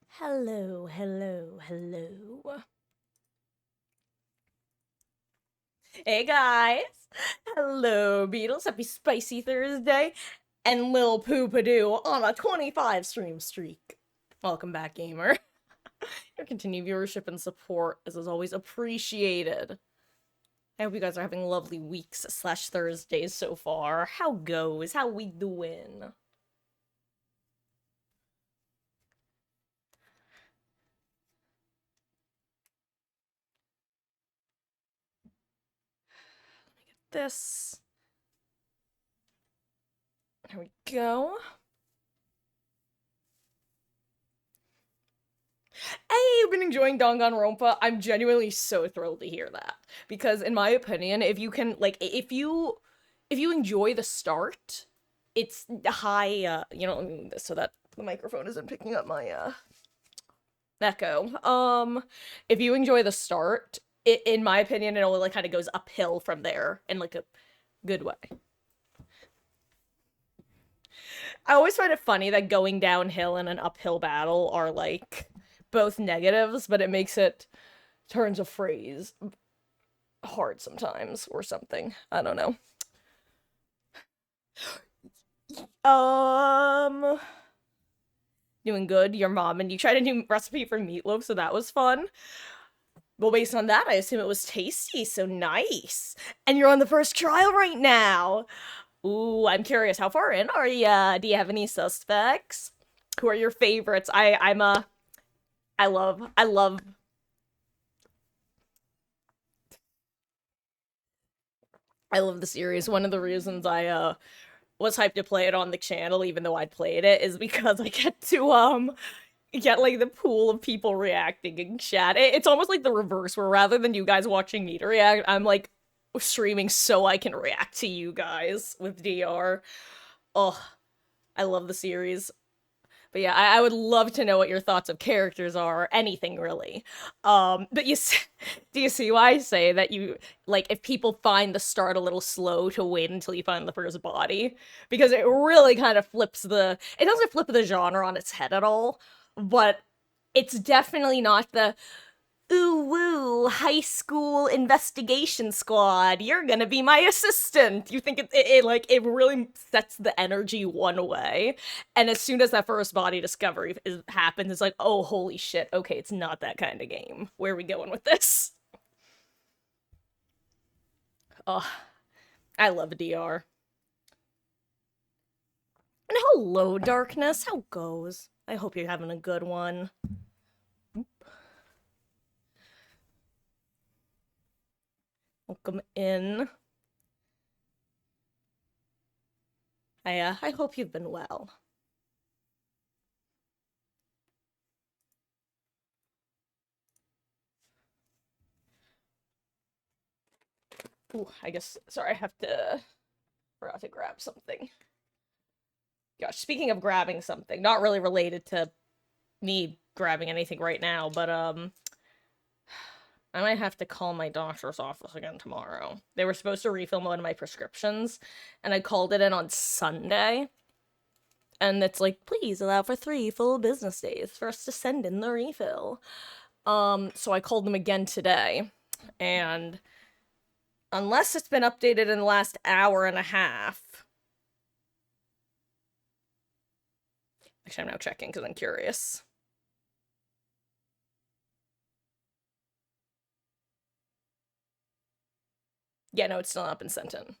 Hello, hello, hello. Hey guys! Hello, Beatles. Happy Spicy Thursday. And Lil Poopadoo on a 25 stream streak. Welcome back, gamer. Your continued viewership and support is always appreciated. I hope you guys are having lovely weeks slash Thursdays so far. How goes? How we doing? This. There we go. Hey, you've been enjoying Danganronpa. I'm genuinely so thrilled to hear that because, in my opinion, if you can if you enjoy the start, it's high. Let me move this so that the microphone isn't picking up my echo. If you enjoy the start, in my opinion, it only like kind of goes uphill from there in like a good way. I always find it funny that going downhill and an uphill battle are like both negatives, but it makes it turns a phrase hard sometimes or something. I don't know. Um, Doing good. Your mom and you tried a new recipe for meatloaf, so that was fun. Well, based on that, I assume it was tasty, so nice. And you're on the first trial right now. Ooh, I'm curious. How far in are ya? Do you have any suspects? Who are your favorites? I love the series. One of the reasons I was hyped to play it on the channel, even though I'd played it, is because I get to get like the pool of people reacting in chat. It's almost like the reverse, where rather than you guys watching me to react, I'm like streaming so I can react to you guys with DR. Oh, I love the series. But yeah, I would love to know what your thoughts of characters are, anything really. But do you see why I say that you like if people find the start a little slow to wait until you find the first body? Because it really kind of flips it doesn't flip the genre on its head at all, but it's definitely not the ooh woo high school investigation squad, you're gonna be my assistant. You think like it really sets the energy one way, and as soon as that first body discovery happens, it's like, oh holy shit, okay, it's not that kind of game. Where are we going with this? Oh, I love DR. And hello darkness, how goes? I hope you're having a good one. Welcome in. I hope you've been well. Ooh, I guess sorry, I have to forgot to grab something. Gosh, speaking of grabbing something, not really related to me grabbing anything right now, but I might have to call my doctor's office again tomorrow. They were supposed to refill one of my prescriptions, and I called it in on Sunday. And it's like, please allow for 3 full business days for us to send in the refill. So I called them again today, and unless it's been updated in the last hour and a half. Actually, I'm now checking because I'm curious. Yeah, no, it's still not been sent in.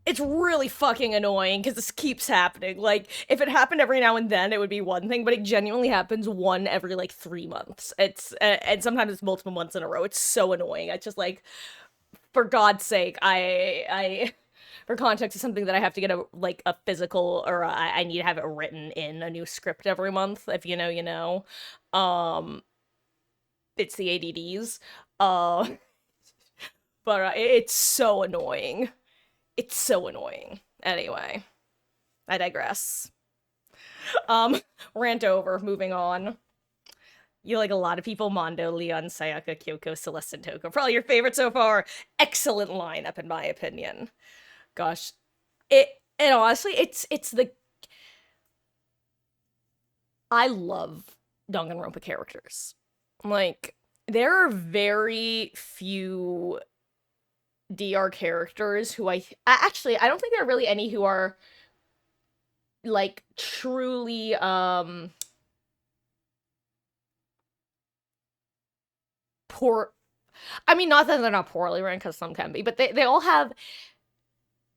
It's really fucking annoying because this keeps happening. Like, if it happened every now and then, it would be one thing, but it genuinely happens one every like 3 months. And sometimes it's multiple months in a row. It's so annoying. I just like, for God's sake, for context, it's something that I have to get a physical, or I need to have it written in a new script every month. If you know, you know. Um, it's the ADDs. Uh, but it's so annoying. It's so annoying. Anyway, I digress. Um, Rant over, moving on. You like a lot of people, Mondo, Leon, Sayaka, Kyoko, Celeste, and Toko. Probably your favorite so far. Excellent lineup, in my opinion. Gosh. And honestly, it's the I love Danganronpa characters. Like, there are very few DR characters who actually, I don't think there are really any who are, like, truly, poor. I mean, not that they're not poorly written, because some can be, but they all have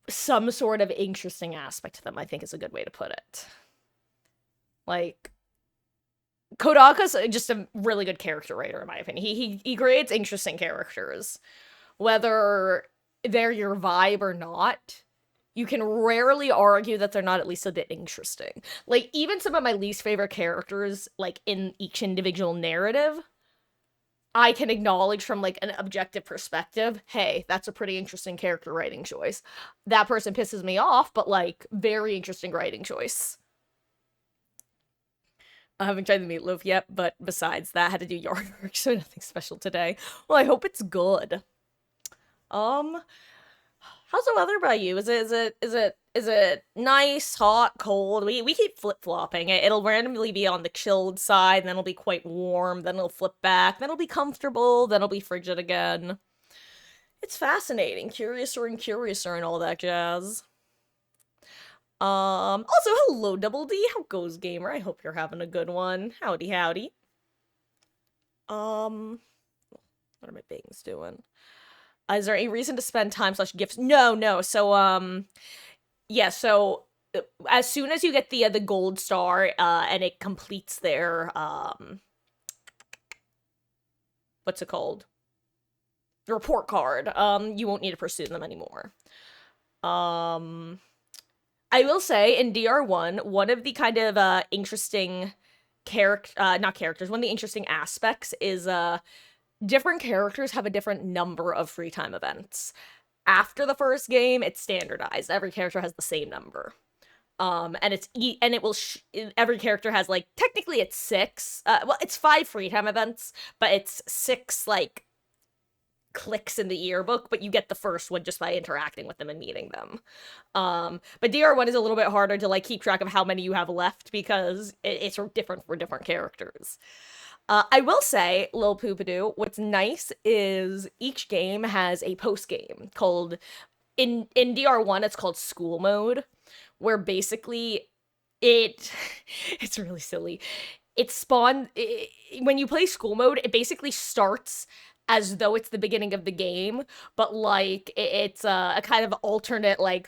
some sort of interesting aspect to them, I think is a good way to put it. Like, Kodaka's just a really good character writer, in my opinion. He creates interesting characters. Whether they're your vibe or not, you can rarely argue that they're not at least a bit interesting. Like, even some of my least favorite characters, like, in each individual narrative, I can acknowledge from, like, an objective perspective, hey, that's a pretty interesting character writing choice. That person pisses me off, but, like, very interesting writing choice. I haven't tried the meatloaf yet, but besides that, I had to do yard work, so nothing special today. Well, I hope it's good. How's the weather by you? Is it nice, hot, cold? We keep flip-flopping. It'll randomly be on the chilled side, then it'll be quite warm, then it'll flip back, then it'll be comfortable, then it'll be frigid again. It's fascinating. Curiouser and curiouser and all that jazz. Also, hello, Double D. How goes, gamer? I hope you're having a good one. Howdy, howdy. What are my bangs doing? Is there any reason to spend time / gifts? No. So, yeah, so, as soon as you get the gold star, and it completes their, what's it called? The report card, you won't need to pursue them anymore. I will say, in DR1, one of the kind of, interesting not characters, one of the interesting aspects is, different characters have a different number of free time events. After the first game, it's standardized. Every character has the same number. And every character has, like, technically it's 6, well, it's 5 free time events, but it's 6, like, clicks in the yearbook, but you get the first one just by interacting with them and meeting them. But DR1 is a little bit harder to, like, keep track of how many you have left, because it's different for different characters. I will say, Lil Poopadoo, what's nice is each game has a post-game called, in DR1, it's called School Mode, where basically it's really silly. When you play School Mode, it basically starts as though it's the beginning of the game, but, like, it's a kind of alternate, like,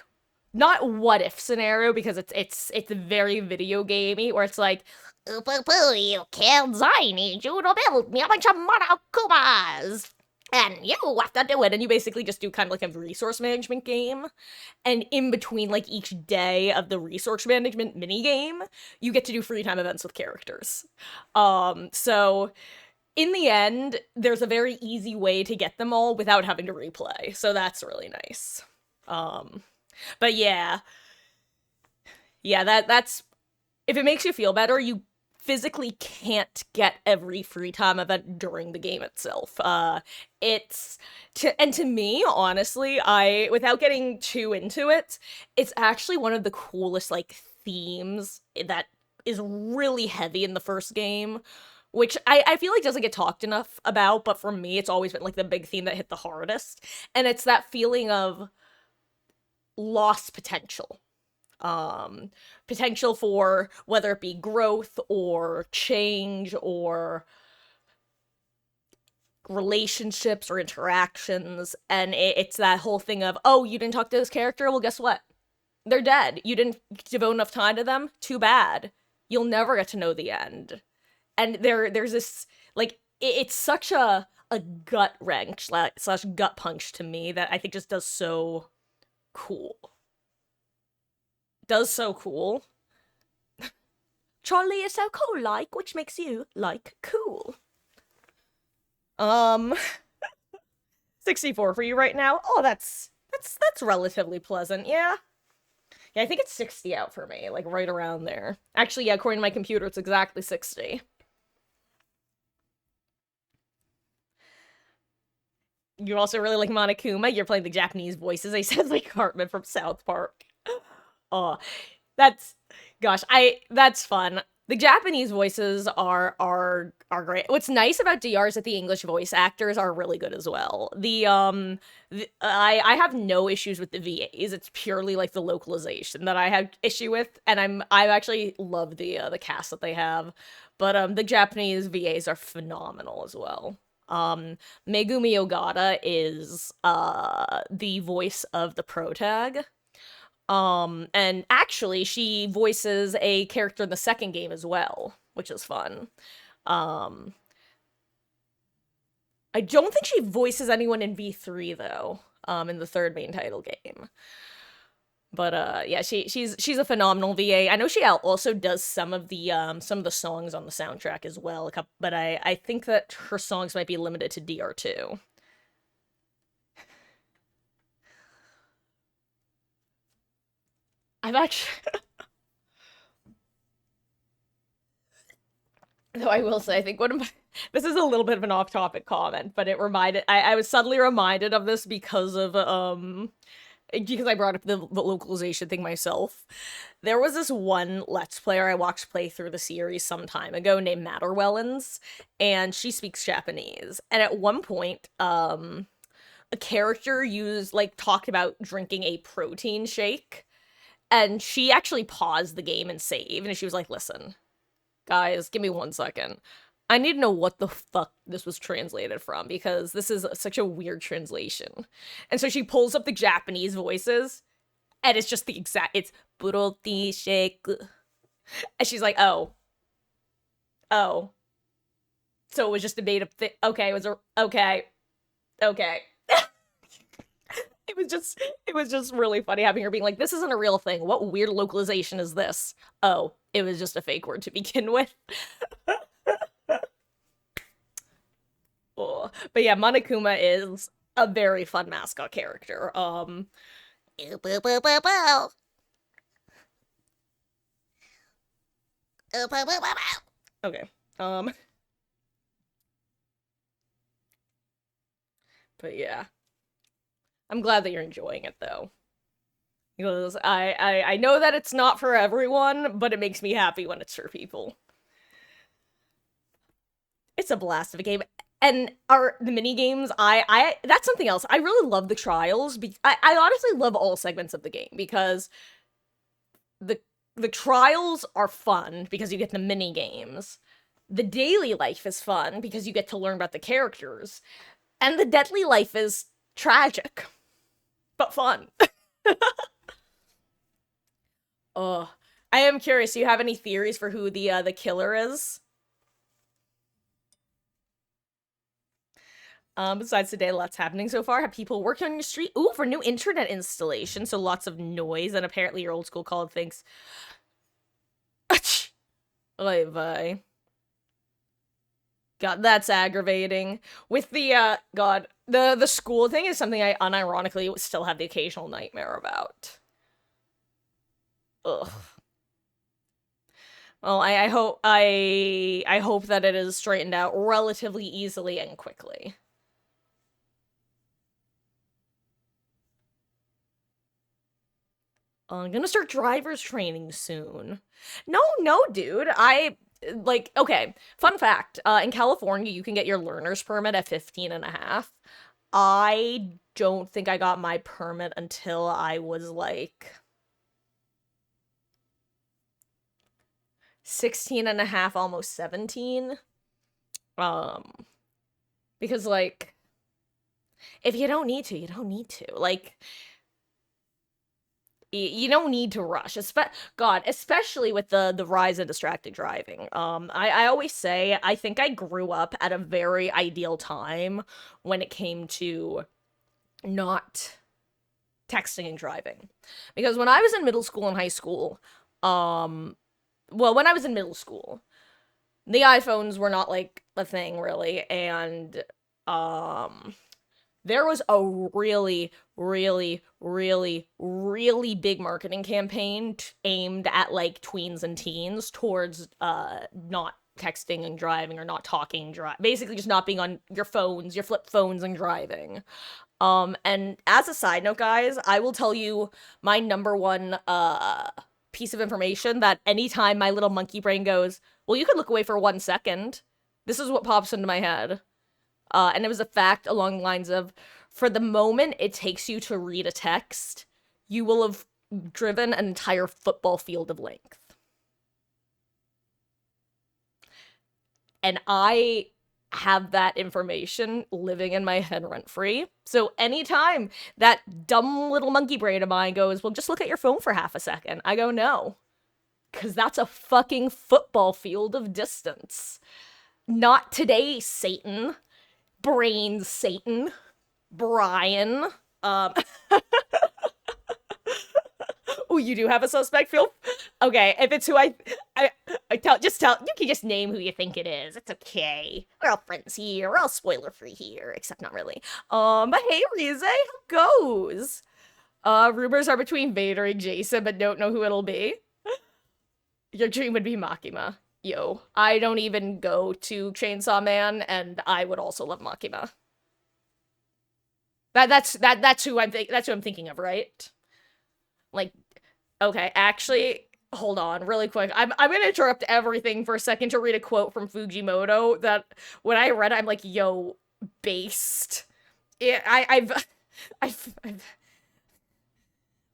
not what if scenario, because it's very video gamey, where it's like, "Poo, you kids, I need you to build me a bunch of monokumas, and you have to do it," and you basically just do kind of like a resource management game, and in between, like, each day of the resource management minigame, you get to do free time events with characters. So in the end, there's a very easy way to get them all without having to replay, so that's really nice. But yeah, that's, if it makes you feel better, you physically can't get every free time event during the game itself. To me, honestly, without getting too into it, it's actually one of the coolest, like, themes that is really heavy in the first game, which I feel like doesn't get talked enough about, but for me, it's always been, like, the big theme that hit the hardest, and it's that feeling of lost potential. Potential for whether it be growth or change or relationships or interactions, and it's that whole thing of, oh, you didn't talk to this character? Well, guess what? They're dead. You didn't devote enough time to them? Too bad. You'll never get to know the end. And there's this, like, it's such a gut wrench / gut punch to me that I think just does so cool. Charlie is so cool, like, which makes you, like, cool. 64 for you right now? Oh, that's relatively pleasant, yeah. Yeah, I think it's 60 out for me, like, right around there. Actually, yeah, according to my computer, it's exactly 60. You also really like Monokuma? You're playing the Japanese voices. He says, like, Cartman from South Park. Oh, that's fun. The Japanese voices are great. What's nice about DR is that the English voice actors are really good as well. I have no issues with the VAs. It's purely like the localization that I have issue with, and I actually love the cast that they have. But the Japanese VAs are phenomenal as well. Megumi Ogata is the voice of the protag. And actually she voices a character in the second game as well, which is fun. Um, I don't think she voices anyone in V3 though, in the third main title game. But yeah, she's a phenomenal VA. I know she also does some of the songs on the soundtrack as well. But I think that her songs might be limited to DR2. I've actually though I will say, I think one of my this is a little bit of an off-topic comment, but I was suddenly reminded of this because I brought up the localization thing myself. There was this one Let's Player I watched play through the series some time ago named Matterwellens, and she speaks Japanese. And at one point, a character talked about drinking a protein shake, and she actually paused the game and saved, and she was like, listen, guys, give me 1 second. I need to know what the fuck this was translated from, because this is such a weird translation. And so she pulls up the Japanese voices, and it's just it's Buroti Shake. And she's like, oh. Oh. So it was just a made up thing. Okay, okay. Okay. It was just really funny having her being like, this isn't a real thing. What weird localization is this? Oh, it was just a fake word to begin with. Oh. But yeah, Monokuma is a very fun mascot character. Okay. But yeah. I'm glad that you're enjoying it though. Because I know that it's not for everyone, but it makes me happy when it's for people. It's a blast of a game. And the mini games, I that's something else. I really love the trials. I honestly love all segments of the game because the trials are fun because you get the mini games. The daily life is fun because you get to learn about the characters. And the deadly life is tragic, but fun. Oh, I am curious. Do you have any theories for who the killer is? Besides today, lots happening so far. Have people working on your street? Ooh, for new internet installation, so lots of noise, and apparently your old school called thinks. Oy vey. God, that's aggravating. With the school thing is something I unironically still have the occasional nightmare about. Ugh. Well, I hope that it is straightened out relatively easily and quickly. I'm gonna start driver's training soon. No, dude. Okay, fun fact. In California, you can get your learner's permit at 15 and a half. I don't think I got my permit until I was like 16 and a half, almost 17. Because like, if you don't need to, you don't need to. Like, you don't need to rush. Especially with the rise of distracted driving. I always say I think I grew up at a very ideal time when it came to not texting and driving. Because when I was in middle school and high school, when I was in middle school, the iPhones were not like a thing really, and there was a really, really, really, really big marketing campaign aimed at like tweens and teens towards not texting and driving, or not talking basically just not being on your phones, your flip phones, and driving. And as a side note, guys, I will tell you my number one piece of information that anytime my little monkey brain goes, well, you could look away for 1 second, this is what pops into my head. And it was a fact along the lines of, for the moment it takes you to read a text, you will have driven an entire football field of length. And I have that information living in my head rent-free. So anytime that dumb little monkey brain of mine goes, well, just look at your phone for half a second, I go, no. Because that's a fucking football field of distance. Not today, Satan. Brain Satan. Brian. Oh, you do have a suspect, Phil? Okay, if it's who I tell, you can just name who you think it is. It's okay. We're all friends here. We're all spoiler-free here, except not really. But hey, Rize, how goes? Rumors are between Vader and Jason, but don't know who it'll be. Your dream would be Makima. Yo, I don't even go to Chainsaw Man, and I would also love Makima. That's who I'm thinking of, right? Like, okay, actually, hold on, really quick. I'm gonna interrupt everything for a second to read a quote from Fujimoto that when I read it, I'm like, yo, based. I've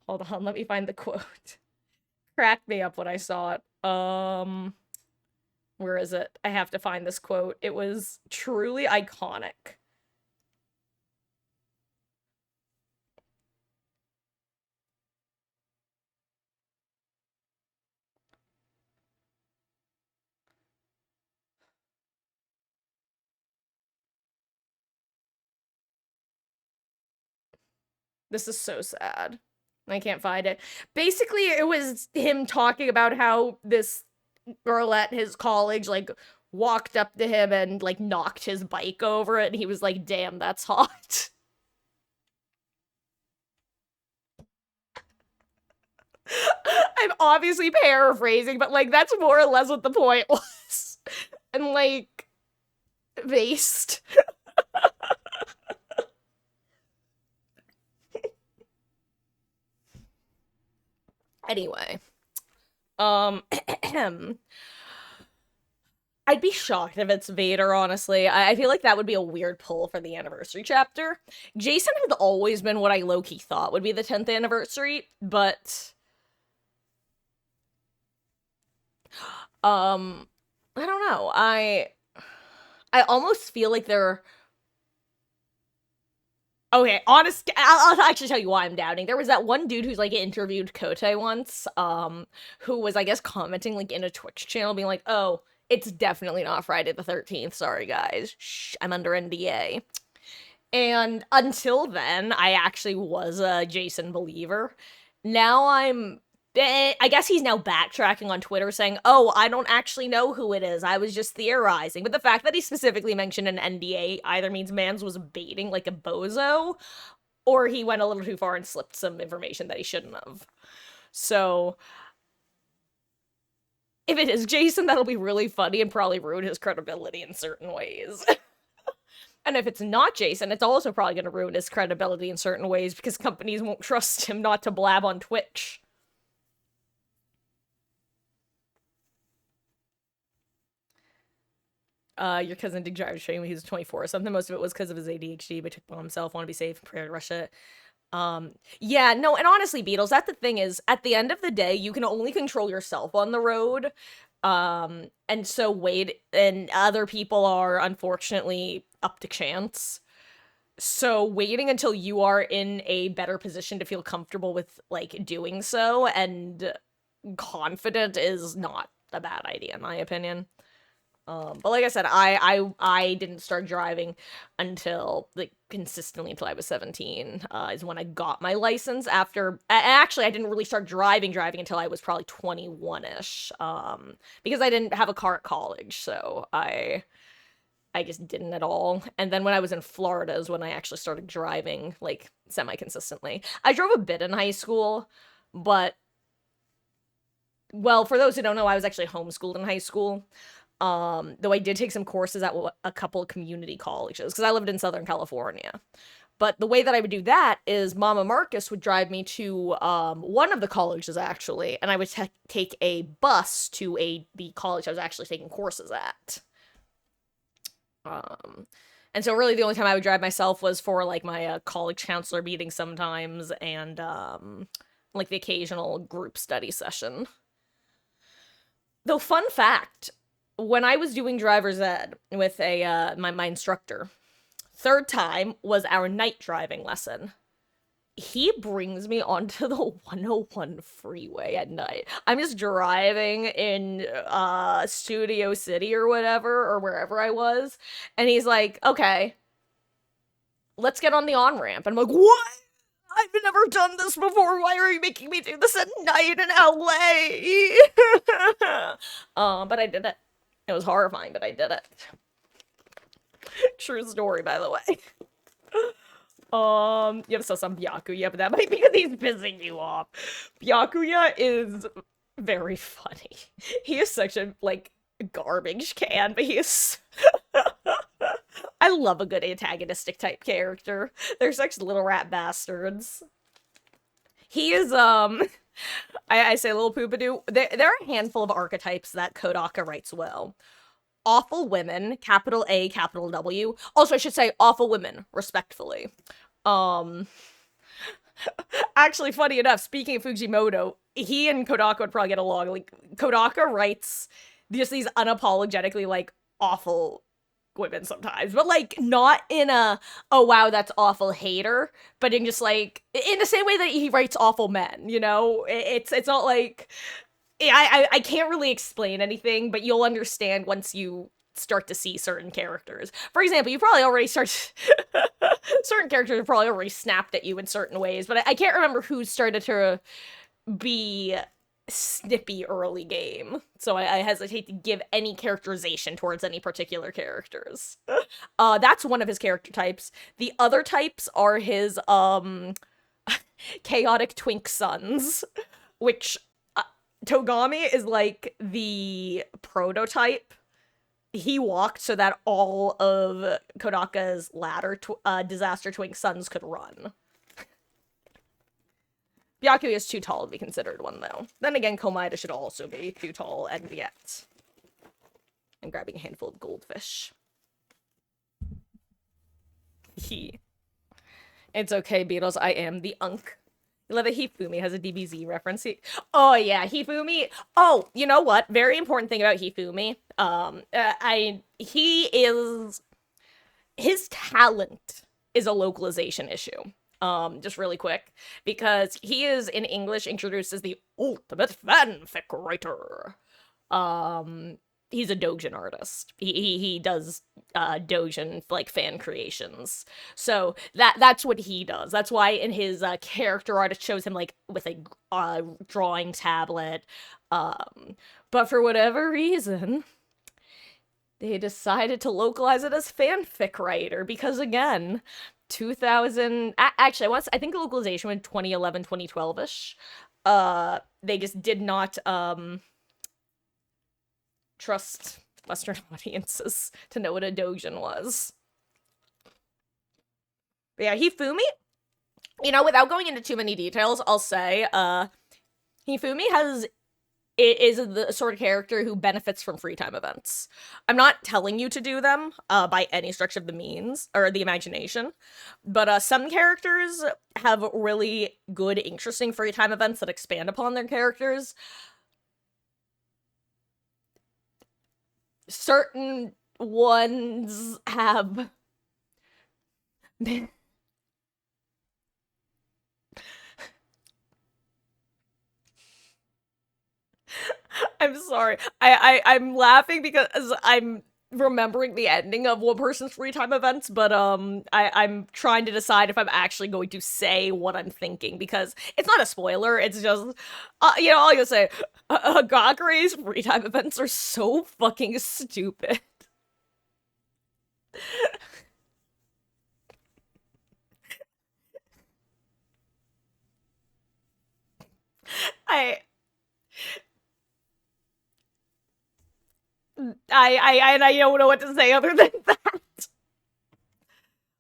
hold on, let me find the quote. Cracked me up when I saw it. Where is it? I have to find this quote. It was truly iconic. This is so sad. I can't find it. Basically, it was him talking about how this girl at his college, like, walked up to him and, like, knocked his bike over it, and he was like, damn, that's hot. I'm obviously paraphrasing, but, like, that's more or less what the point was. And, like, based. Anyway. I'd be shocked if it's Vader, honestly. I feel like that would be a weird pull for the anniversary chapter. Jason had always been what I low-key thought would be the 10th anniversary, but... I don't know. I almost feel like they're... Okay, honest, I'll actually tell you why I'm doubting. There was that one dude who's, like, interviewed Kote once, who was, I guess, commenting, like, in a Twitch channel, being like, oh, it's definitely not Friday the 13th, sorry guys, shh, I'm under NDA. And until then, I actually was a Jason believer. Now I guess he's now backtracking on Twitter saying, oh, I don't actually know who it is, I was just theorizing. But the fact that he specifically mentioned an NDA either means Mans was baiting like a bozo, or he went a little too far and slipped some information that he shouldn't have. So, if it is Jason, that'll be really funny and probably ruin his credibility in certain ways. And if it's not Jason, it's also probably going to ruin his credibility in certain ways because companies won't trust him not to blab on Twitch. Your cousin did drive stream when he was 24 or something. Most of it was because of his ADHD, but took upon himself, want to be safe, prepare to rush it. Yeah, no, and honestly, Beatles, that's the thing is, at the end of the day, you can only control yourself on the road. And so Wade and other people are unfortunately up to chance. So waiting until you are in a better position to feel comfortable with, like, doing so and confident is not a bad idea, in my opinion. But like I said, I didn't start driving until, like, consistently until I was 17, is when I got my license after, actually, I didn't really start driving until I was probably 21-ish, because I didn't have a car at college, so I just didn't at all. And then when I was in Florida is when I actually started driving, like, semi-consistently. I drove a bit in high school, but, well, for those who don't know, I was actually homeschooled in high school. Though I did take some courses at a couple of community colleges, because I lived in Southern California. But the way that I would do that is Mama Marcus would drive me to one of the colleges actually, and I would take a bus to the college I was actually taking courses at. Um, and so really the only time I would drive myself was for like my college counselor meeting sometimes, and like the occasional group study session. Though fun fact, when I was doing driver's ed with a my instructor, third time was our night driving lesson. He brings me onto the 101 freeway at night. I'm just driving in Studio City or whatever, or wherever I was, and he's like, okay, let's get on the on-ramp. And I'm like, what? I've never done this before. Why are you making me do this at night in LA? But I did it. It was horrifying, but I did it. True story, by the way. Yep, so some Byakuya, but that might be because he's pissing you off. Byakuya is very funny. He is such a, like, garbage can, but he is... I love a good antagonistic type character. They're such little rat bastards. He is, I say little poopadoo. There are a handful of archetypes that Kodaka writes well. Awful women, capital A, capital W. Also, I should say awful women, respectfully. Actually, funny enough, speaking of Fujimoto, he and Kodaka would probably get along. Like, Kodaka writes just these unapologetically, like, awful women sometimes, but like not in a oh wow that's awful hater, but in just like in the same way that he writes awful men, you know. It's not like I can't really explain anything, but you'll understand once you start to see certain characters. For example, you probably already start certain characters have probably already snapped at you in certain ways, but I can't remember who started to be snippy early game, so I hesitate to give any characterization towards any particular characters. That's one of his character types. The other types are his chaotic twink sons, which Togami is like the prototype. He walked so that all of Kodaka's latter disaster twink sons could run. Byakuya is too tall to be considered one, though. Then again, Komaeda should also be too tall, and yet. I'm grabbing a handful of goldfish. It's okay, Beatles, I am the Unk. You love it, Hifumi has a DBZ reference. Oh, yeah, Hifumi. Oh, you know what? Very important thing about Hifumi. He is... His talent is a localization issue. Just really quick, because he is in English introduced as the ultimate fanfic writer. He's a doujin artist. He does doujin like fan creations. So that's what he does. That's why in his character art it shows him like with a drawing tablet. But for whatever reason, they decided to localize it as fanfic writer because again, 2000 actually I think the localization was 2011 2012ish. They just did not trust Western audiences to know what a doujin was. But yeah, Hifumi, you know, without going into too many details, I'll say Hifumi is the sort of character who benefits from free time events. I'm not telling you to do them by any stretch of the means or the imagination, but some characters have really good, interesting free time events that expand upon their characters. Certain ones have... I'm sorry. I'm laughing because I'm remembering the ending of one person's free time events, but I'm trying to decide if I'm actually going to say what I'm thinking because it's not a spoiler. It's just you know, I'll just say Gagare's free time events are so fucking stupid. I I don't know what to say other than that.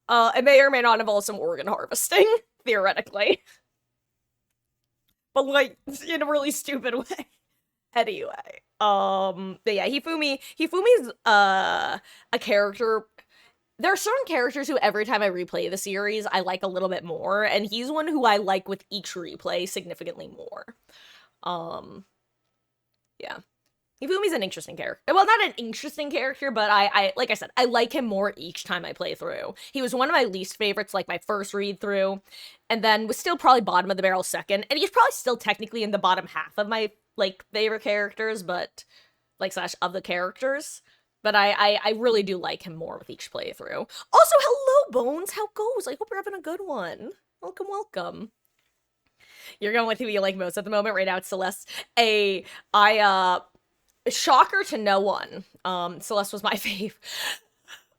It may or may not involve some organ harvesting, theoretically. But, like, in a really stupid way. Anyway. But yeah, Hifumi's, a character. There are certain characters who every time I replay the series, I like a little bit more, and he's one who I like with each replay significantly more. Yeah. Ifumi's an interesting character. Well, not an interesting character, but I like I said, I like him more each time I play through. He was one of my least favorites, like my first read through, and then was still probably bottom of the barrel second, and he's probably still technically in the bottom half of my, like, favorite characters, but, like, slash of the characters. But I really do like him more with each playthrough. Also, hello, Bones! How goes? I hope you're having a good one. Welcome, welcome. You're going with who you like most at the moment. Right now, it's Celeste. Shocker to no one. Celeste was my fave.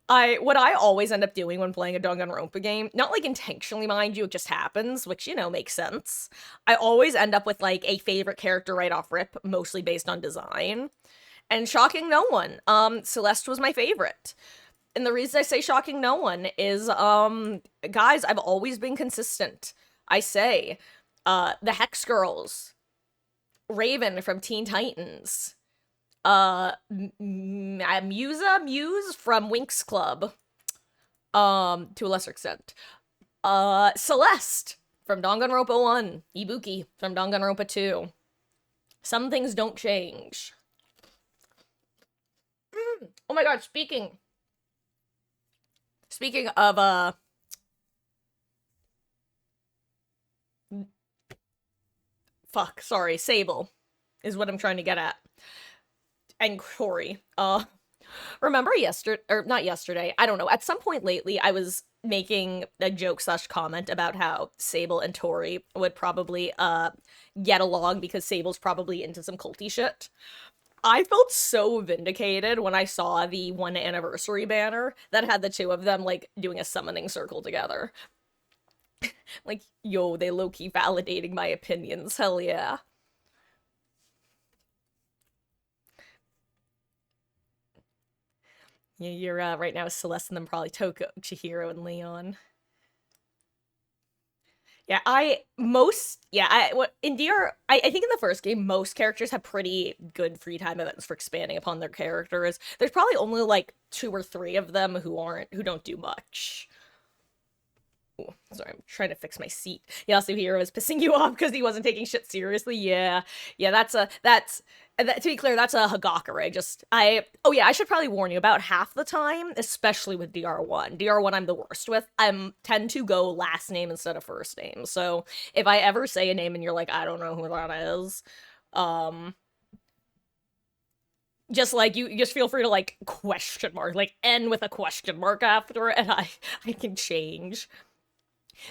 What I always end up doing when playing a Danganronpa game, not like intentionally, mind you, it just happens, which, you know, makes sense. I always end up with, like, a favorite character right off rip, mostly based on design. And shocking no one, Celeste was my favorite. And the reason I say shocking no one is, guys, I've always been consistent. I say, the Hex Girls, Raven from Teen Titans, Muse from Winx Club, to a lesser extent, Celeste from Danganronpa 1, Ibuki from Danganronpa 2. Some things don't change. Oh my god, speaking of, fuck, sorry, Sable is what I'm trying to get at. And Tori. Remember not yesterday, I don't know, at some point lately, I was making a joke slash comment about how Sable and Tori would probably, get along because Sable's probably into some culty shit. I felt so vindicated when I saw the 1 anniversary banner that had the two of them, like, doing a summoning circle together. Like, yo, they low-key validating my opinions, hell yeah. Yeah, you're, right now Celeste and then probably Toko, Chihiro, and Leon. Yeah, in DR, I think in the first game, most characters have pretty good free time events for expanding upon their characters. There's probably only, like, 2 or 3 of them who don't do much. Ooh, sorry, I'm trying to fix my seat. Yasuhiro is pissing you off because he wasn't taking shit seriously. Yeah, to be clear, that's a Hagakure. Oh yeah, I should probably warn you, about half the time, especially with DR1. DR1 I'm the worst with. I tend to go last name instead of first name. So if I ever say a name and you're like, I don't know who that is, just feel free to, like, question mark, like, N with a question mark after, and I can change.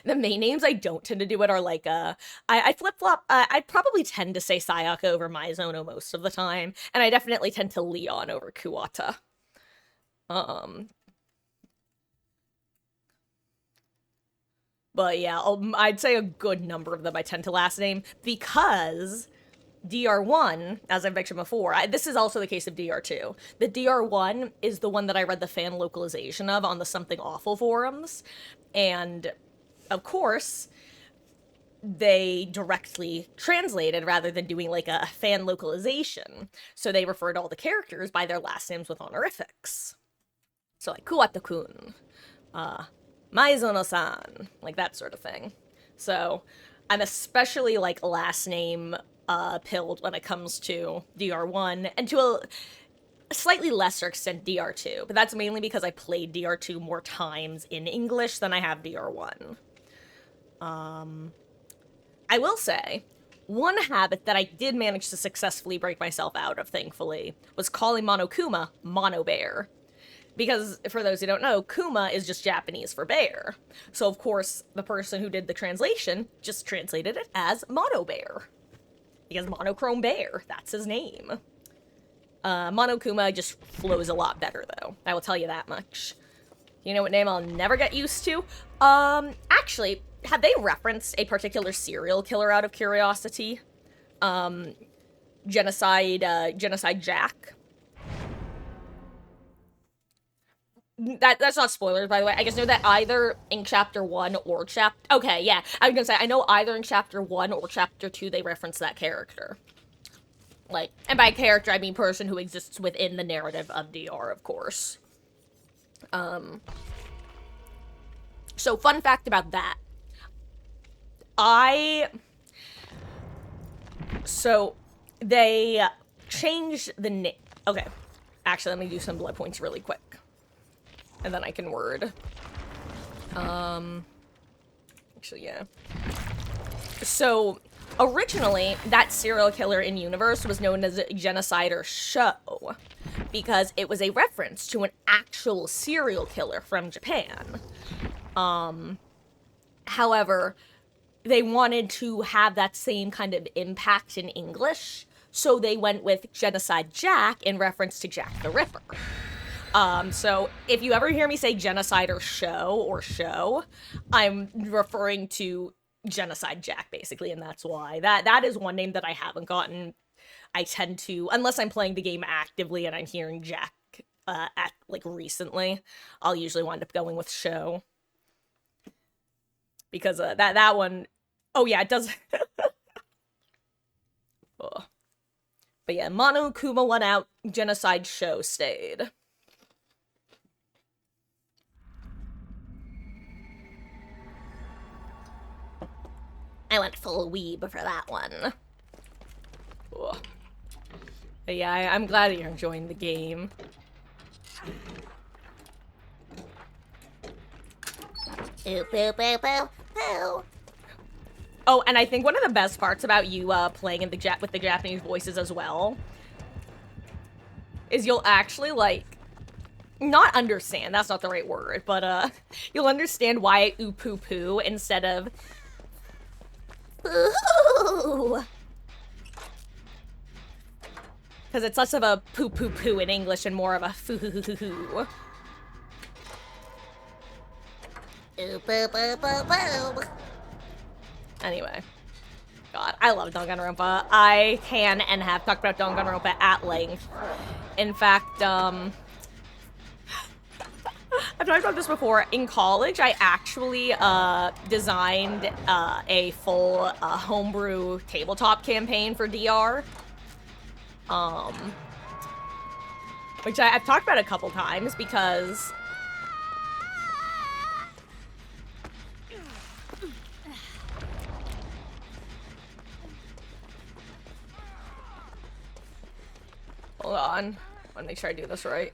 The main names I don't tend to do it are, like, I flip-flop, I probably tend to say Sayaka over Maizono most of the time, and I definitely tend to Leon over Kuwata. But yeah, I'd say a good number of them I tend to last name, because DR1, as I've mentioned before, this is also the case of DR2. The DR1 is the one that I read the fan localization of on the Something Awful forums, and of course, they directly translated rather than doing, like, a fan localization. So they refer to all the characters by their last names with honorifics. So, like, Kuwata-kun, Maizono-san, like, that sort of thing. So I'm especially, like, last name pilled when it comes to DR1, and to a slightly lesser extent DR2, but that's mainly because I played DR2 more times in English than I have DR1. I will say, one habit that I did manage to successfully break myself out of, thankfully, was calling Monokuma Mono Bear. Because, for those who don't know, Kuma is just Japanese for bear. So, of course, the person who did the translation just translated it as Mono Bear. Because Monochrome Bear, that's his name. Monokuma just flows a lot better, though. I will tell you that much. You know what name I'll never get used to? Actually, have they referenced a particular serial killer out of curiosity? Genocide Jack? That's not spoilers, by the way. I just know that either in chapter 1 or okay, yeah. I was gonna say, I know either in chapter 1 or chapter 2 they reference that character. Like, and by character, I mean person who exists within the narrative of DR, of course. So fun fact about that. So, they changed the name. Okay. Actually, let me do some blood points really quick. And then I can word. Actually, yeah. So, originally, that serial killer in universe was known as a genocider show because it was a reference to an actual serial killer from Japan. However, they wanted to have that same kind of impact in English, so they went with Genocide Jack in reference to Jack the Ripper. So if you ever hear me say genocider show, I'm referring to Genocide Jack, basically, and that's why. That is one name that I haven't gotten. I tend to, unless I'm playing the game actively and I'm hearing Jack, recently, I'll usually wind up going with show. Because, that one, oh yeah, it does. Oh. But yeah, Mono Kuma went out, Genocide Show stayed. I went full weeb for that one. Ugh. But yeah, I'm glad that you're enjoying the game. Oh, and I think one of the best parts about you playing in with the Japanese voices as well is you'll actually, like, not understand, that's not the right word, but you'll understand why poo instead of ooh. Because it's less of a poo in English and more of a foo. Anyway. God, I love Danganronpa. I can and have talked about Danganronpa at length. In fact, I've talked about this before. In college, I actually designed a full homebrew tabletop campaign for DR. Which I've talked about a couple times because hold on. I want to make sure I do this right.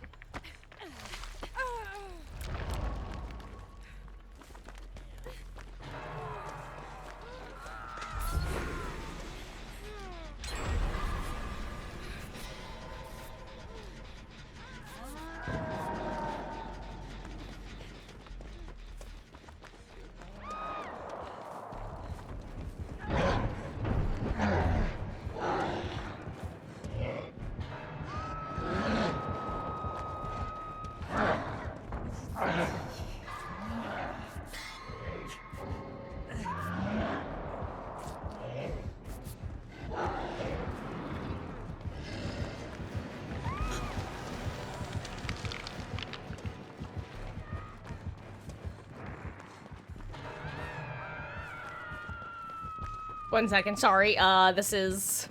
One second, sorry, this is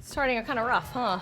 starting out kind of rough, huh?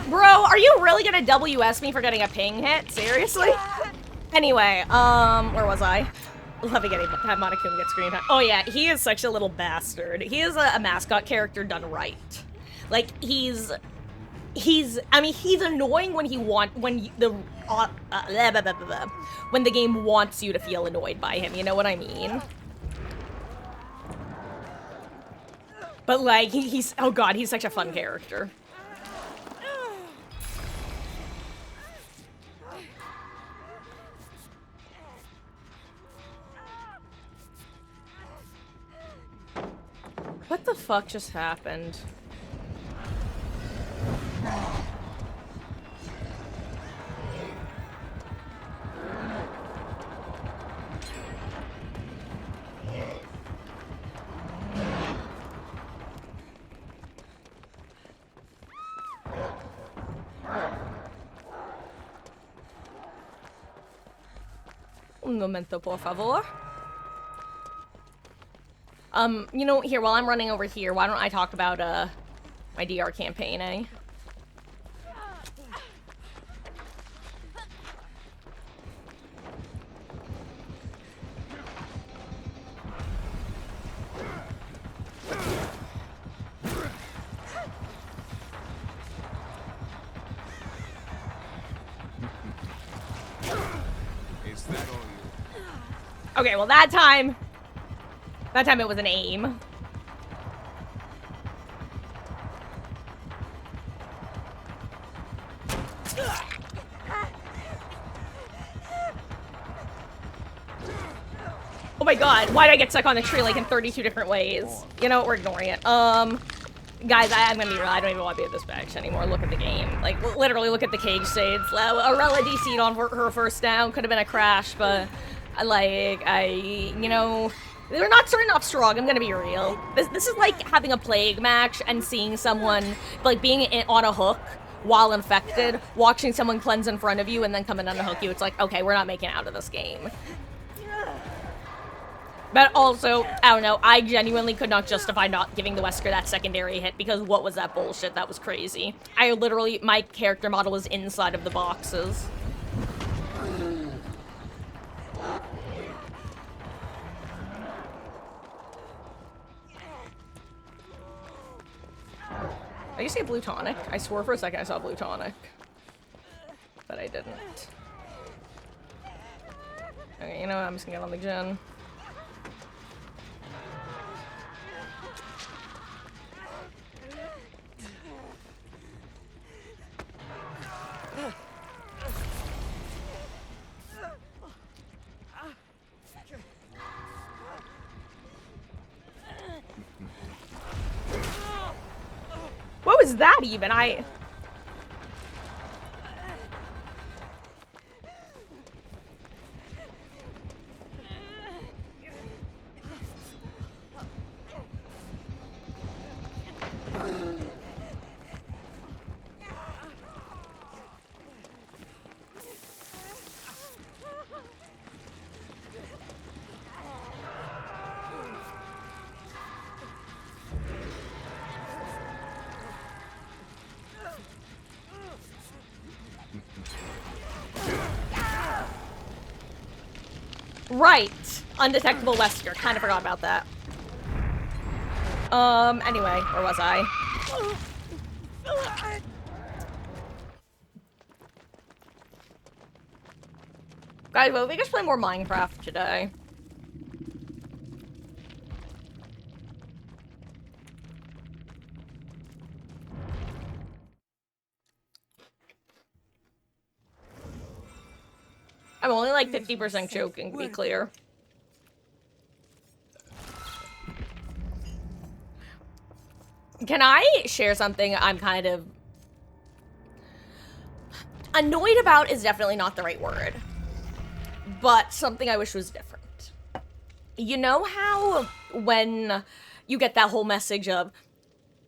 Bro, are you really gonna WS me for getting a ping hit? Seriously? Anyway, where was I? Loving getting have Monokuma get screen time. Oh yeah, he is such a little bastard. He is a mascot character done right. Like, he's annoying when when the game wants you to feel annoyed by him, you know what I mean? But, like, he's... Oh, God, he's such a fun character. What the fuck just happened? Un momento, por favor. You know, here, while I'm running over here, why don't I talk about, my DR campaign, eh? Okay, well, that time it was an aim. Oh my god, why did I get stuck on the tree like in 32 different ways? You know what, we're ignoring it. Guys, I'm gonna be real, I don't even want to be at this bench anymore. Look at the game. Like, literally look at the cage states. Arella DC'd on her first down, could have been a crash, but you know, they're not starting off strong, I'm gonna be real. This is like having a plague match and seeing someone, like, being on a hook while infected, watching someone cleanse in front of you and then come in and unhook you. It's like, okay, we're not making it out of this game. But also, I don't know, I genuinely could not justify not giving the Wesker that secondary hit because what was that bullshit? That was crazy. I literally, my character model was inside of the boxes. Did you say blue tonic? I swore for a second I saw blue tonic. But I didn't. Okay, you know what? I'm just gonna get on the gen. What was that even? Right! Undetectable Wesker. Kinda forgot about that. Anyway, where was I? Guys, well, we just play more Minecraft today. I'm only like 50% joking, to be clear. Can I share something I'm kind of... Annoyed about is definitely not the right word. But something I wish was different. You know how when you get that whole message of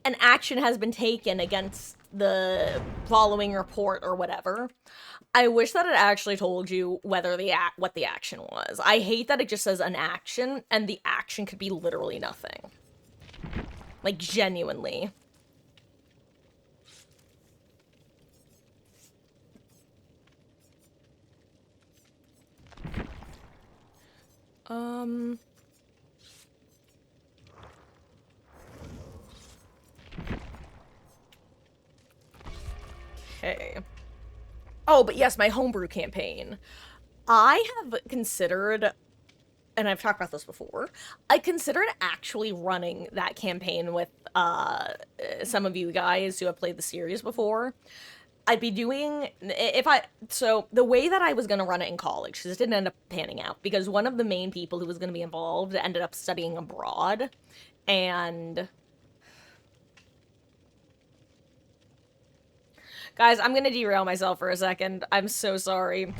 an action has been taken against the following report or whatever? I wish that it actually told you whether what the action was. I hate that it just says an action, and the action could be literally nothing. Like, genuinely. Okay. Oh, but yes, my homebrew campaign. I have considered and I've talked about this before, I considered actually running that campaign with some of you guys who have played the series before. I'd be doing so the way that I was gonna run it in college, because it didn't end up panning out, because one of the main people who was gonna be involved ended up studying abroad, and guys, I'm gonna derail myself for a second. I'm so sorry.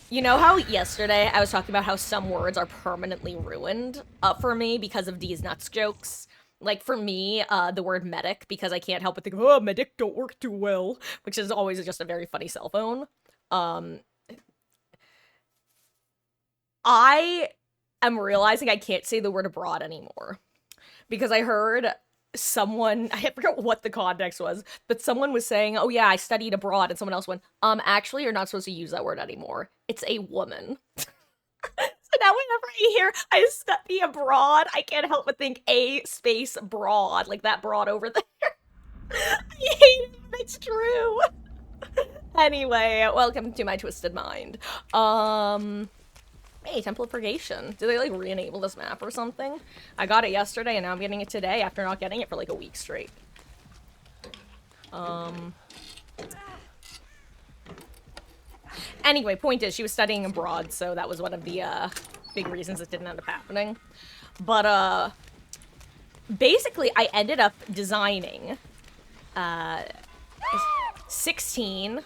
You know how yesterday I was talking about how some words are permanently ruined for me because of these nuts jokes? Like, for me, the word medic, because I can't help but think, oh, medic don't work too well, which is always just a very funny cell phone. I am realizing I can't say the word abroad anymore. Because I heard someone, I forgot what the context was, but someone was saying, oh yeah, I studied abroad, and someone else went, actually, you're not supposed to use that word anymore. It's a woman. So now whenever I hear I study abroad, I can't help but think a space broad, like that broad over there. I hate it, but it's true. Anyway, welcome to my twisted mind. Hey, Temple of Purgation. Did they, like, re-enable this map or something? I got it yesterday, and now I'm getting it today after not getting it for, like, a week straight. Anyway, point is, she was studying abroad, so that was one of the, big reasons it didn't end up happening. But, basically, I ended up designing, 16...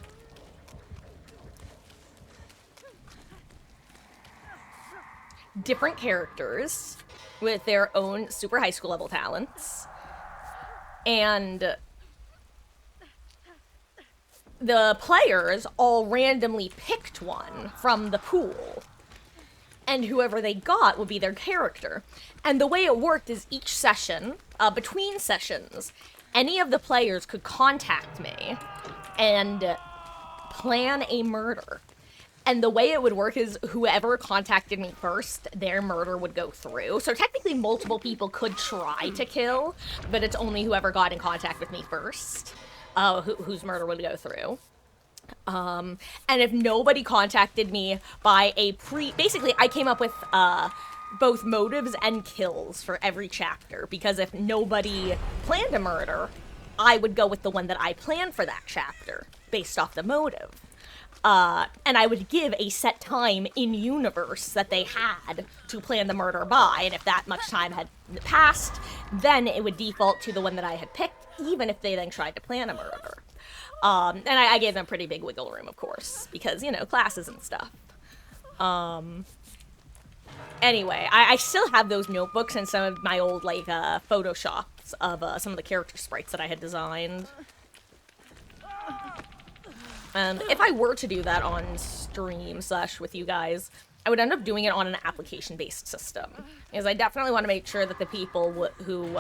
different characters with their own super high school level talents. And the players all randomly picked one from the pool. And whoever they got would be their character. And the way it worked is each session, between sessions, any of the players could contact me and plan a murder. And the way it would work is whoever contacted me first, their murder would go through. So technically multiple people could try to kill, but it's only whoever got in contact with me first, whose murder would go through. And if nobody contacted me by basically I came up with, both motives and kills for every chapter, because if nobody planned a murder, I would go with the one that I planned for that chapter, based off the motive. And I would give a set time in universe that they had to plan the murder by, and if that much time had passed, then it would default to the one that I had picked, even if they then tried to plan a murder. And I gave them pretty big wiggle room, of course, because, you know, classes and stuff. Anyway, I still have those notebooks and some of my old, like, photoshops of some of the character sprites that I had designed. And if I were to do that on stream / with you guys, I would end up doing it on an application-based system. Because I definitely want to make sure that the people who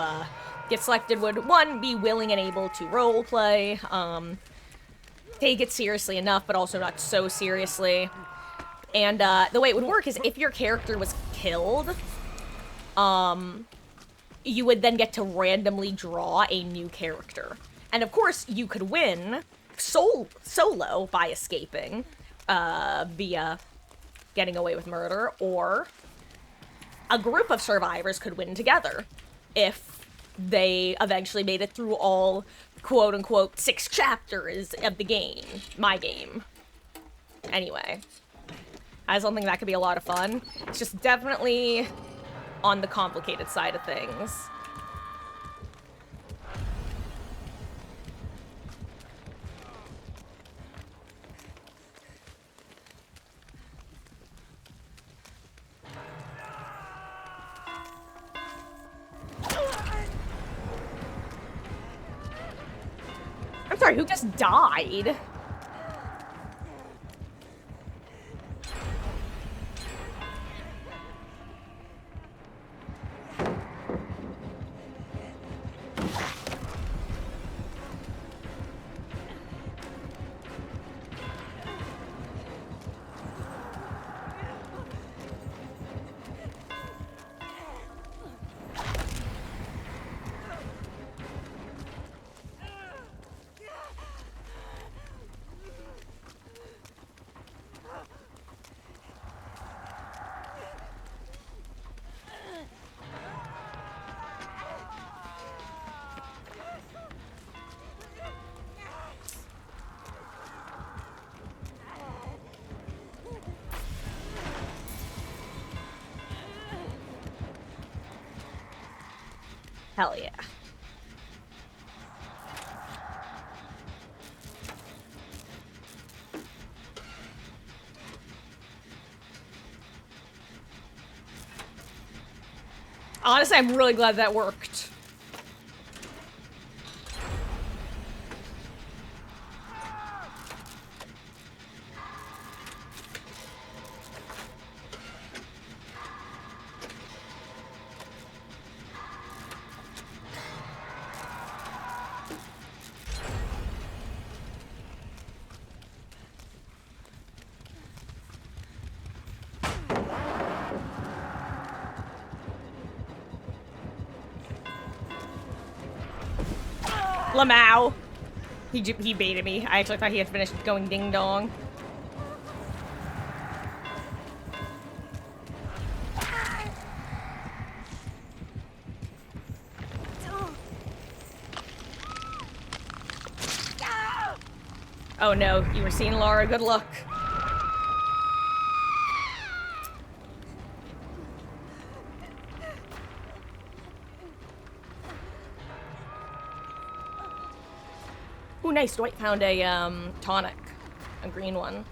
get selected would, one, be willing and able to roleplay, take it seriously enough, but also not so seriously. And the way it would work is if your character was killed, you would then get to randomly draw a new character. And of course, you could win solo by escaping via getting away with murder, or a group of survivors could win together if they eventually made it through all quote-unquote 6 chapters of the game, my game. Anyway, I still think that could be a lot of fun. It's just definitely on the complicated side of things. I'm sorry, who just died? Hell yeah. Honestly, I'm really glad that worked. Lamau. He baited me. I actually thought he had finished going ding dong. Oh no, you were seen, Laura. Good luck. Ooh, nice. Dwight found a tonic, a green one.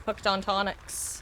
Hooked on tonics.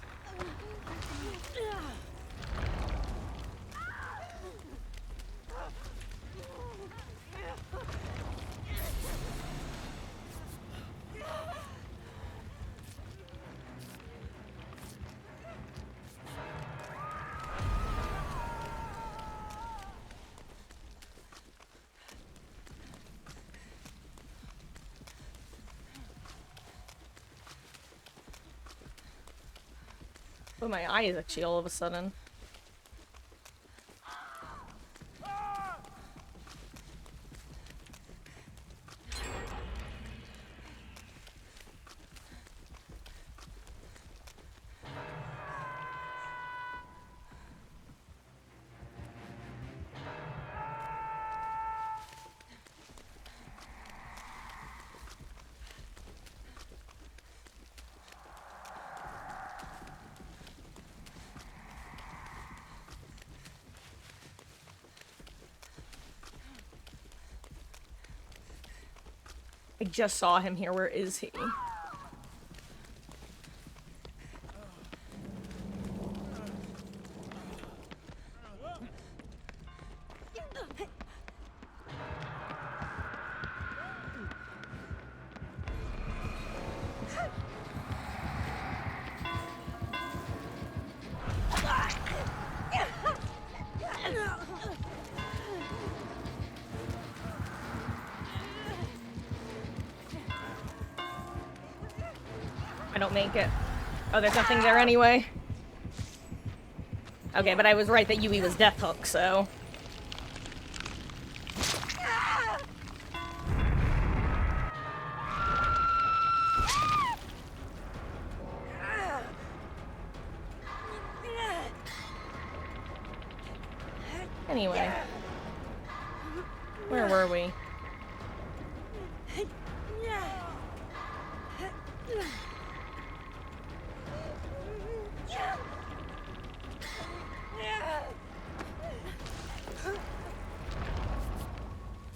Oh, my eye is itchy all of a sudden. I just saw him here. Where is he? I don't make it. Oh, there's nothing there anyway. Okay, but I was right that Yui was Death Hook, so... Anyway. Where were we?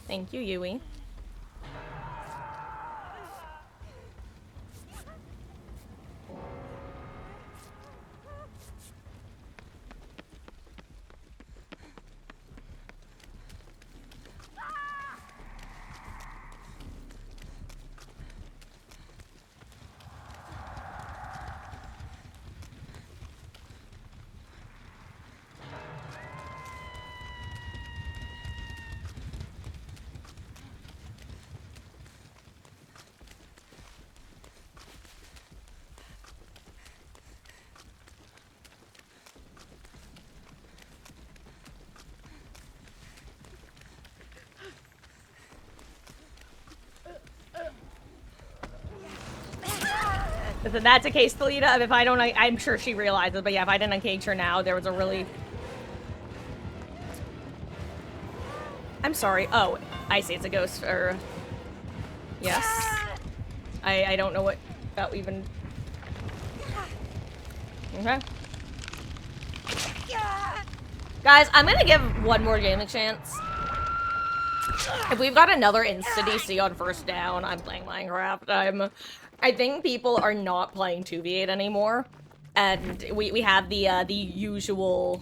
Thank you, Yui. If that's the case, Thalita, if I don't, I'm sure she realizes, but yeah, if I didn't engage her now, there was a really... I'm sorry. Oh, I see, it's a ghost, or... Yes. I don't know what that even... Okay. Guys, I'm gonna give one more game a chance. If we've got another insta-DC on first down, I'm playing Minecraft. I think people are not playing 2v8 anymore. And we have the usual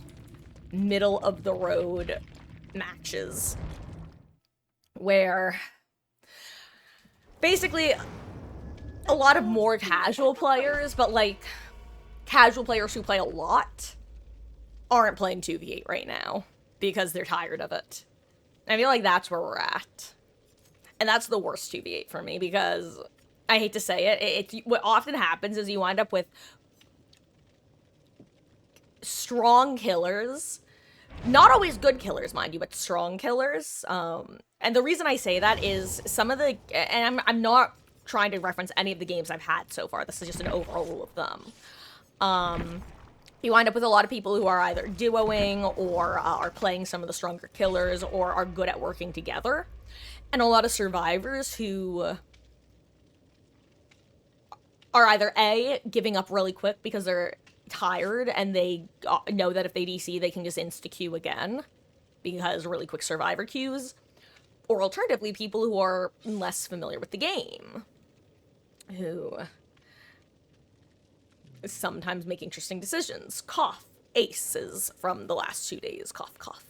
middle-of-the-road matches. Where basically a lot of more casual players, but like casual players who play a lot, aren't playing 2v8 right now because they're tired of it. I feel like that's where we're at. And that's the worst 2v8 for me because, I hate to say it, what often happens is you wind up with strong killers. Not always good killers, mind you, but strong killers. And the reason I say that is some of the, and I'm not trying to reference any of the games I've had so far. This is just an overall of them. You wind up with a lot of people who are either duoing or are playing some of the stronger killers or are good at working together. And a lot of survivors who are either A, giving up really quick because they're tired and they know that if they DC, they can just insta-queue again because really quick survivor queues. Or alternatively, people who are less familiar with the game, who sometimes make interesting decisions. Cough. Aces from the last 2 days. Cough, cough.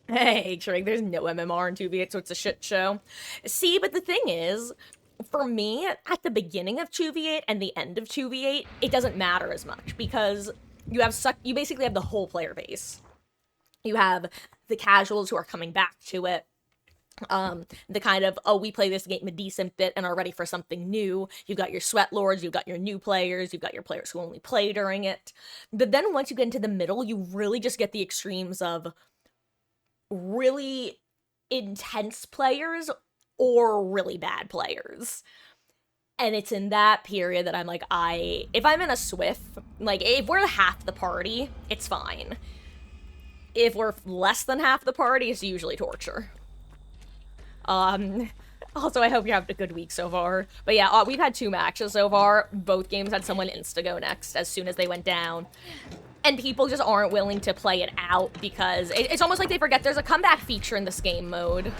Hey, Trig, there's no MMR in 2v8, so it's a shit show. See, but the thing is, for me, at the beginning of 2v8 and the end of 2v8, it doesn't matter as much, because you basically have the whole player base. You have the casuals who are coming back to it, the kind of, oh, we play this game a decent bit and are ready for something new. You've got your sweat lords, you've got your new players, you've got your players who only play during it. But then once you get into the middle, you really just get the extremes of really intense players or really bad players. And it's in that period that I'm like, if I'm in a Swift, like, if we're half the party, it's fine. If we're less than half the party, it's usually torture. Also, I hope you're having a good week so far. But yeah, we've had 2 matches so far. Both games had someone insta-go next as soon as they went down. And people just aren't willing to play it out because it's almost like they forget there's a comeback feature in this game mode.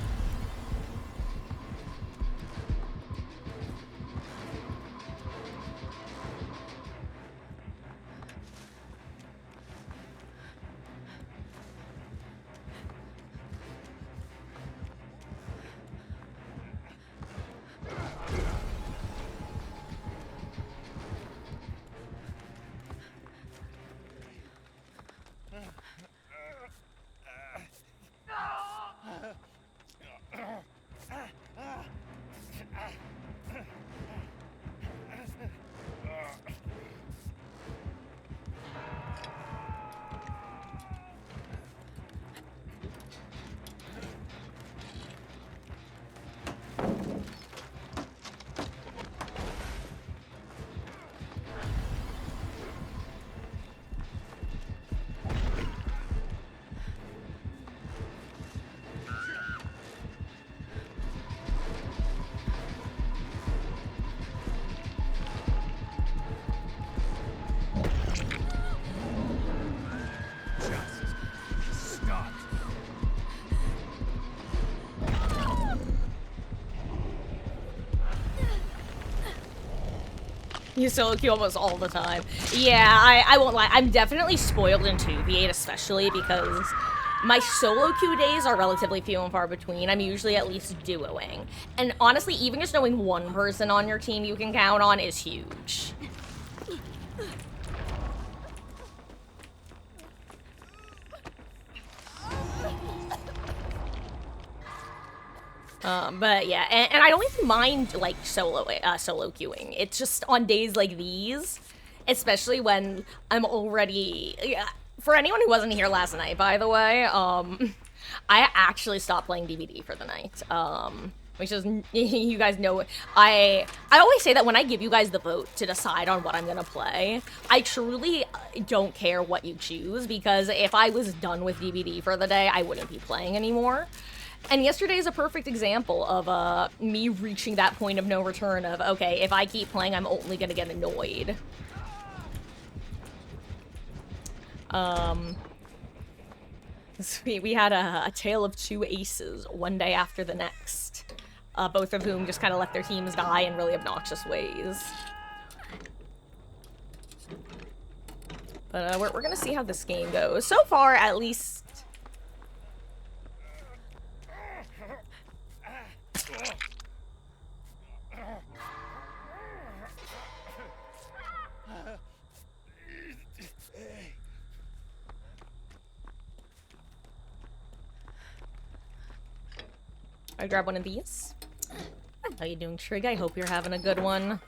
You solo queue almost all the time. Yeah, I won't lie. I'm definitely spoiled in 2v8, especially because my solo queue days are relatively few and far between. I'm usually at least duoing. And honestly, even just knowing one person on your team you can count on is huge. But yeah, and I don't even mind, like, solo queuing. It's just on days like these, especially when I'm already, for anyone who wasn't here last night, by the way, I actually stopped playing DVD for the night, which is, you guys know, I always say that when I give you guys the vote to decide on what I'm gonna play, I truly don't care what you choose, because if I was done with DVD for the day, I wouldn't be playing anymore. And yesterday is a perfect example of me reaching that point of no return of, okay, if I keep playing, I'm only gonna get annoyed. We had a tale of two aces one day after the next. Both of whom just kind of let their teams die in really obnoxious ways. But we're gonna see how this game goes. So far, at least... I grab one of these. How you doing, Trig? I hope you're having a good one.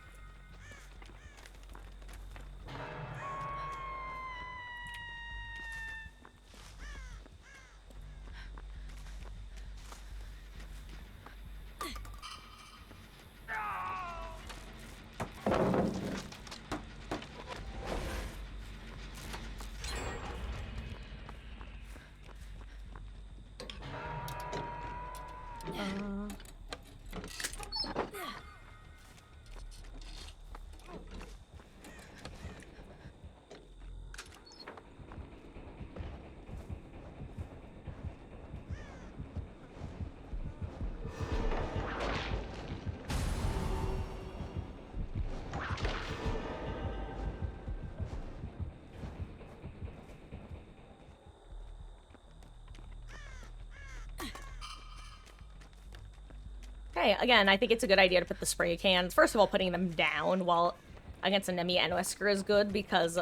Okay, again, I think it's a good idea to put the spray cans. First of all, putting them down while against an enemy and Wesker is good because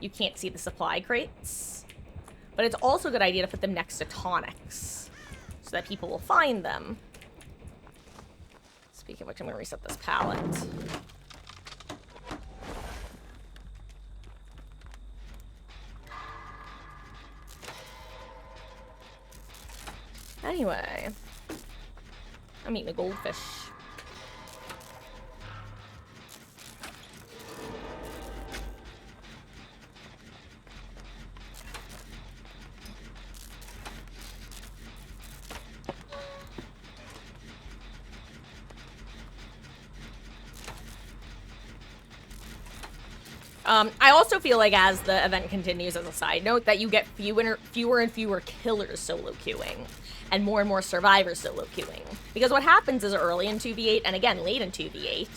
you can't see the supply crates. But it's also a good idea to put them next to tonics so that people will find them. Speaking of which, I'm going to reset this pallet. Anyway, I'm eating a goldfish. I also feel like as the event continues, as a side note, that you get fewer and fewer killers solo queuing, and more survivors solo queuing. Because what happens is early in 2v8, and again, late in 2v8,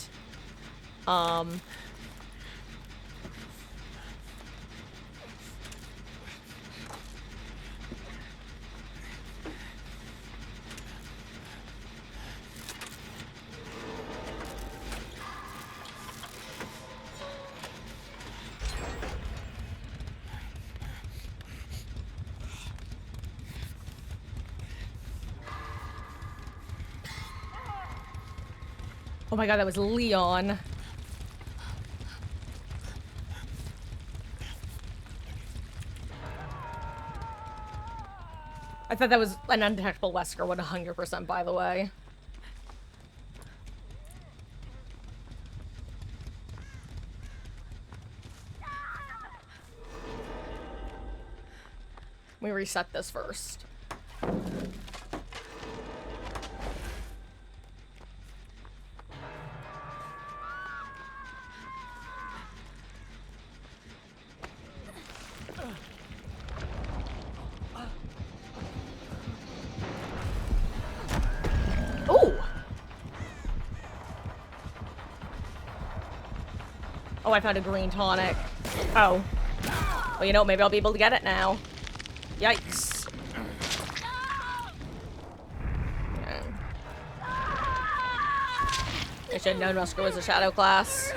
oh my god, that was Leon. I thought that was an undetectable Wesker 100%, by the way. Let me reset this first. Oh, I found a green tonic. Oh. Well, you know, maybe I'll be able to get it now. Yikes. Okay. I should have known Wesker was a shadow class.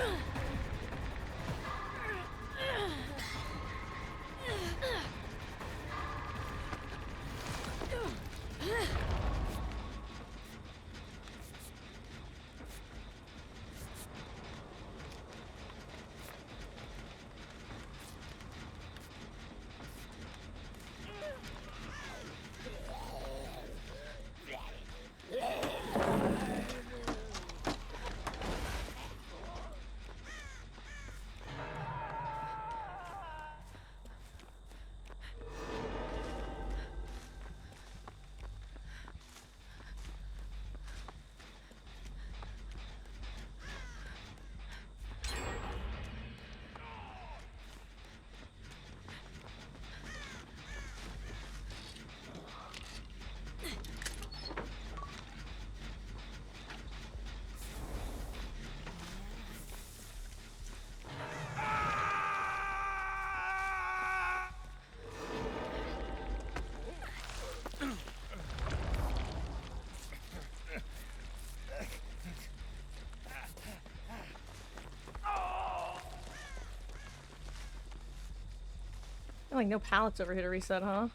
Like, no pallets over here to reset, huh?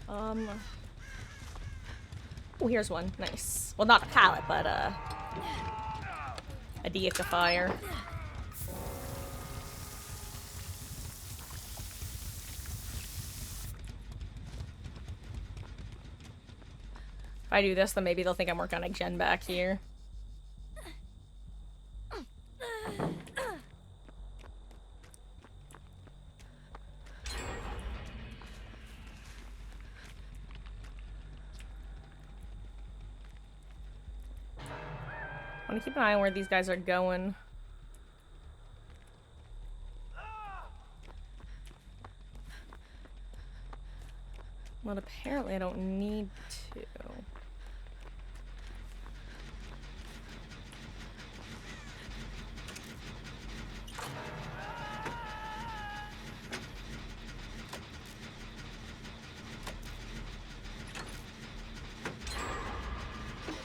Oh, here's one. Nice. Well, not a pallet, but, a deifier. If I do this, then maybe they'll think I'm working on a gen back here. I want to keep an eye on where these guys are going. Well, apparently I don't need to.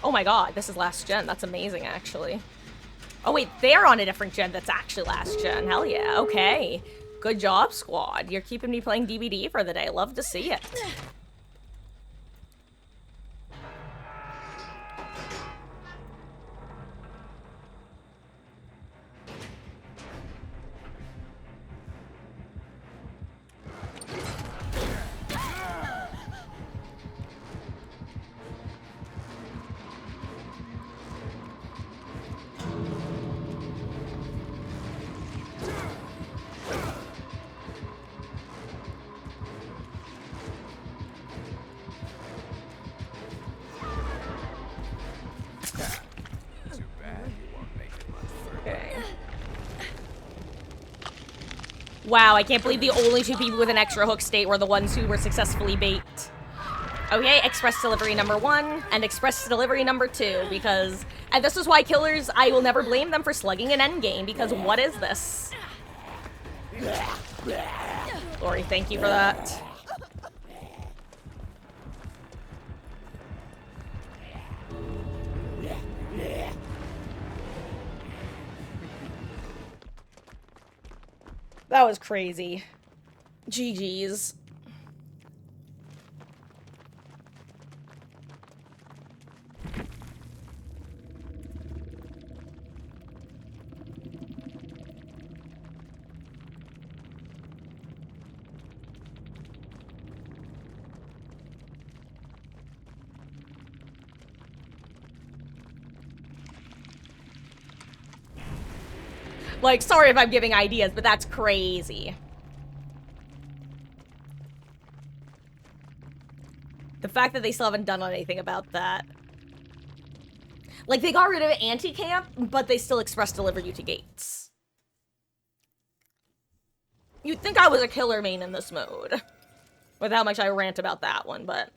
Oh my god, this is last gen. That's amazing, actually. Oh wait, they're on a different gen that's actually last gen. Hell yeah, okay. Good job, squad. You're keeping me playing DVD for the day. Love to see it. Wow, I can't believe the only two people with an extra hook state were the ones who were successfully bait. Okay, express delivery number 1 and express delivery number 2, because... And this is why killers, I will never blame them for slugging an endgame, because what is this? Lori, thank you for that. That was crazy. GG's. Like, sorry if I'm giving ideas, but that's crazy. The fact that they still haven't done anything about that. Like, they got rid of anti-camp, but they still express deliver you to gates. You'd think I was a killer main in this mode. With how much I rant about that one, but...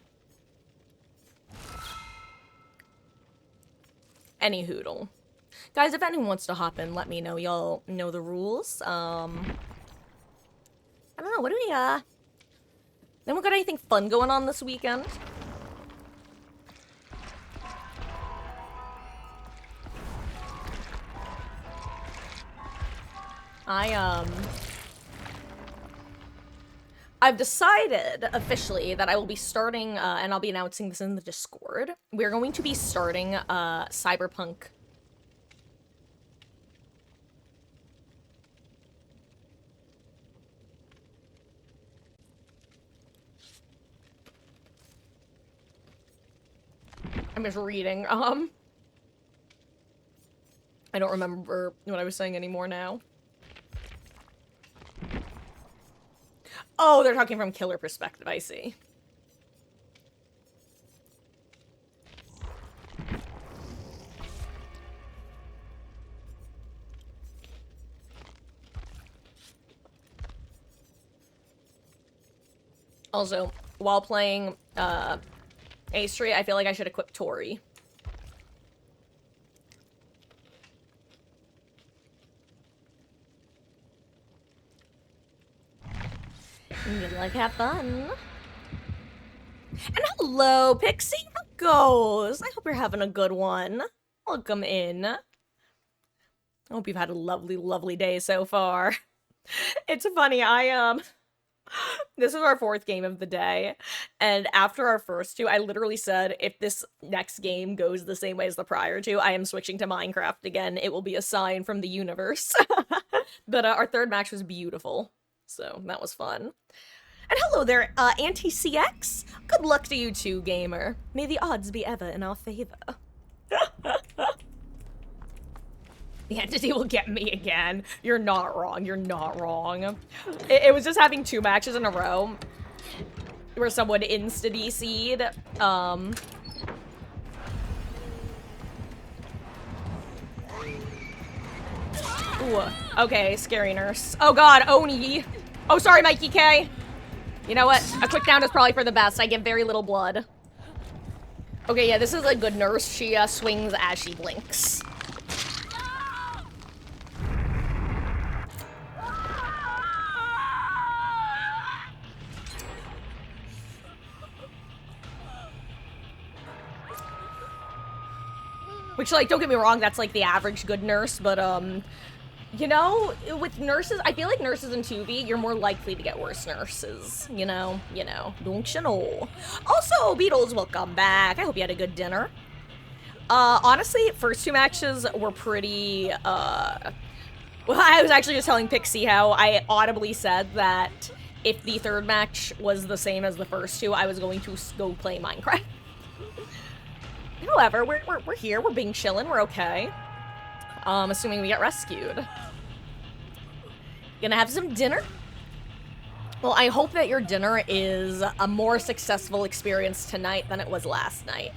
Any hoodle. Guys, if anyone wants to hop in, let me know. Y'all know the rules. I don't know, what do we, anyone got anything fun going on this weekend? I've decided officially that I will be starting, and I'll be announcing this in the Discord. We're going to be starting, Cyberpunk. I'm just reading, I don't remember what I was saying anymore now. Oh, they're talking from killer perspective, I see. Also, while playing, A-Street, I feel like I should equip Tori. Good luck, have fun. And hello, Pixie, how goes? I hope you're having a good one. Welcome in. I hope you've had a lovely, lovely day so far. It's funny, this is our fourth game of the day, and after our first two, I literally said, if this next game goes the same way as the prior two, I am switching to Minecraft again. It will be a sign from the universe. But our third match was beautiful, so that was fun. And hello there, Anti-CX? Good luck to you too, gamer. May the odds be ever in our favor. The entity will get me again. You're not wrong. You're not wrong. It was just having two matches in a row where someone insta-DC'd. Ooh, okay, scary nurse. Oh god, Oni. Oh, sorry, Mikey K. You know what? A quick down is probably for the best. I get very little blood. Okay, yeah, this is a good nurse. She swings as she blinks. Which, like, don't get me wrong, that's, like, the average good nurse, but, you know, with nurses, I feel like nurses in 2B, you're more likely to get worse nurses, you know, don't you know. Also, Beatles, welcome back. I hope you had a good dinner. Honestly, first two matches were pretty, well, I was actually just telling Pixie how I audibly said that if the third match was the same as the first two, I was going to go play Minecraft. However, we're here, we're being chillin', we're okay. Assuming we get rescued. Gonna have some dinner? Well, I hope that your dinner is a more successful experience tonight than it was last night.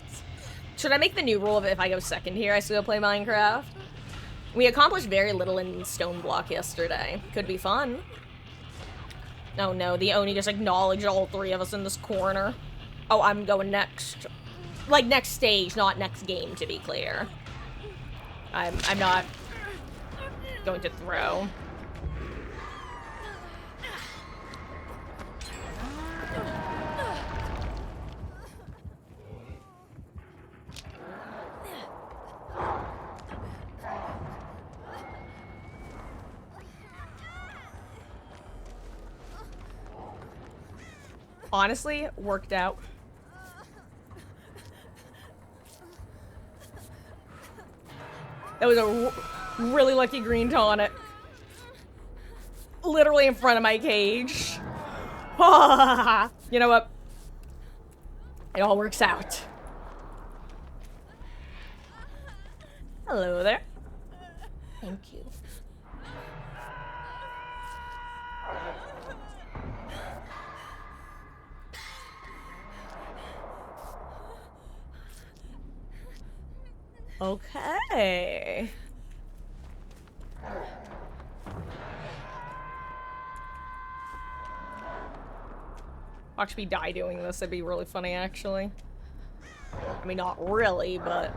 Should I make the new rule of if I go second here, I still play Minecraft? We accomplished very little in Stone Block yesterday. Could be fun. Oh no, the Oni just acknowledged all three of us in this corner. Oh, I'm going next. Like, next stage, not next game, to be clear. I'm not going to throw. Honestly, worked out. That was a really lucky green tonic. Literally in front of my cage. You know what? It all works out. Hello there. Thank you. Okay. Watch me die doing this, it'd be really funny, actually. I mean, not really, but...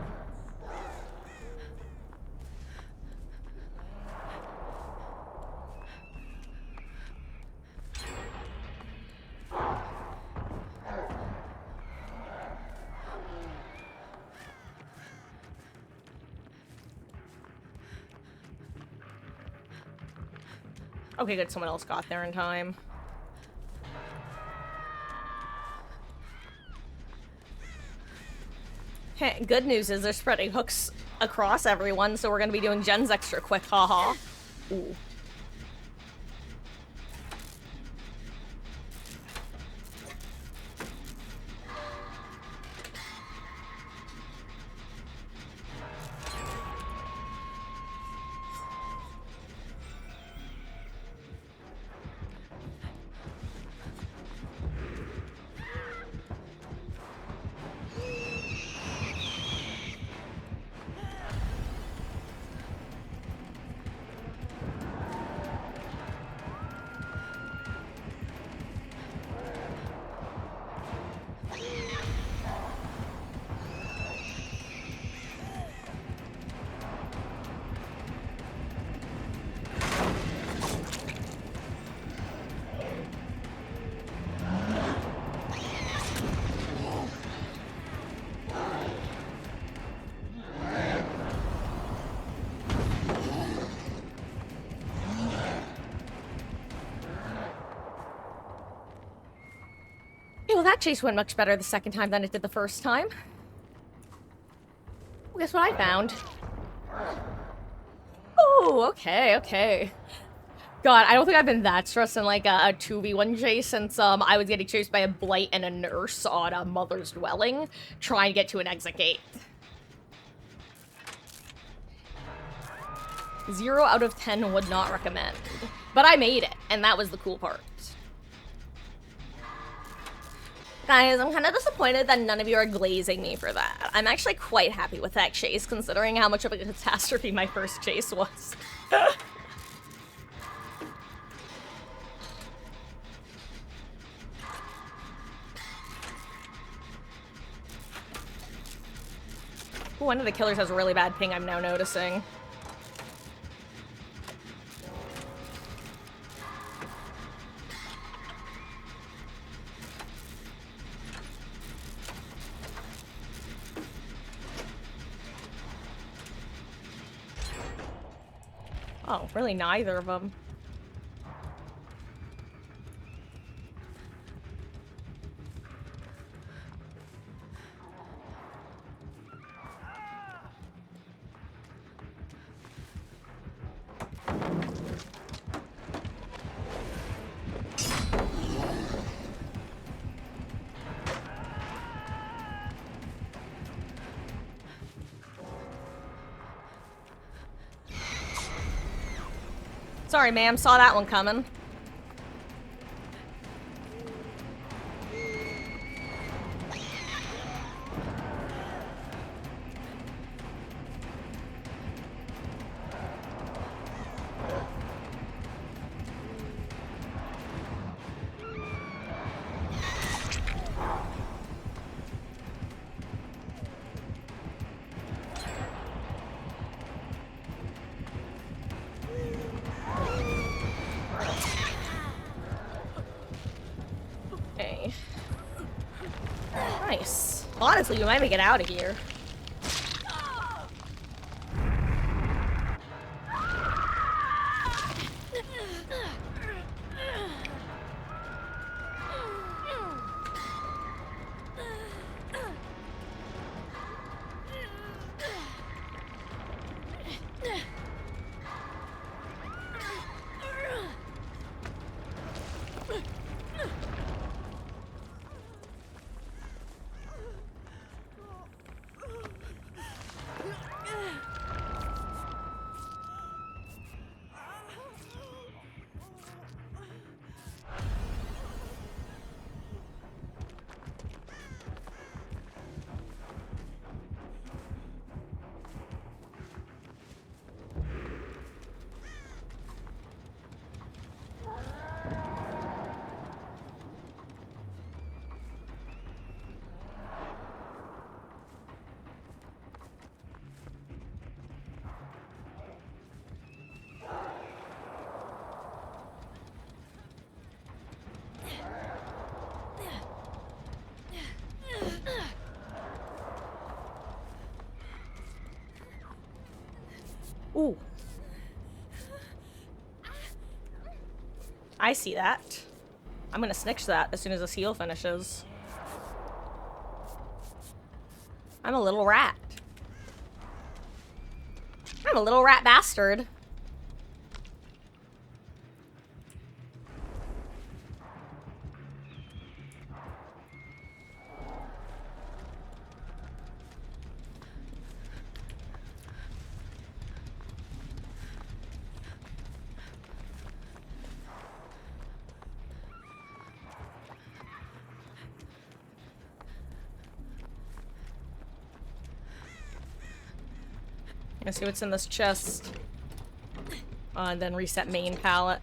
Okay, good, someone else got there in time. Hey, good news is they're spreading hooks across everyone, so we're gonna be doing gens extra quick, haha. Ooh. Well, that chase went much better the second time than it did the first time. Well, guess what I found? Oh, okay, okay. God, I don't think I've been that stressed in like a 2v1 chase since I was getting chased by a blight and a nurse on a mother's dwelling, trying to get to an exit gate. 0 out of 10 would not recommend. But I made it, and that was the cool part. Guys, I'm kind of disappointed that none of you are glazing me for that. I'm actually quite happy with that chase, considering how much of a catastrophe my first chase was. Ooh, one of the killers has a really bad ping, I'm now noticing. Oh, really neither of them. Sorry, ma'am. Saw that one coming. Okay. Nice. Honestly, you might make it out of here. Ooh. I see that. I'm gonna snitch that as soon as this heal finishes. I'm a little rat. I'm a little rat bastard. Let's see what's in this chest. And then reset main palette.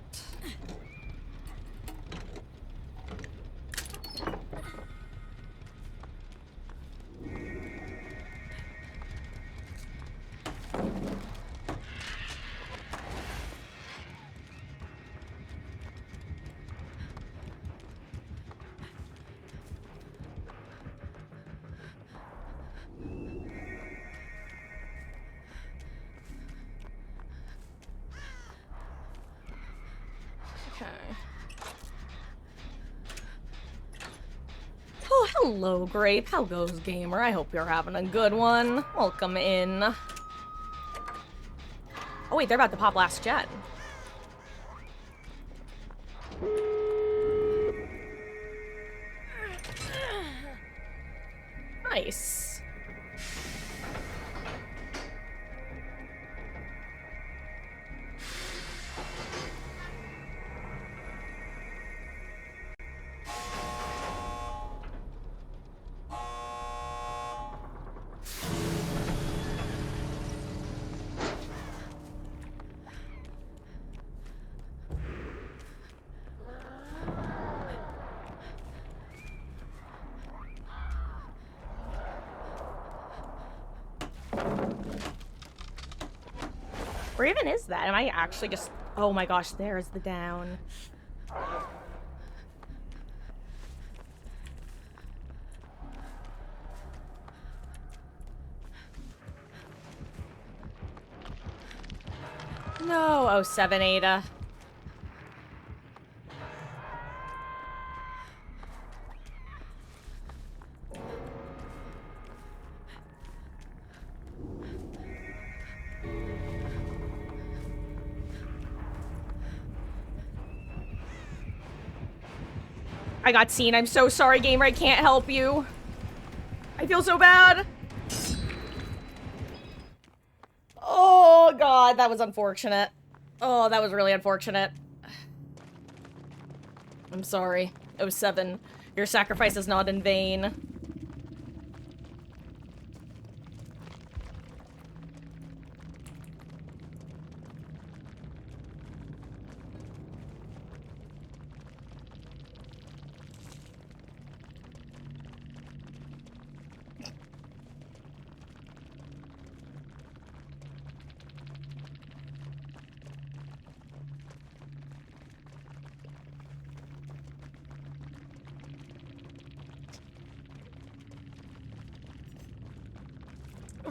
Hello, Grape. How goes, gamer? I hope you're having a good one. Welcome in. Oh, wait, they're about to pop last gen. Nice. Where even is that? Am I actually just... Oh my gosh, there's the down. No, oh, 7 Ada. I got seen. I'm so sorry, gamer. I can't help you. I feel so bad. Oh, God. That was unfortunate. Oh, that was really unfortunate. I'm sorry. 07. Your sacrifice is not in vain.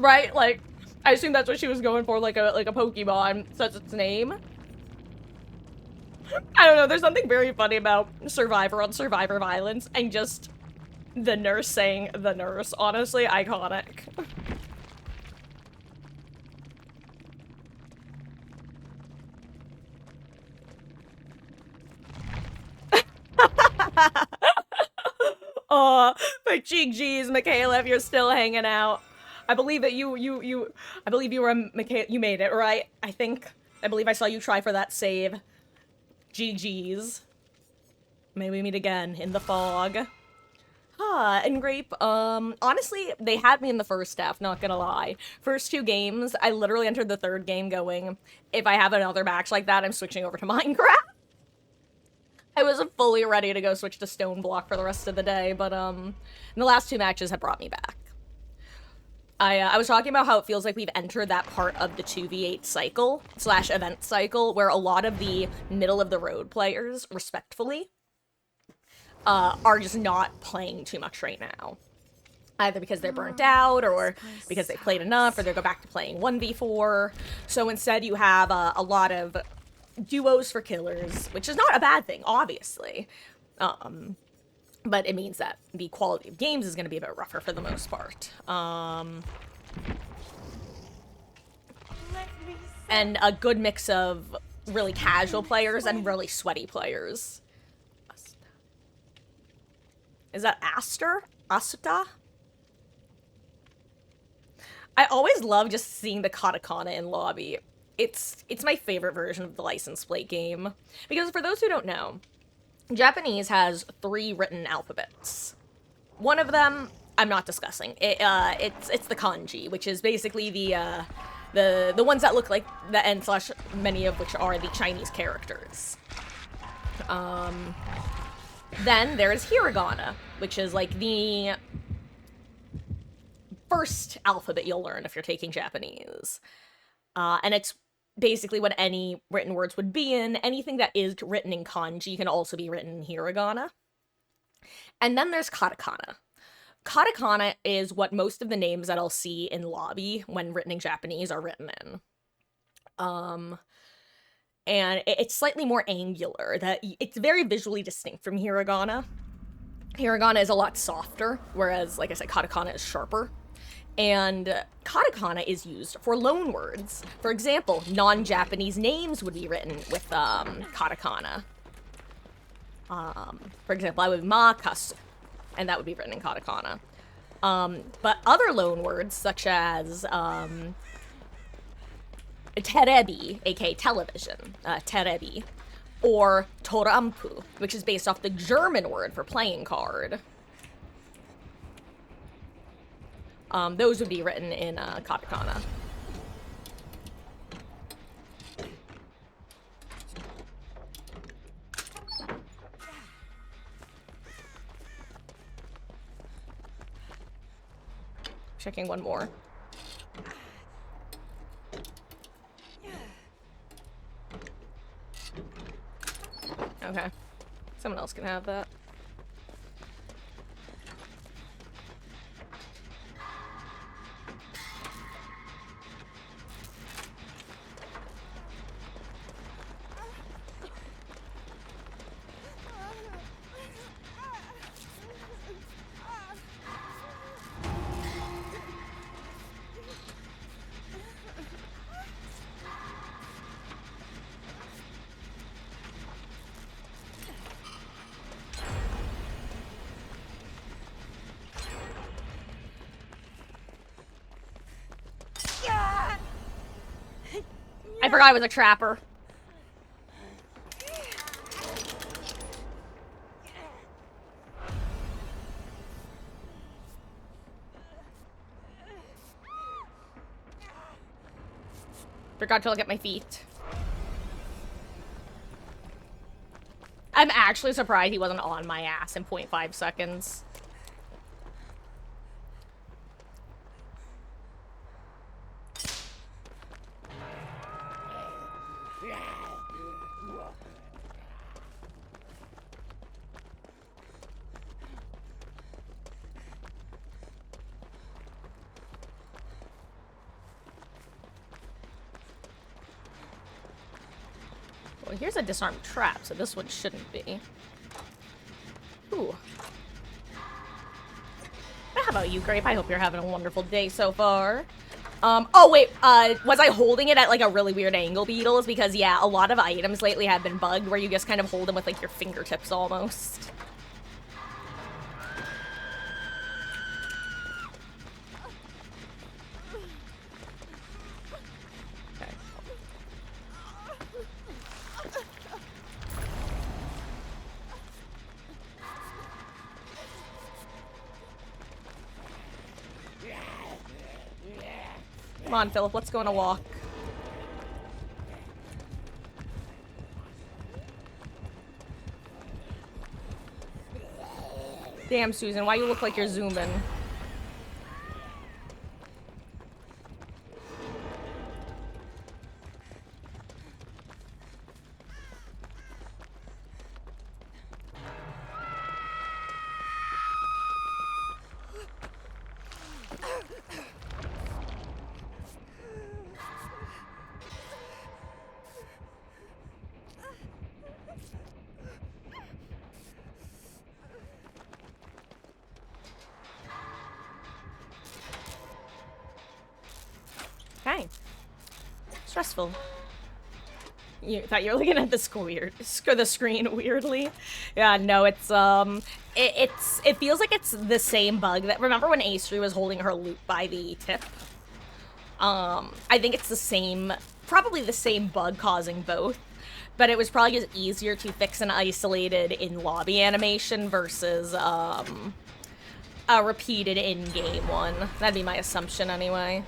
Right? Like, I assume that's what she was going for, like a Pokemon, such its name. I don't know, there's something very funny about Survivor on Survivor violence, and just the nurse saying the nurse. Honestly, iconic. Oh, but GG's, Michaela, if you're still hanging out. I believe that I believe you were you made it, right? I believe I saw you try for that save. GG's. May we meet again in the fog. And Grape, honestly, they had me in the first half, not gonna lie. First 2 games, I literally entered the 3rd game going, if I have another match like that, I'm switching over to Minecraft. I wasn't fully ready to go switch to Stone Block for the rest of the day, but, the last 2 matches have brought me back. I was talking about how it feels like we've entered that part of the 2v8 cycle, / event cycle, where a lot of the middle-of-the-road players, respectfully, are just not playing too much right now. Either because they're burnt out, or because they played enough, or they go back to playing 1v4. So instead you have a lot of duos for killers, which is not a bad thing, obviously. But it means that the quality of games is going to be a bit rougher for the most part. And a good mix of really casual players and really sweaty players. Is that Aster? Asuta? I always love just seeing the katakana in lobby. It's my favorite version of the license plate game. Because for those who don't know, Japanese has 3 written alphabets. One of them, I'm not discussing. It's the kanji, which is basically the ones that look like the N / many of which are the Chinese characters. Then there's hiragana, which is like the first alphabet you'll learn if you're taking Japanese. And it's basically what any written words would be in. Anything that is written in kanji can also be written in hiragana. And then there's katakana. Katakana is what most of the names that I'll see in lobby when written in Japanese are written in. And it's slightly more angular. It's very visually distinct from hiragana. Hiragana is a lot softer, whereas, like I said, katakana is sharper. And katakana is used for loan words. For example, non-Japanese names would be written with katakana. For example, I would makasu, and that would be written in katakana. But other loan words, such as terebi, aka television, terebi, or torampu, which is based off the German word for playing card. Those would be written in katakana. Checking one more. Okay. Someone else can have that. I forgot I was a trapper. Forgot to look at my feet. I'm actually surprised he wasn't on my ass in 0.5 seconds. Well, here's a disarmed trap, so this one shouldn't be. Ooh. How about you, Grape? I hope you're having a wonderful day so far. Oh wait, was I holding it at like a really weird angle, Beetles? Because yeah, a lot of items lately have been bugged where you just kind of hold them with like your fingertips almost. Come on, Philip, let's go on a walk. Damn, Susan, why you look like you're zooming? Okay. Stressful. You thought you were looking at the screen weirdly. Yeah, no, it's it feels like it's the same bug that, remember when Astri was holding her loot by the tip? I think it's the same, probably the same bug causing both, but it was probably just easier to fix an isolated in-lobby animation versus a repeated in-game one. That'd be my assumption anyway.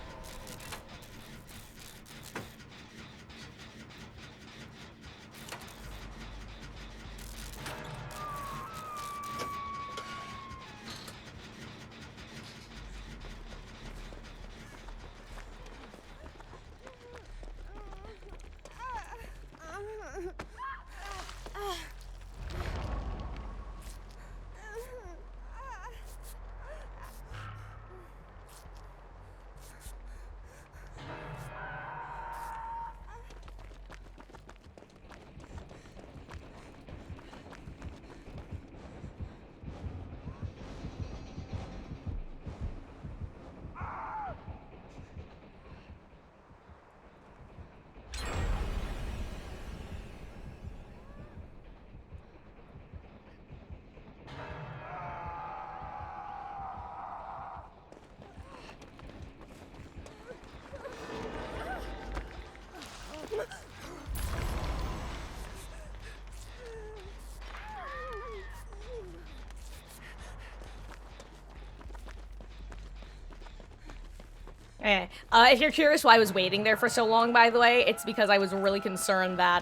Okay. If you're curious why I was waiting there for so long, by the way, it's because I was really concerned that,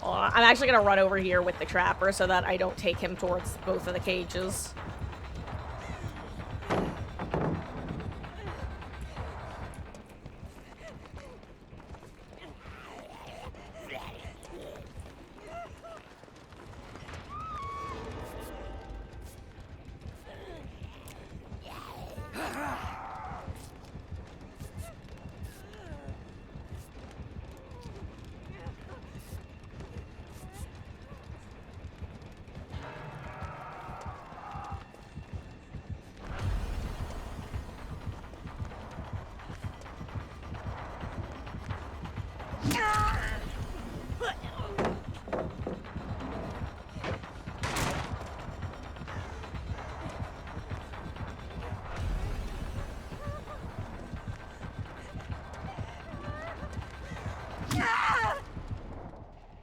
I'm actually gonna run over here with the trapper so that I don't take him towards both of the cages.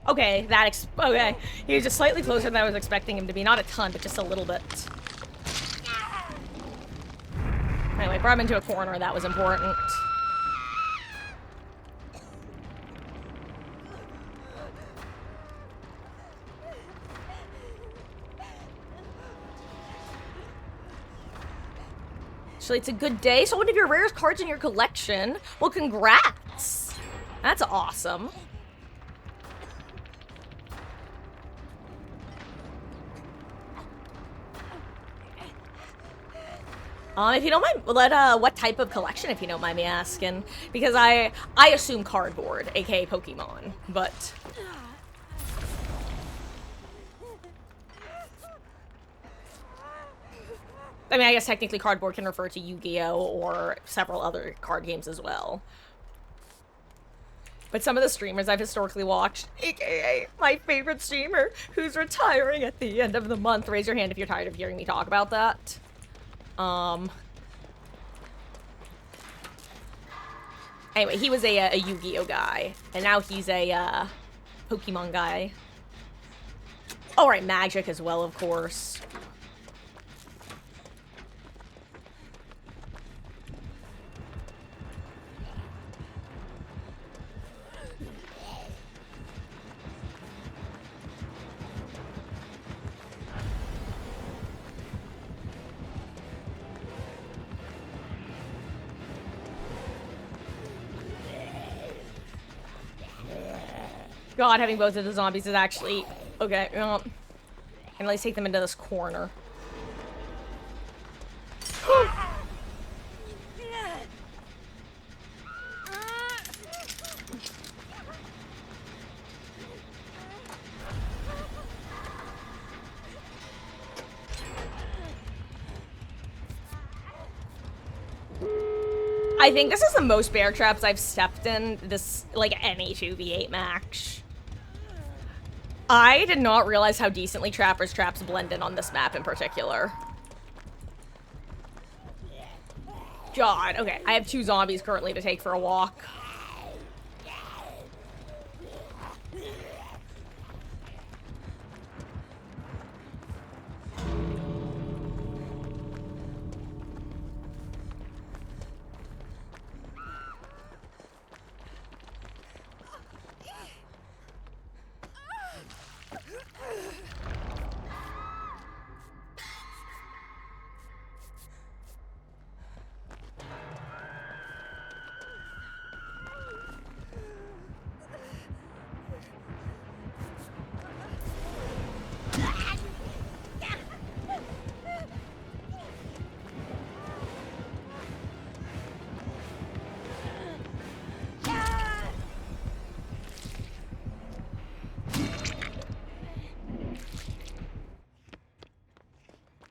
Okay, okay. He was just slightly closer than I was expecting him to be. Not a ton, but just a little bit. Anyway, brought him into a corner. That was important. Actually, it's a good day. So one of your rarest cards in your collection. Well, congrats. That's awesome. If you don't mind, what type of collection, if you don't mind me asking? Because I assume cardboard, aka Pokemon, but... I mean, I guess technically cardboard can refer to Yu-Gi-Oh! Or several other card games as well. But some of the streamers I've historically watched, aka my favorite streamer, who's retiring at the end of the month, raise your hand if you're tired of hearing me talk about that. Anyway, he was a Yu-Gi-Oh guy, and now he's a Pokemon guy. Oh, right, Magic as well, of course. God, having both of the zombies is actually... Okay, and at least take them into this corner. I think this is the most bear traps I've stepped in this, like, any 2v8 match. I did not realize how decently Trapper's traps blend in on this map in particular. God, okay, I have 2 zombies currently to take for a walk.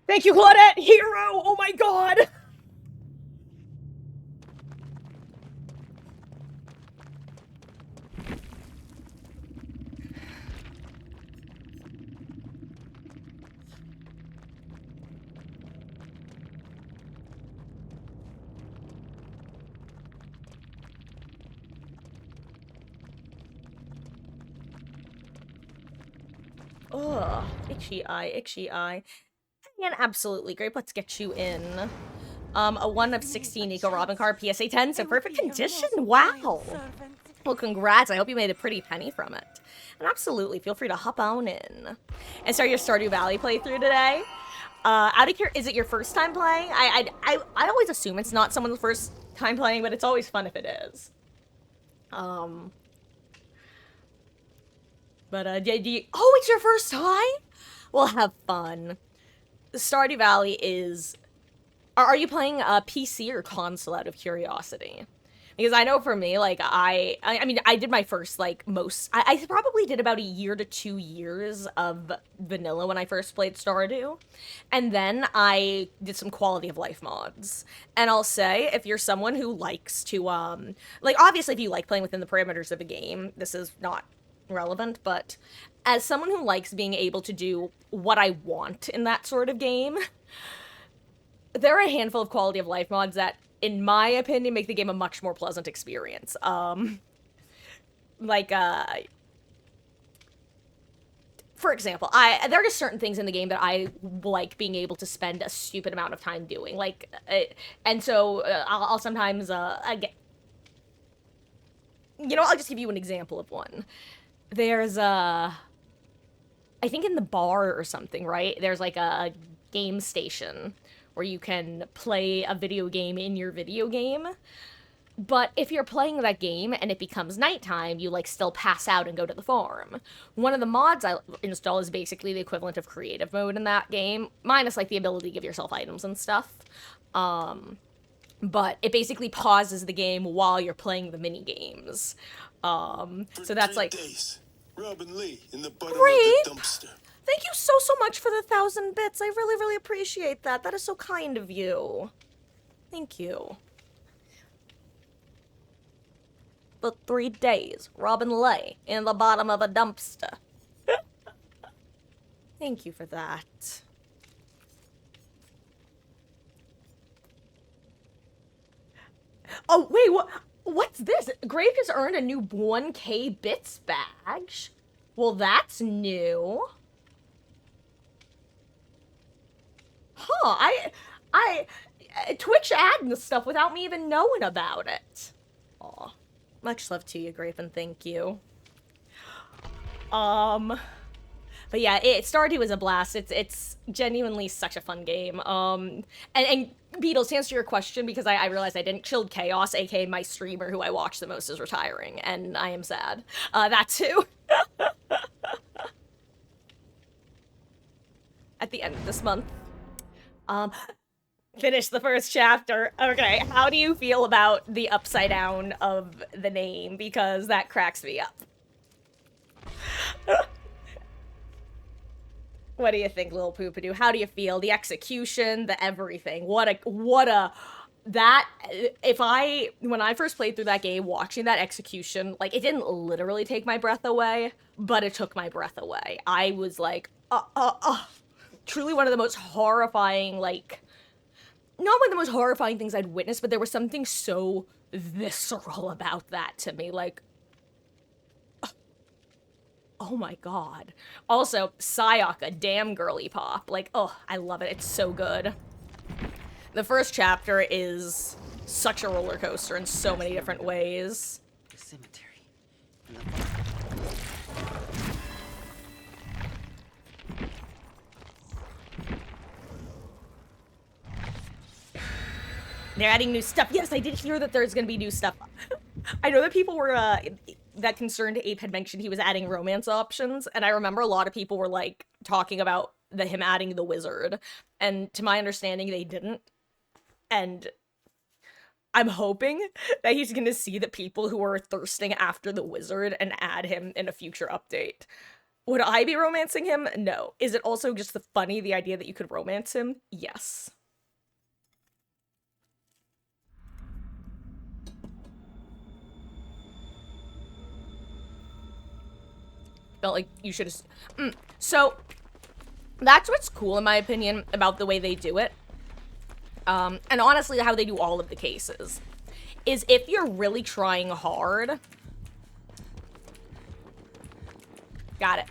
Thank you, Claudette! Hero! Oh my god! Ugh, itchy eye, itchy eye. And absolutely great. Let's get you in. A 1 of 16 Eco Robin card, PSA 10, so perfect condition. Wow. Well, congrats. I hope you made a pretty penny from it. And absolutely, feel free to hop on in and start your Stardew Valley playthrough today. Out of here, is it your first time playing? I always assume it's not someone's first time playing, but it's always fun if it is. But do you, oh, it's your first time? Well, have fun. Stardew Valley is, are you playing a PC or console out of curiosity? Because I know for me, like, I mean, I did my first, like, I probably did about a year to 2 years of vanilla when I first played Stardew. And then I did some quality of life mods. And I'll say, if you're someone who likes to, like, obviously if you like playing within the parameters of a game, this is not relevant, but as someone who likes being able to do what I want in that sort of game, there are a handful of quality of life mods that, in my opinion, make the game a much more pleasant experience. For example, there are certain things in the game that I like being able to spend a stupid amount of time doing. Like, and so I'll sometimes, get, you know, I'll just give you an example of one. There's I think in the bar or something, right? There's like a game station where you can play a video game in your video game. But if you're playing that game and it becomes nighttime, you, like, still pass out and go to the farm. One of the mods I install is basically the equivalent of creative mode in that game, minus, like, the ability to give yourself items and stuff. But it basically pauses the game while you're playing the mini games. So that's like Robin Lee in the bottom of the dumpster. Thank you so much for the 1,000 bits. I really appreciate that. That is so kind of you. Thank you. For 3 days, Robin Lee in the bottom of a dumpster. Thank you for that. Oh, wait, what's this? Grave just earned a new 1K bits badge. Well, that's new. Huh, I Twitch adding stuff without me even knowing about it. Aw. Much love to you, Graven, thank you. But yeah, Stardew is a blast. It's genuinely such a fun game. And Beatles, to answer your question, because I realized I didn't, Chilled Chaos, aka my streamer who I watch the most, is retiring, and I am sad. That too. At the end of this month. Finish the first chapter. Okay, how do you feel about the upside down of the name? Because that cracks me up. What do you think, Lil Poopadoo? How do you feel? The execution, the everything. When I first played through that game, watching that execution, like, it didn't literally take my breath away, but it took my breath away. I was like, truly one of the most horrifying, like, not one of the most horrifying things I'd witnessed, but there was something so visceral about that to me, like, oh my god. Also, Sayaka, damn girly pop. Like, oh, I love it. It's so good. The first chapter is such a roller coaster in so many different ways. The cemetery. They're adding new stuff. Yes, I did hear that there's gonna be new stuff. I know that people were, that Concerned Ape had mentioned he was adding romance options, and I remember a lot of people were, like, talking about him adding the wizard, and to my understanding, they didn't. And I'm hoping that he's gonna see the people who are thirsting after the wizard and add him in a future update. Would I be romancing him? No. Is it also just the idea that you could romance him? Yes. Felt like you should have... So, that's what's cool, in my opinion, about the way they do it. And honestly, how they do all of the cases. Is if you're really trying hard... Got it.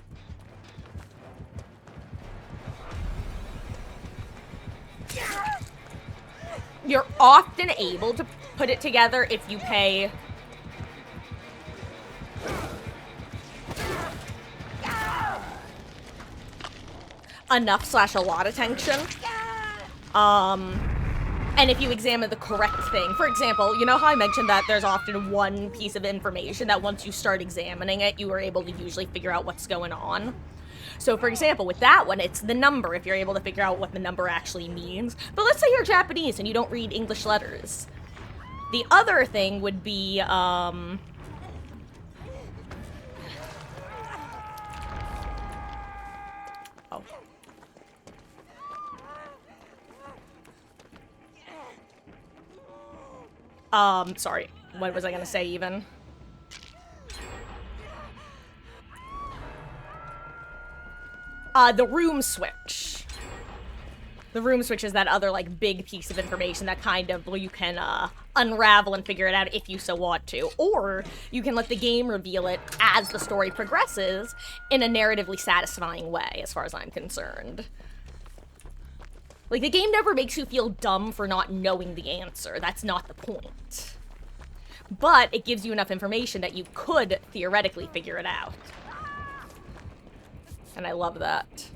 You're often able to put it together if you pay enough / a lot attention. And if you examine the correct thing. For example, you know how I mentioned that there's often one piece of information that once you start examining it, you are able to usually figure out what's going on? So for example, with that one, it's the number, if you're able to figure out what the number actually means. But let's say you're Japanese and you don't read English letters. The other thing would be, oh. Sorry. What was I gonna say even? The room switch. The room switch is that other, like, big piece of information that kind of, well, you can, unravel and figure it out if you so want to. Or you can let the game reveal it as the story progresses in a narratively satisfying way, as far as I'm concerned. Like, the game never makes you feel dumb for not knowing the answer. That's not the point. But it gives you enough information that you could theoretically figure it out. And I love that.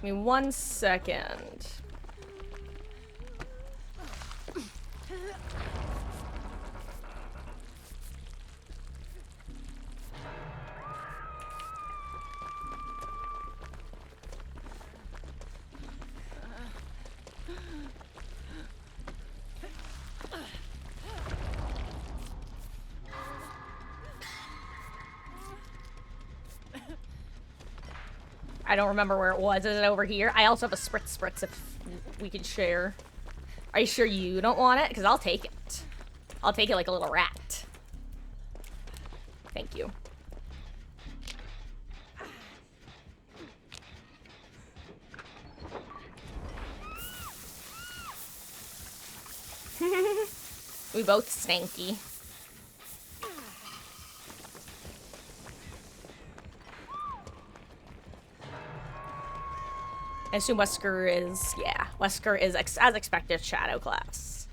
Give me 1 second. I don't remember where it was. Is it over here? I also have a spritz if we could share. Are you sure you don't want it? Because I'll take it. I'll take it like a little rat. Thank you. We both stanky. I assume Wesker is, yeah, Wesker is, as expected, Shadow class.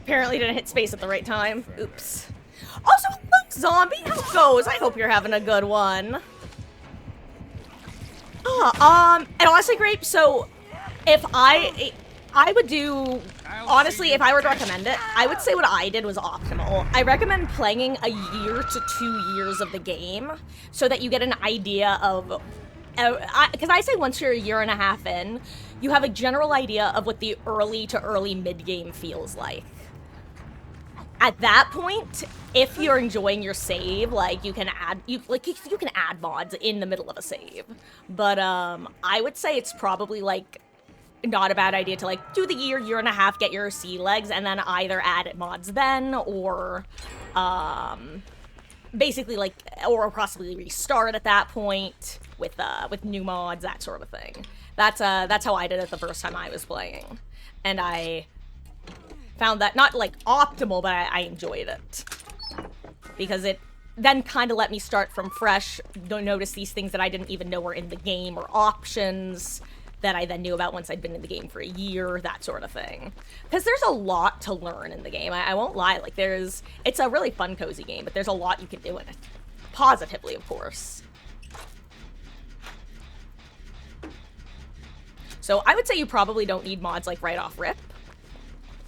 Apparently didn't hit space at the right time. Oops. Also, hello, zombie. How it goes? I hope you're having a good one. And honestly, Grape, so if I would do, honestly, if I were to recommend it, I would say what I did was optimal. I recommend playing 1 year to 2 years of the game so that you get an idea of, because I say once you're 1.5 years in, you have a general idea of what the early to early mid-game feels like. At that point, if you're enjoying your save, like, you can add mods in the middle of a save. But, I would say it's probably, like, not a bad idea to, like, do the 1.5 years, get your sea legs, and then either add mods then, or, basically, like, or possibly restart at that point with new mods, that sort of thing. That's how I did it the first time I was playing. And I found that not, like, optimal, but I enjoyed it. Because it then kind of let me start from fresh, notice these things that I didn't even know were in the game, or options that I then knew about once I'd been in the game for a year, that sort of thing. Because there's a lot to learn in the game, I won't lie, like it's a really fun, cozy game, but there's a lot you can do in it. Positively, of course. So I would say you probably don't need mods like right off rip.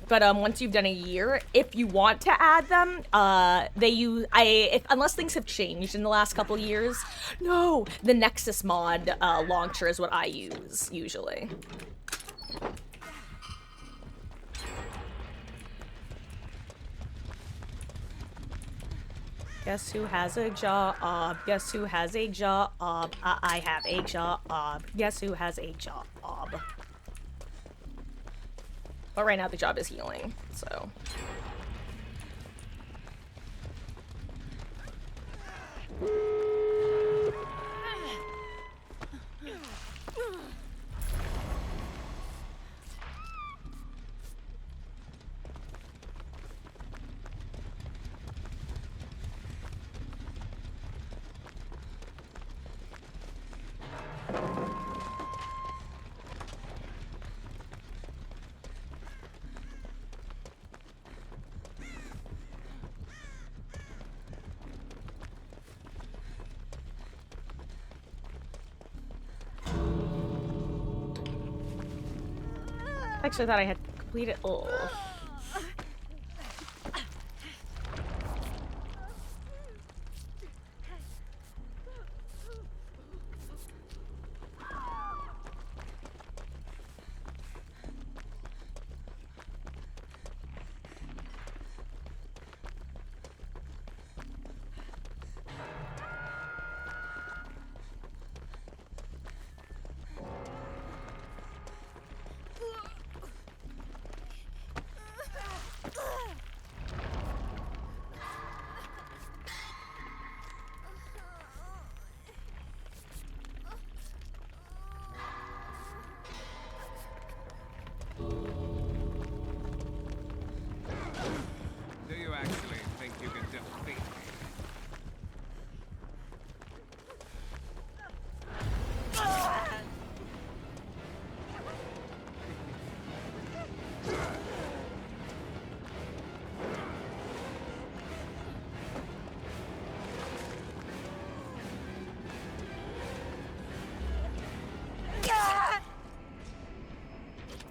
But once you've done a year, if you want to add them, unless things have changed in the last couple years, no, the Nexus mod launcher is what I use usually. Guess who has a job? Guess who has a job? I have a job. Guess who has a job? But right now the job is healing, so. Actually, I thought I had completed. Oh.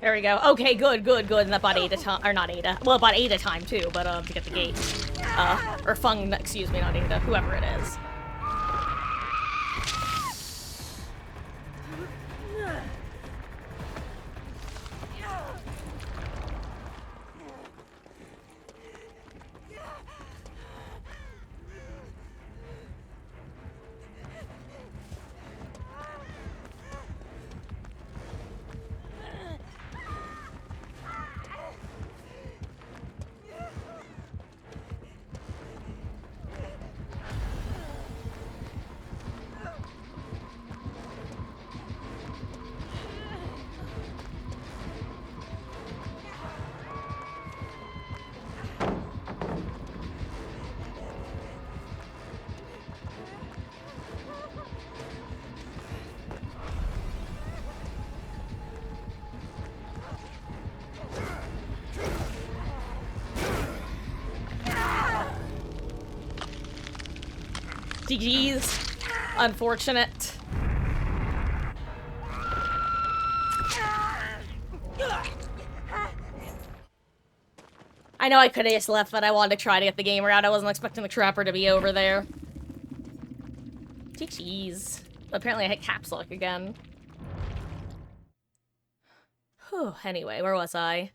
There we go. Okay, good. And that bought 8 a time, or not Ada. Well, about 8 a time too, but to get the gate. Or Fung, excuse me, not Ada, whoever it is. GG's. Unfortunate. I know I could have just left, but I wanted to try to get the game around. I wasn't expecting the trapper to be over there. GG's. Apparently I hit caps lock again. Whew, anyway, where was I?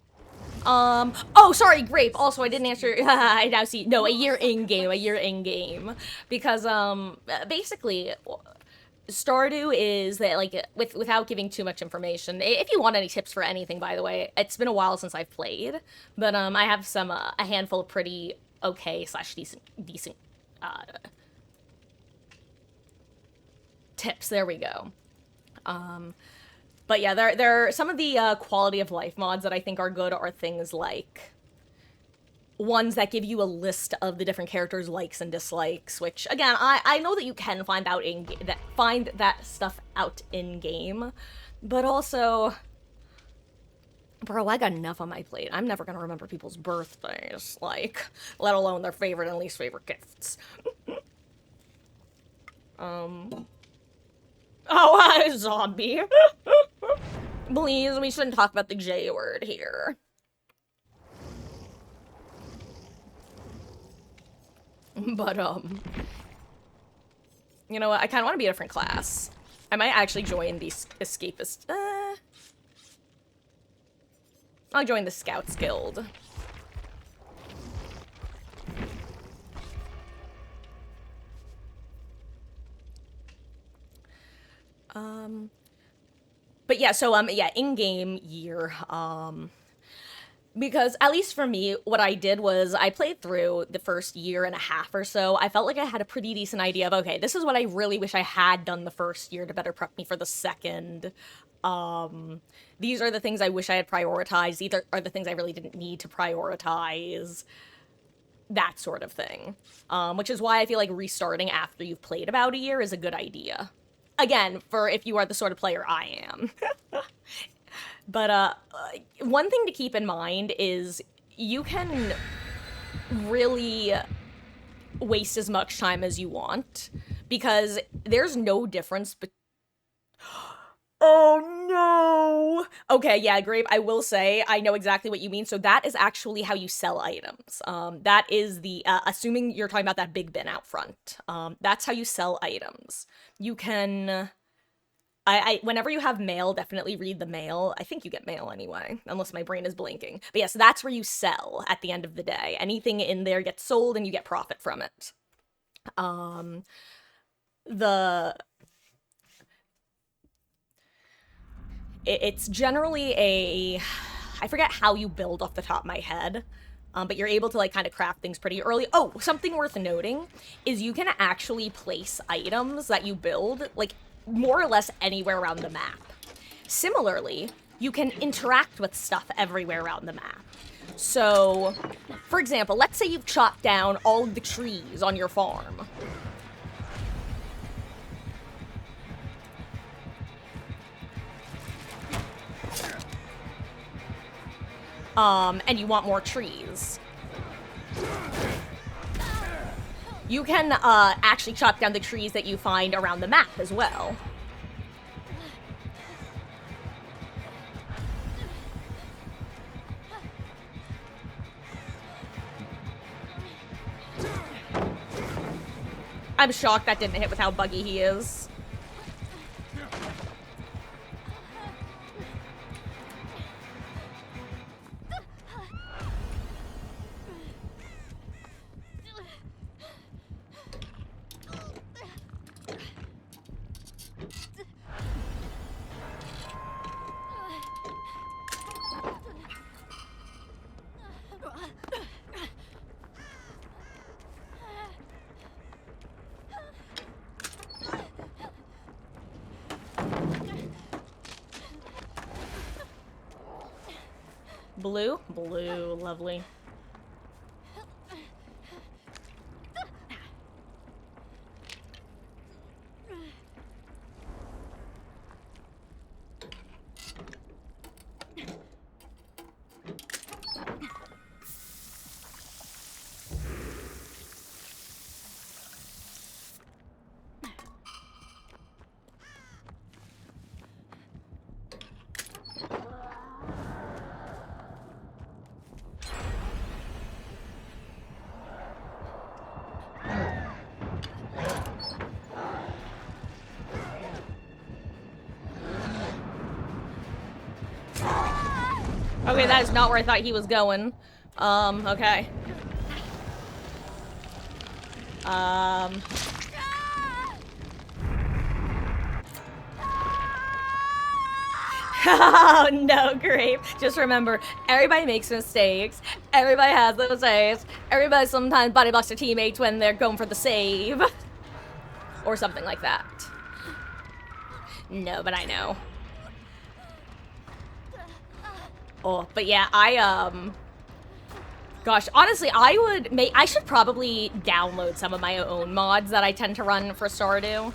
Oh, sorry, Grape. Also, I didn't answer. I now see. No, a year in game. Because, basically, Stardew is that, like, without giving too much information. If you want any tips for anything, by the way, it's been a while since I've played, but, I have some, a handful of pretty okay / decent, tips. There we go. But yeah, there are some of the quality of life mods that I think are good are things like ones that give you a list of the different characters' likes and dislikes, which again, I know that you can find out find that stuff out in game, but also, bro, I got enough on my plate. I'm never gonna remember people's birthdays, like, let alone their favorite and least favorite gifts. Oh, zombie. Please, we shouldn't talk about the J word here. But, you know what? I kind of want to be a different class. I might actually join the escapist. I'll join the Scouts Guild. But yeah, so, yeah, in-game year, because at least for me, what I did was I played through the first year and a half or so. I felt like I had a pretty decent idea of, okay, this is what I really wish I had done the first year to better prep me for the second. These are the things I wish I had prioritized. These are the things I really didn't need to prioritize. That sort of thing. Which is why I feel like restarting after you've played about a year is a good idea. Again, for if you are the sort of player I am. But, one thing to keep in mind is you can really waste as much time as you want, because there's no difference Oh no! Okay, yeah, Grape, I will say, I know exactly what you mean. So that is actually how you sell items. That is the, assuming you're talking about that big bin out front. That's how you sell items. You can, whenever you have mail, definitely read the mail. I think you get mail anyway, unless my brain is blinking. But yes, that's where you sell at the end of the day. Anything in there gets sold and you get profit from it. It's generally I forget how you build off the top of my head, but you're able to like kind of craft things pretty early. Oh, something worth noting is you can actually place items that you build like more or less anywhere around the map. Similarly, you can interact with stuff everywhere around the map. So, for example, let's say you've chopped down all of the trees on your farm. And you want more trees. You can, actually chop down the trees that you find around the map as well. I'm shocked that didn't hit with how buggy he is. Blue? Blue, lovely. Okay, that is not where I thought he was going. Okay. Oh, no, Grape. Just remember, everybody makes mistakes. Everybody has those days. Everybody sometimes body blocks their teammates when they're going for the save. Or something like that. No, but I know. Oh, but yeah, Gosh, honestly, I should probably download some of my own mods that I tend to run for Stardew.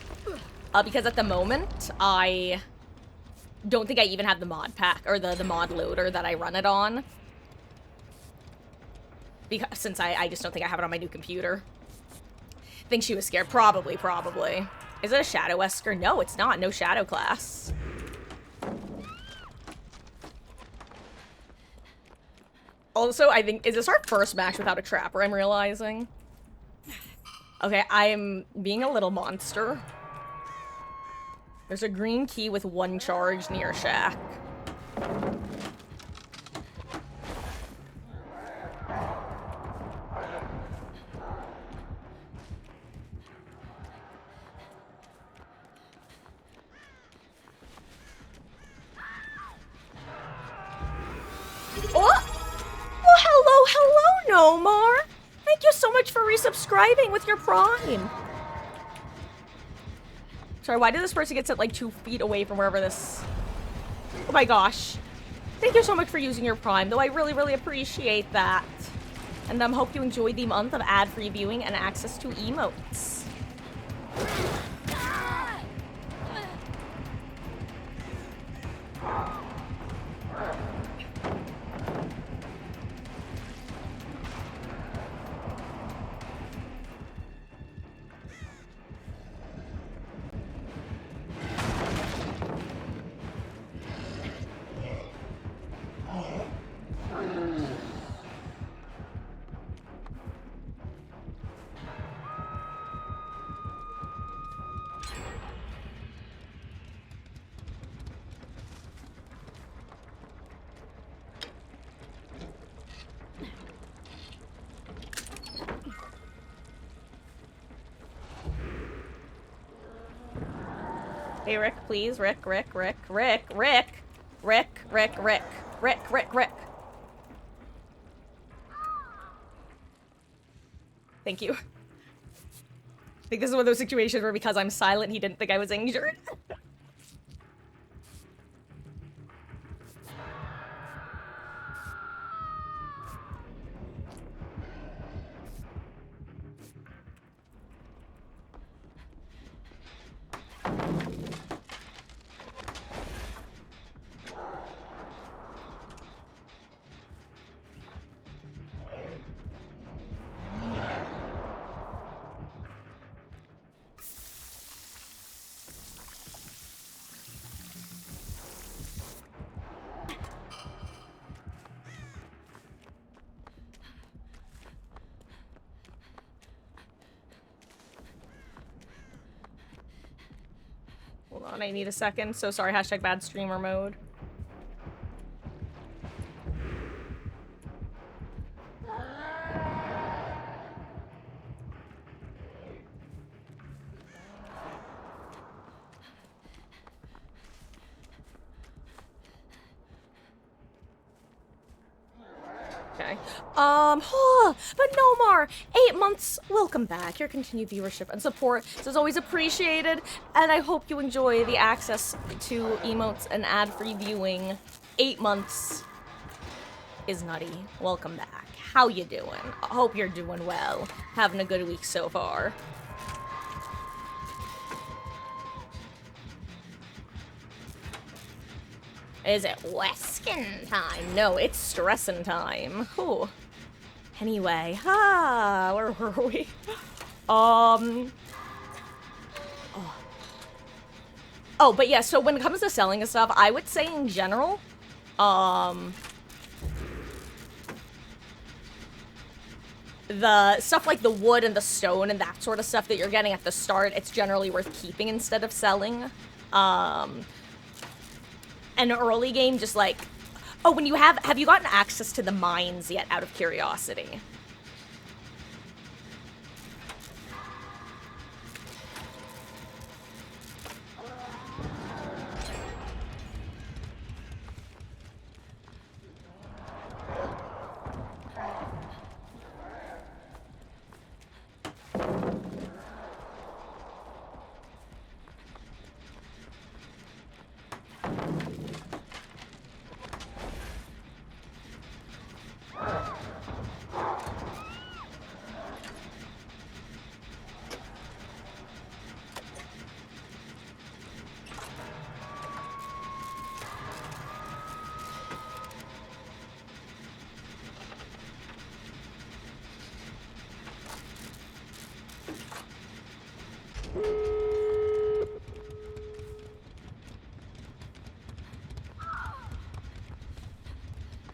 Because at the moment, I don't think I even have the mod pack, or the mod loader that I run it on. Because, since I just don't think I have it on my new computer. Think she was scared? Probably. Is it a Shadow Wesker? No, it's not. No Shadow class. Also, I think, is this our first match without a trapper, I'm realizing? Okay, I'm being a little monster. There's a green key with 1 charge near shack. Oh! Well, hello, Nomar! Thank you so much for resubscribing with your Prime. Sorry, why did this person get set like 2 feet away from wherever this... Oh my gosh. Thank you so much for using your Prime, though I really appreciate that. And hope you enjoyed the month of ad-free viewing and access to emotes. Hey, Rick, please. Rick. Thank you. I think this is one of those situations where because I'm silent, he didn't think I was injured. Hold on, I need a second. So sorry, hashtag bad streamer mode. Okay. But Nomar, 8 months, welcome back. Your continued viewership and support is always appreciated, and I hope you enjoy the access to emotes and ad-free viewing. 8 months is nutty. Welcome back. How you doing? I hope you're doing well. Having a good week so far. Is it Weskin time? No, it's stressin' time. Ooh. Anyway, where were we? Oh, but yeah, so when it comes to selling and stuff, I would say in general, the stuff like the wood and the stone and that sort of stuff that you're getting at the start, it's generally worth keeping instead of selling. An early game, just like... Oh, when you have you gotten access to the mines yet, out of curiosity?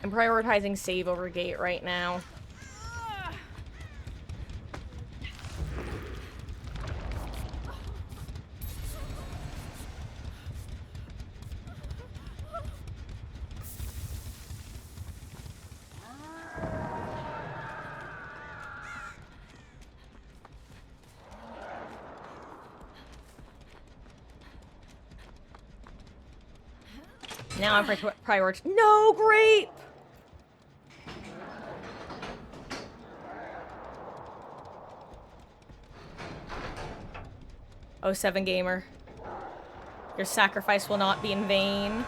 I'm prioritizing save over gate right now. Now I'm prioritizing. No, great! Oh, 7 gamer. Your sacrifice will not be in vain.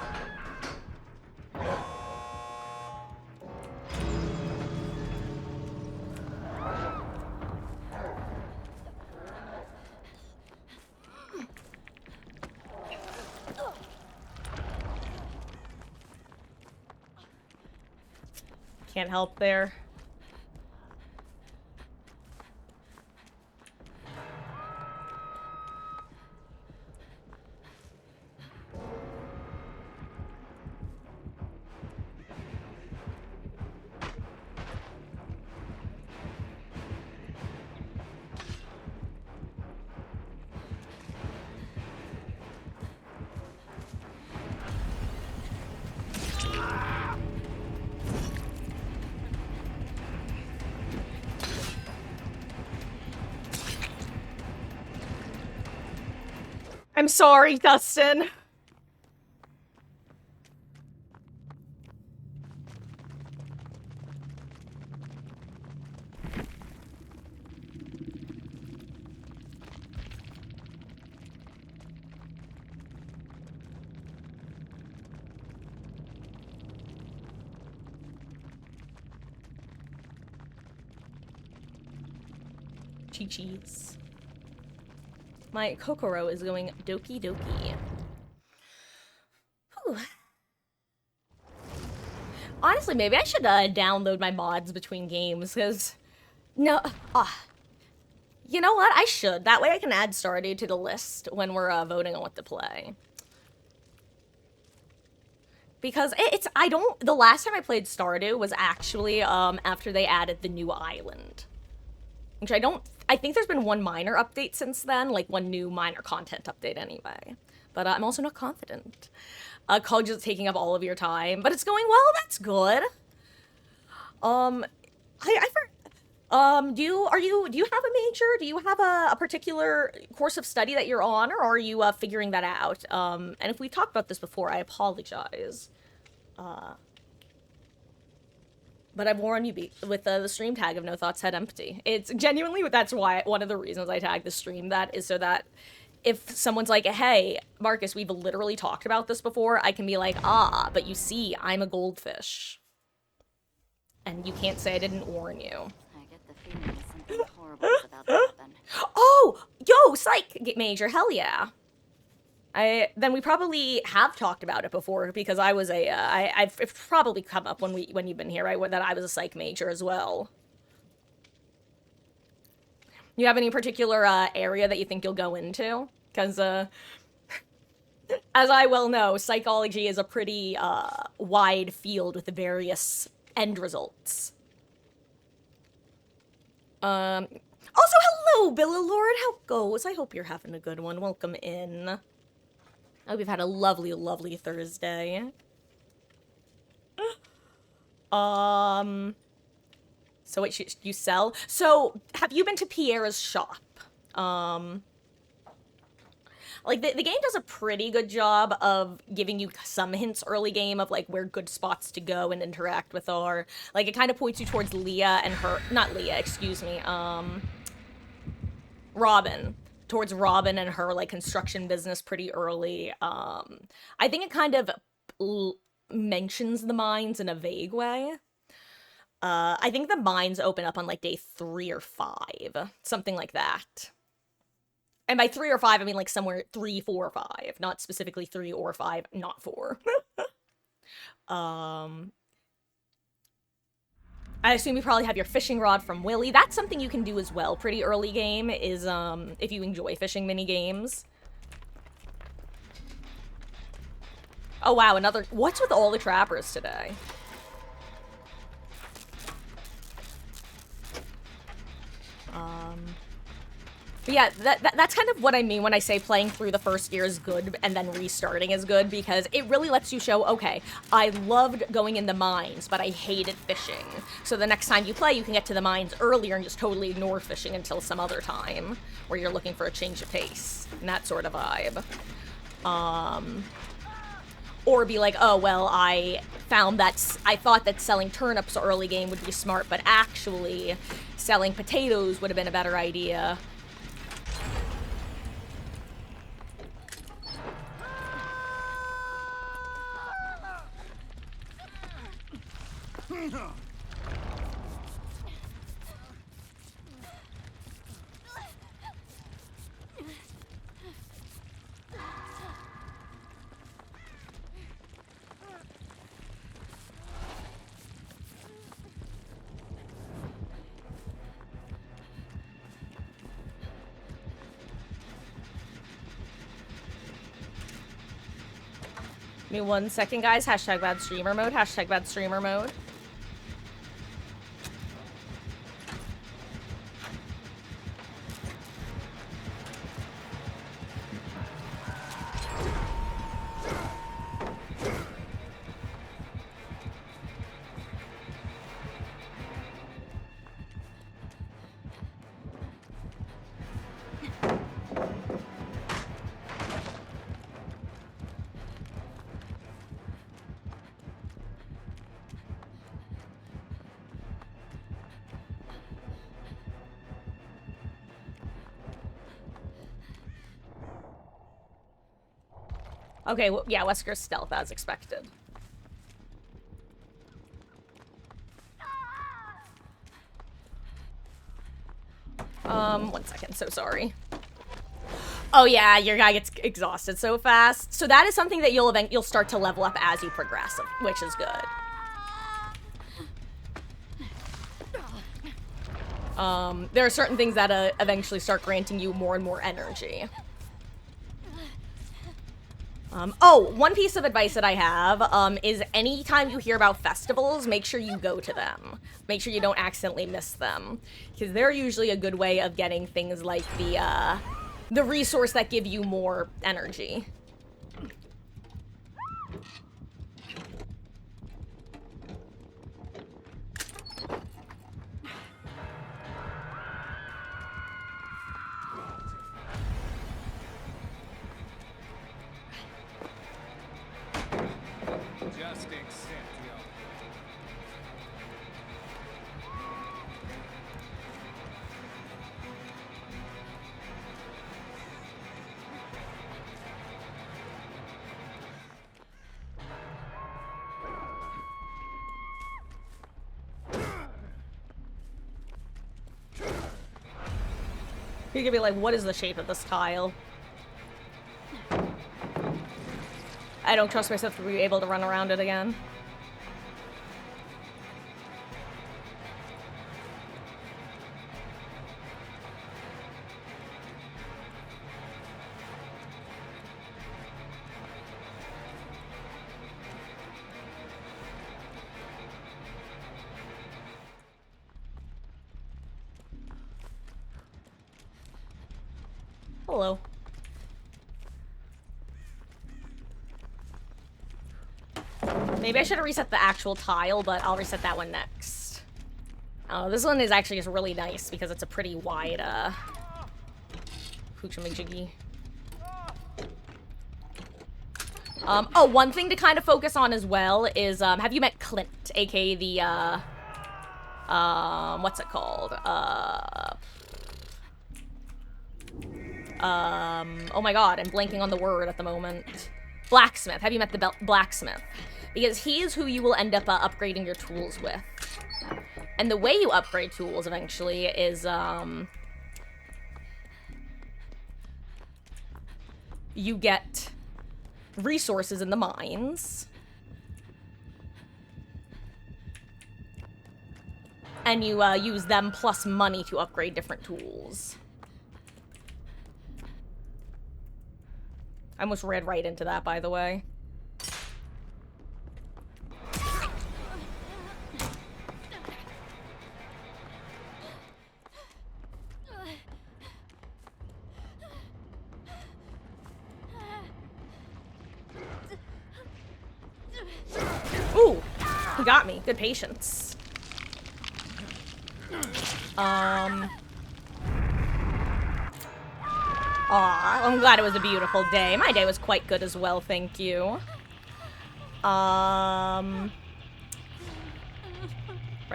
Can't help there. I'm sorry, Dustin. Chi-Chi's. My Kokoro is going doki doki. Whew. Honestly, maybe I should download my mods between games, because... No... you know what? I should. That way I can add Stardew to the list when we're voting on what to play. Because I don't... The last time I played Stardew was actually after they added the new island. Which I think there's been one minor update since then, like one new minor content update anyway. But I'm also not confident. College is taking up all of your time, but it's going well. That's good. Do you have a major? Do you have a particular course of study that you're on, or are you figuring that out? And if we talked about this before, I apologize. But I've warned you with the stream tag of No Thoughts Head Empty. It's genuinely, that's why, one of the reasons I tag the stream that is so that if someone's like, hey, Marcus, we've literally talked about this before, I can be like, but you see, I'm a goldfish. And you can't say I didn't warn you. I get the feeling something horrible is about to happen. Oh! Yo, psych major, hell yeah. Then we probably have talked about it before, because I was I've probably come up when you've been here, right? That I was a psych major as well. You have any particular area that you think you'll go into? Because, as I well know, psychology is a pretty wide field with the various end results. Also, hello, Billalord. How goes? I hope you're having a good one. Welcome in. I hope you've had a lovely, lovely Thursday. So wait, you sell? So, have you been to Pierre's shop? Like, the game does a pretty good job of giving you some hints early game of, like, where good spots to go and interact with are. Like, it kind of points you towards Leah and her... Not Leah, excuse me. Robin. Towards Robin and her, like, construction business pretty early. I think it kind of mentions the mines in a vague way. I think the mines open up on, like, day 3 or 5. Something like that. And by 3 or 5, I mean, like, somewhere 3, 4, or 5. Not specifically 3 or 5, not 4. I assume you probably have your fishing rod from Willy. That's something you can do as well pretty early game, is, if you enjoy fishing mini games. Oh, wow, another... What's with all the trappers today? Yeah, that's kind of what I mean when I say playing through the first gear is good and then restarting is good, because it really lets you show, okay, I loved going in the mines, but I hated fishing. So the next time you play, you can get to the mines earlier and just totally ignore fishing until some other time, where you're looking for a change of pace, and that sort of vibe. Or be like, oh, well, I thought that selling turnips early game would be smart, but actually selling potatoes would have been a better idea. Give me 1 second, guys. Hashtag bad streamer mode. Hashtag bad streamer mode. Okay, well, yeah, Wesker's stealth as expected. 1 second, so sorry. Oh yeah, your guy gets exhausted so fast. So that is something that you'll start to level up as you progress, which is good. There are certain things that eventually start granting you more and more energy. Oh, one piece of advice that I have is anytime you hear about festivals, make sure you go to them. Make sure you don't accidentally miss them, because they're usually a good way of getting things like the resource that give you more energy. Just accept your... You could be like, what is the shape of this tile? I don't trust myself to be able to run around it again. Hello. Maybe I should have reset the actual tile, but I'll reset that one next. Oh, this one is actually just really nice because it's a pretty wide, hoochie-jiggy. Oh, one thing to kind of focus on as well is, have you met Clint, aka the, what's it called? Oh my god, I'm blanking on the word at the moment. Blacksmith. Have you met the blacksmith? Because he is who you will end up upgrading your tools with. And the way you upgrade tools eventually is, you get resources in the mines. And you use them plus money to upgrade different tools. I almost read right into that, by the way. He got me. Good patience. Aw, I'm glad it was a beautiful day. My day was quite good as well, thank you. Right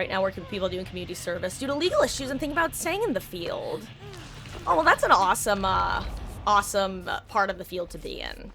now working with people doing community service due to legal issues and thinking about staying in the field. Oh, well, that's an awesome, awesome part of the field to be in.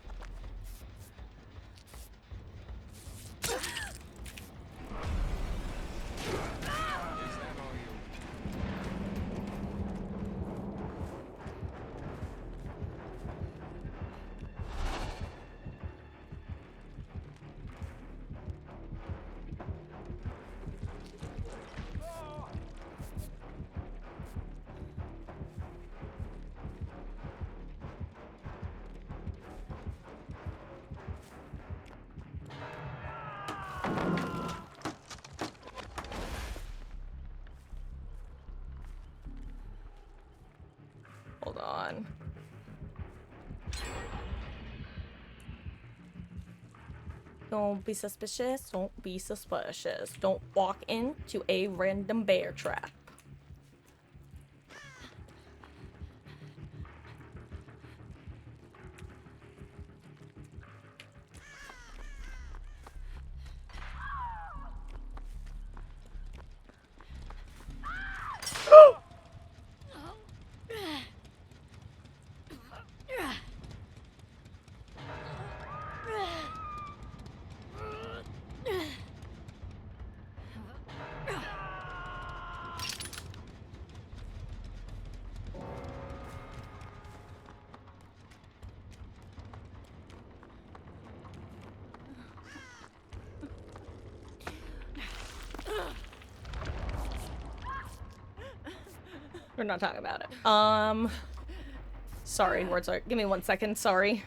Hold on. Don't be suspicious. Don't be suspicious. Don't walk into a random bear trap. We're not talking about it. Sorry, words are. Give me 1 second. Sorry.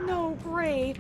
No grape.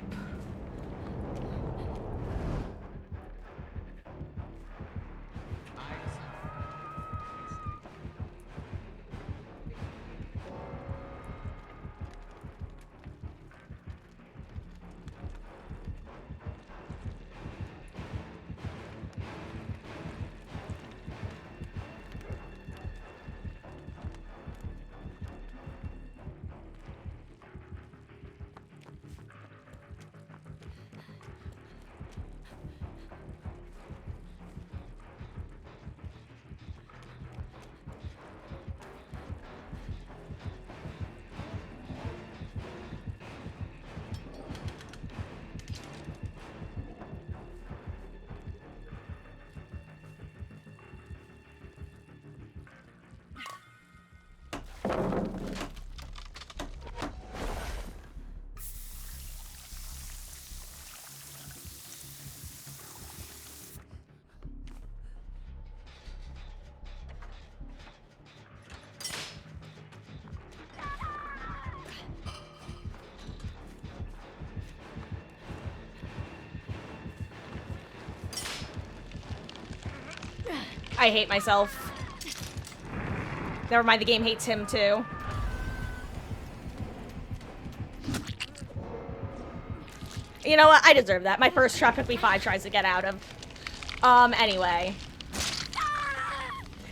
I hate myself. Never mind, the game hates him too. You know what? I deserve that. My first trap took me 5 tries to get out of. Anyway.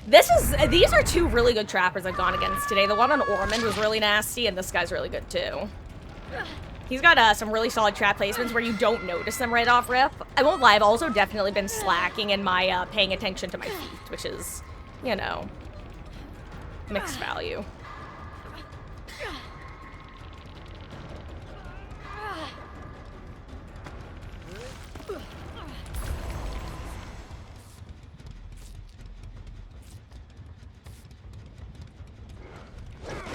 These are 2 really good trappers I've gone against today. The one on Ormond was really nasty, and this guy's really good too. He's got some really solid trap placements where you don't notice them right off rip. I won't lie, I've also definitely been slacking in my paying attention to my feet, which is, you know, mixed value.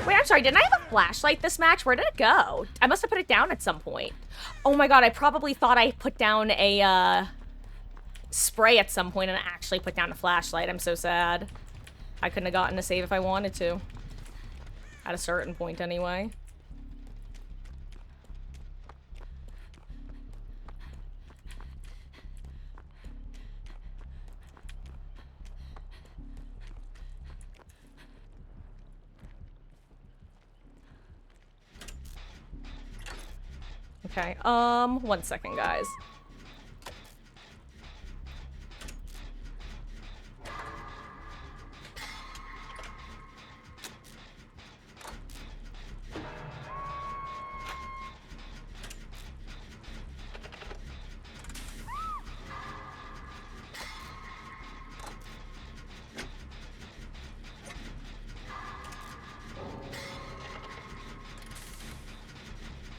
Wait, I'm sorry, didn't I have a flashlight this match? Where did it go? I must have put it down at some point. Oh my god, I probably thought I put down a, spray at some point and actually put down a flashlight. I'm so sad. I couldn't have gotten a save if I wanted to. At a certain point, anyway. Okay, 1 second, guys.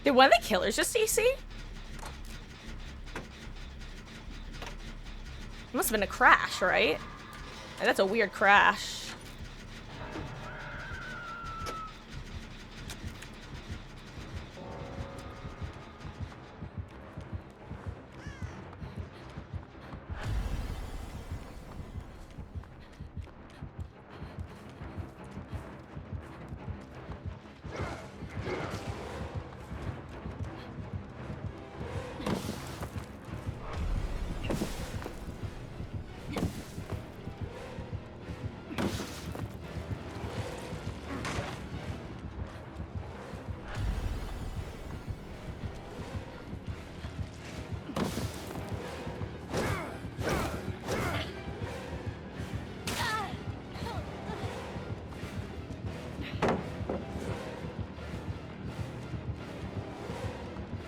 Did one of the killers just CC? It must have been a crash, right? That's a weird crash.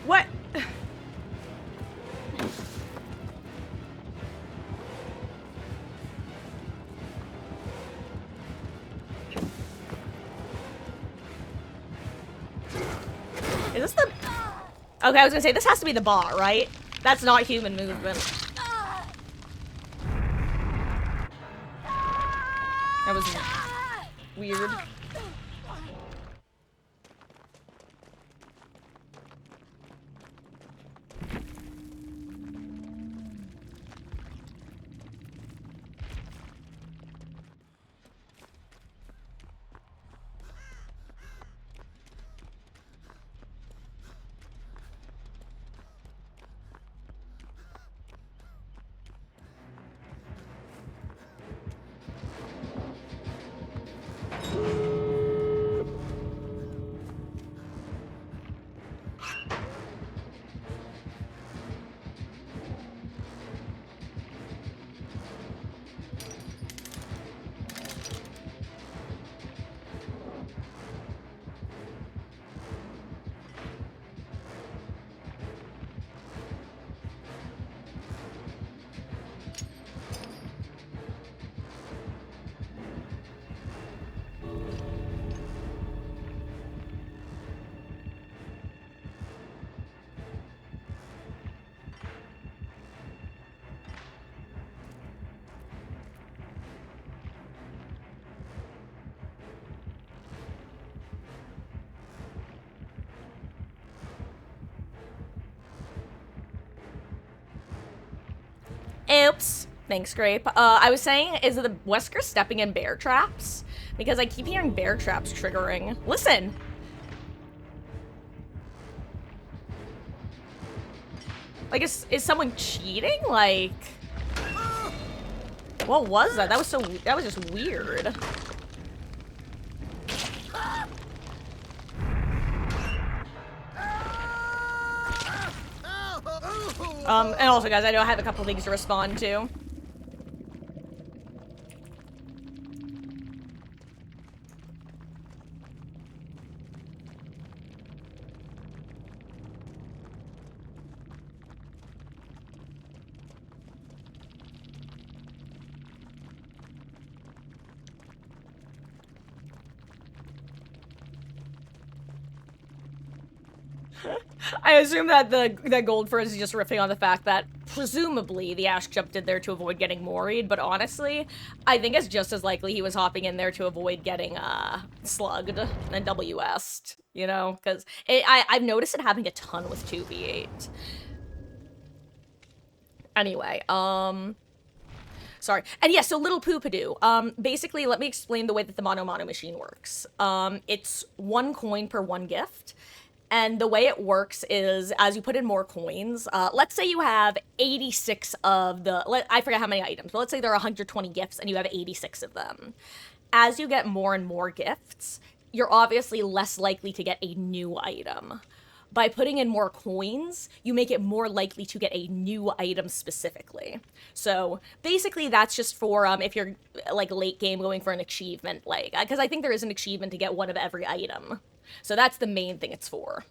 What? Is this the... Okay, I was gonna say, this has to be the bot, right? That's not human movement. That was weird. Oops. Thanks, Grape. I was saying, is the Wesker stepping in bear traps? Because I keep hearing bear traps triggering. Listen! Like, is someone cheating? Like... What was that? That was just weird. And also, guys, I know I have a couple things to respond to. I assume that that Goldfur is just riffing on the fact that presumably the Ash jumped in there to avoid getting moried, but honestly, I think it's just as likely he was hopping in there to avoid getting slugged and WS'd, you know? Because I've noticed it happening a ton with 2v8. Anyway, sorry. And yeah, so Little Poopadoo. Basically, let me explain the way that the Mono Mono machine works. It's 1 coin per 1 gift. And the way it works is, as you put in more coins, let's say you have 86 of the, I forget how many items, but let's say there are 120 gifts and you have 86 of them. As you get more and more gifts, you're obviously less likely to get a new item. By putting in more coins, you make it more likely to get a new item specifically. So basically that's just for if you're like late game going for an achievement, like, because I think there is an achievement to get one of every item. So that's the main thing it's for.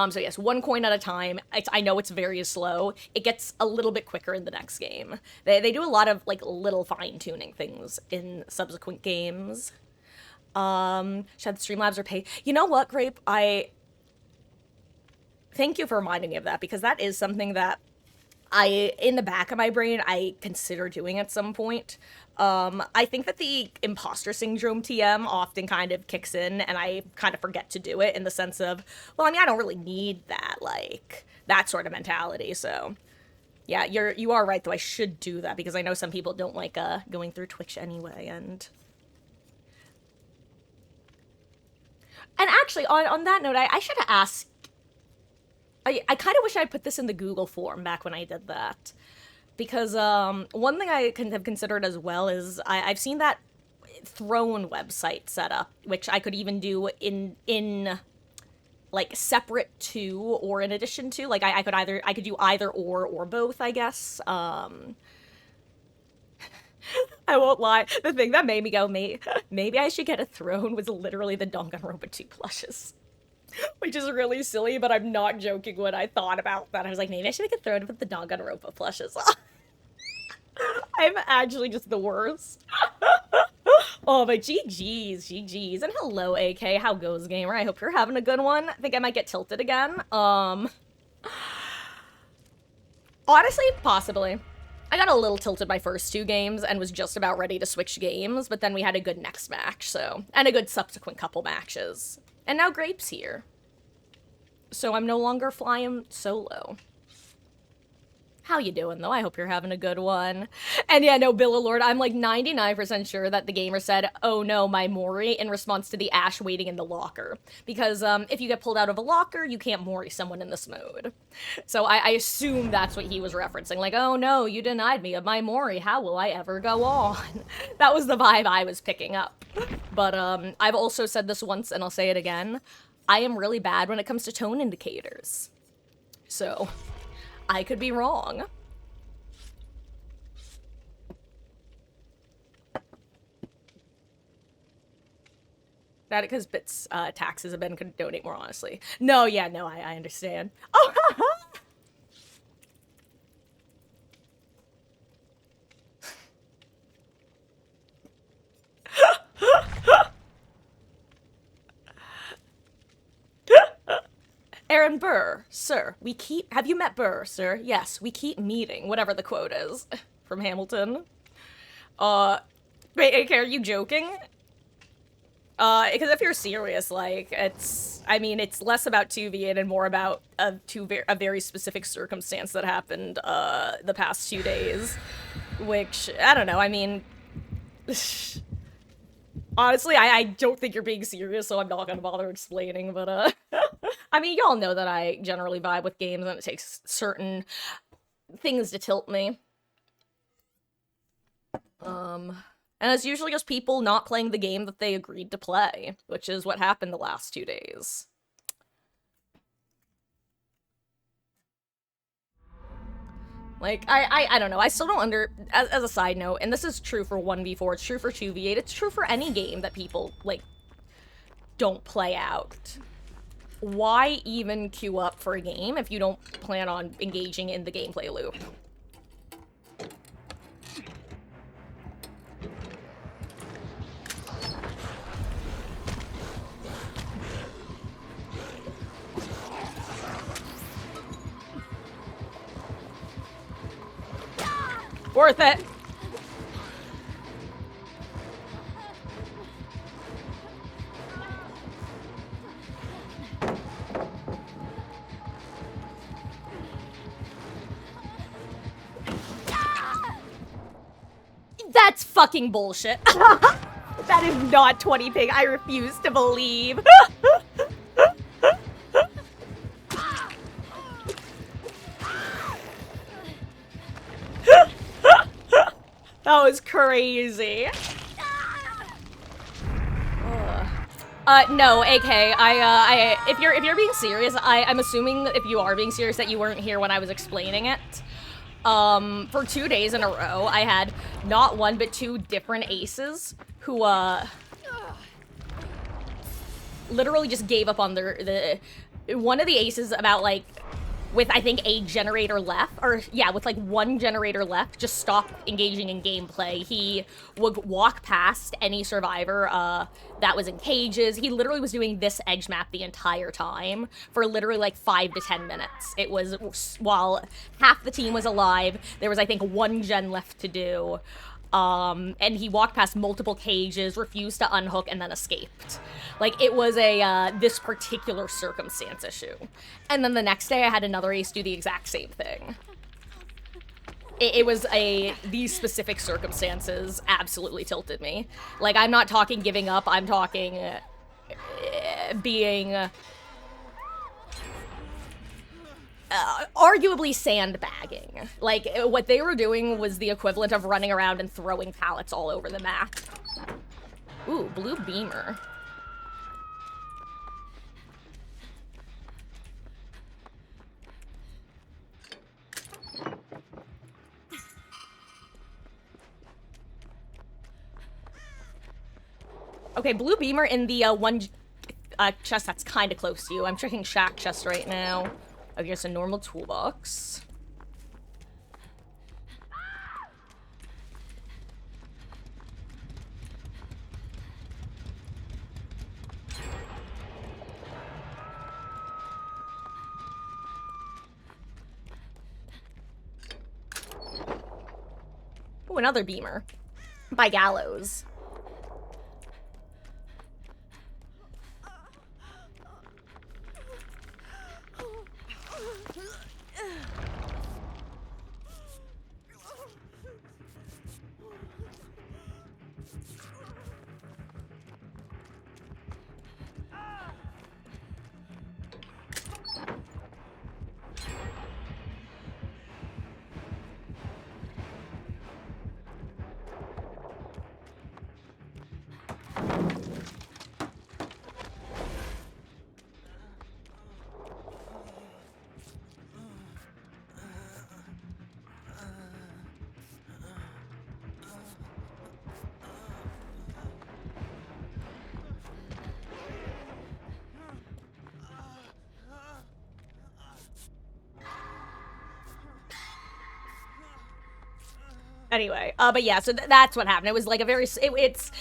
So yes, 1 coin at a time. I know it's very slow. It gets a little bit quicker in the next game. They do a lot of like little fine-tuning things in subsequent games. Should the Streamlabs are paid? You know what, Grape? Thank you for reminding me of that, because that is something that in the back of my brain, I consider doing at some point. I think that the imposter syndrome TM often kind of kicks in, and I kind of forget to do it in the sense of, well, I mean, I don't really need that, like, that sort of mentality, so. Yeah, you are right, though, I should do that, because I know some people don't like, going through Twitch anyway, and actually, on that note, I should have asked, I kind of wish I put this in the Google form back when I did that. Because one thing I have considered as well is I've seen that Throne website set up, which I could even do in like separate to or in addition to. Like I could do either or both, I guess. I won't lie. The thing that made me go, maybe I should get a Throne was literally the Danganronpa 2 plushes. Which is really silly, but I'm not joking when I thought about that. I was like, maybe I should make a Throne with the Danganronpa plushes. I'm actually just the worst. Oh, but GG's. And hello, AK. How goes, gamer? I hope you're having a good one. I think I might get tilted again. Honestly, possibly. I got a little tilted my first 2 games and was just about ready to switch games, but then we had a good next match, so. And a good subsequent couple matches. And now Grape's here. So I'm no longer flying solo. How you doing, though? I hope you're having a good one. And yeah, no, Billalord, I'm like 99% sure that the gamer said, oh no, my Mori, in response to the Ash waiting in the locker. Because if you get pulled out of a locker, you can't Mori someone in this mode. So I assume that's what he was referencing. Like, oh no, you denied me of my Mori. How will I ever go on? That was the vibe I was picking up. But I've also said this once, and I'll say it again. I am really bad when it comes to tone indicators. So I could be wrong. That because bits taxes have been could donate more honestly. No, yeah, no, I understand. Oh, Aaron Burr, sir, we keep... Have you met Burr, sir? Yes, we keep meeting, whatever the quote is. From Hamilton. Wait, are you joking? Because if you're serious, like, it's... I mean, it's less about 2v8 and more about a very specific circumstance that happened, the past 2 days. Which, I don't know, I mean... Honestly, I don't think you're being serious, so I'm not gonna bother explaining, but, I mean, y'all know that I generally vibe with games and it takes certain things to tilt me. And it's usually just people not playing the game that they agreed to play, which is what happened the last 2 days. Like, I don't know, I still don't as a side note, and this is true for 1v4, it's true for 2v8, it's true for any game that people, like, don't play out. Why even queue up for a game if you don't plan on engaging in the gameplay loop? Worth it. That's fucking bullshit. That is not 20 ping. I refuse to believe. That was crazy. No, AK, if you're being serious, I'm assuming if you are being serious that you weren't here when I was explaining it. For 2 days in a row, I had not one, but 2 different aces who, literally just gave up on one of the aces about, like, with, I think, a generator left, or, yeah, with, like, 1 generator left, just stopped engaging in gameplay. He would walk past any survivor, that was in cages. He literally was doing this edge map the entire time for literally, like, 5 to 10 minutes. It was, while half the team was alive, there was, I think, 1 gen left to do. And he walked past multiple cages, refused to unhook, and then escaped. Like, it was a, this particular circumstance issue. And then the next day, I had another ace do the exact same thing. It was these specific circumstances absolutely tilted me. Like, I'm not talking giving up, I'm talking being... arguably sandbagging. Like, what they were doing was the equivalent of running around and throwing pallets all over the map. Ooh, blue beamer. Okay, blue beamer in the one chest that's kind of close to you. I'm checking shack chest right now. Okay, it's a normal toolbox. Ooh, another beamer. By Gallows. Anyway, but yeah, so that's what happened. It was like a very, it's,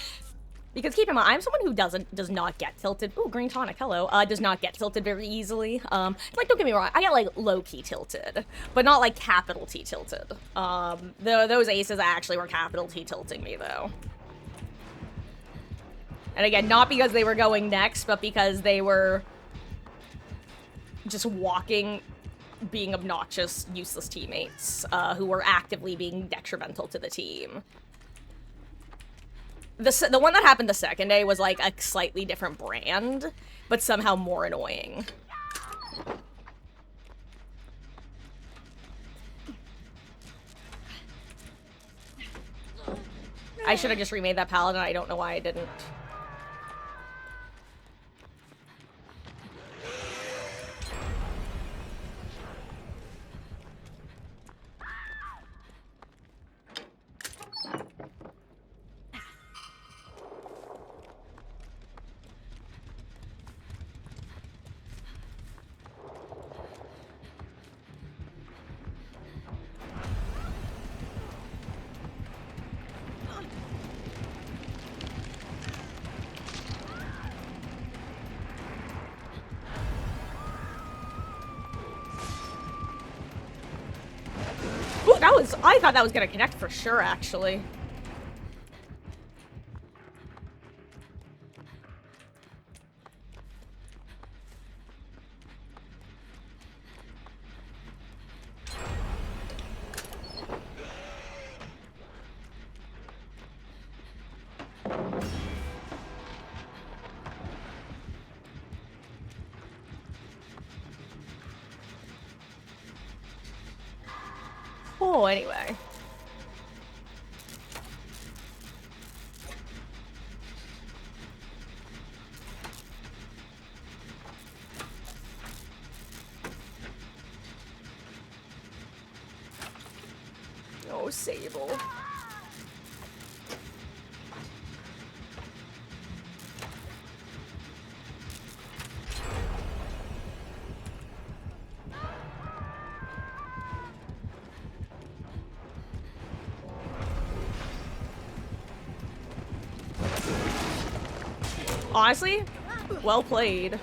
because keep in mind, I'm someone who does not get tilted. Ooh, green tonic, hello. Does not get tilted very easily. Like, don't get me wrong, I get, like, low-key tilted, but not, like, capital T tilted. Those aces actually were capital T tilting me, though. And again, not because they were going next, but because they were just walking, being obnoxious, useless teammates, who were actively being detrimental to the team. The one that happened the second day was, like, a slightly different brand, but somehow more annoying. I should have just remade that paladin, I don't know why I didn't. I thought that was gonna connect for sure, actually. Oh, anyway. Oh, Sable. Honestly, well played.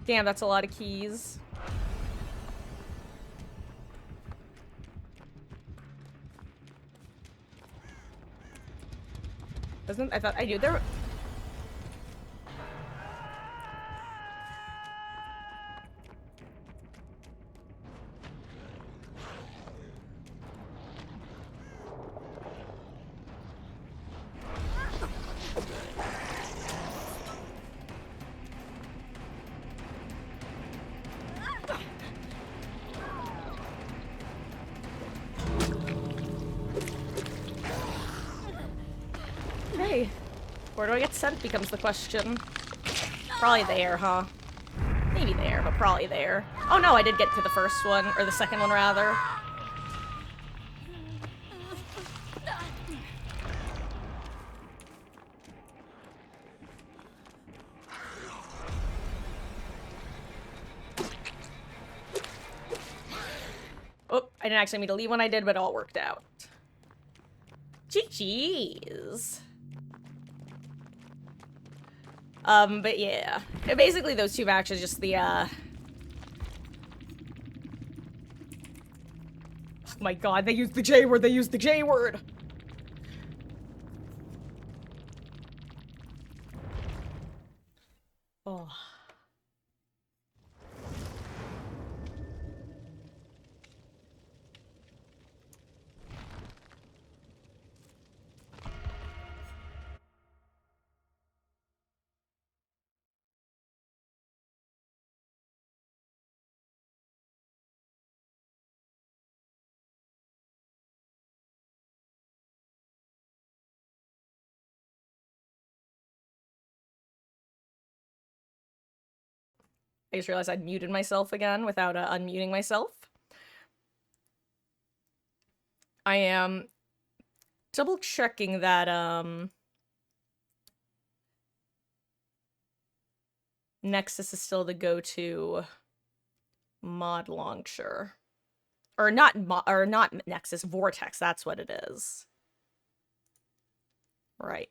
Damn, that's a lot of keys. I thought I knew there were... Hey, where do I get sent becomes the question. Probably there, huh? Maybe there, but probably there. Oh no, I did get to the first one, or the second one rather. Oh, I didn't actually mean to leave when I did, but it all worked out. GG's. But yeah. Basically those two matches, just the, oh my god, they used the J word, they used the J word! Oh. I just realized I'd muted myself again without unmuting myself. I am double checking that, Nexus is still the go-to mod launcher. Or not Nexus, Vortex, that's what it is. Right.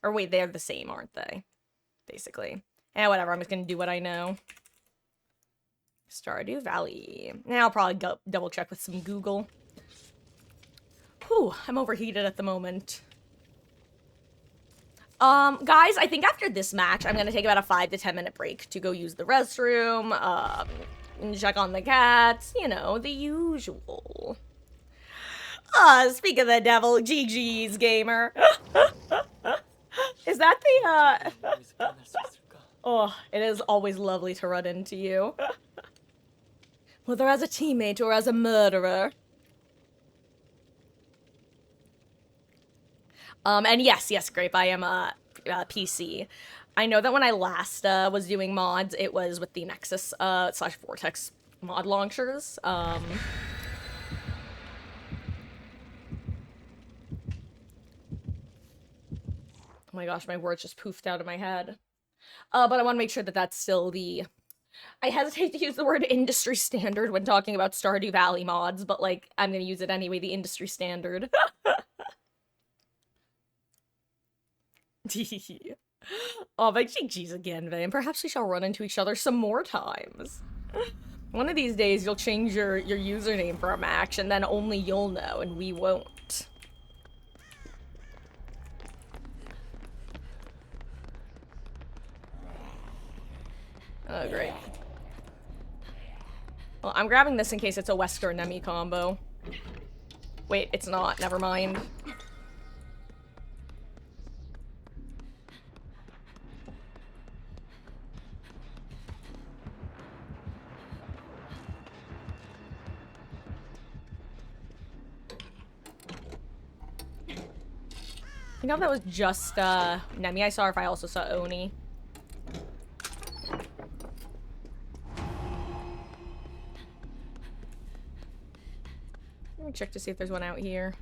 Or wait, they're the same, aren't they? Basically. Whatever, I'm just gonna do what I know. Stardew Valley. Now I'll probably go double check with some Google. Whew, I'm overheated at the moment. Guys, I think after this match, I'm gonna take about a 5 to 10 minute break to go use the restroom, check on the cats, you know, the usual. Speak of the devil, GG's, gamer. Is that the, Oh, it is always lovely to run into you. Whether as a teammate or as a murderer. And yes, Grape, I am PC. I know that when I last was doing mods, it was with the Nexus slash Vortex mod launchers. Oh my gosh, my words just poofed out of my head. But I want to make sure that that's still the... I hesitate to use the word industry standard when talking about Stardew Valley mods, but, like, I'm gonna use it anyway, the industry standard. Oh, but GG's again, Vane. Perhaps we shall run into each other some more times. One of these days, you'll change your username for a match, and then only you'll know, and we won't. Oh, great. Well, I'm grabbing this in case it's a Wesker Nemi combo. Wait, it's not. Never mind. You know if that was just, Nemi I saw, or if I also saw Oni. Let me check to see if there's one out here.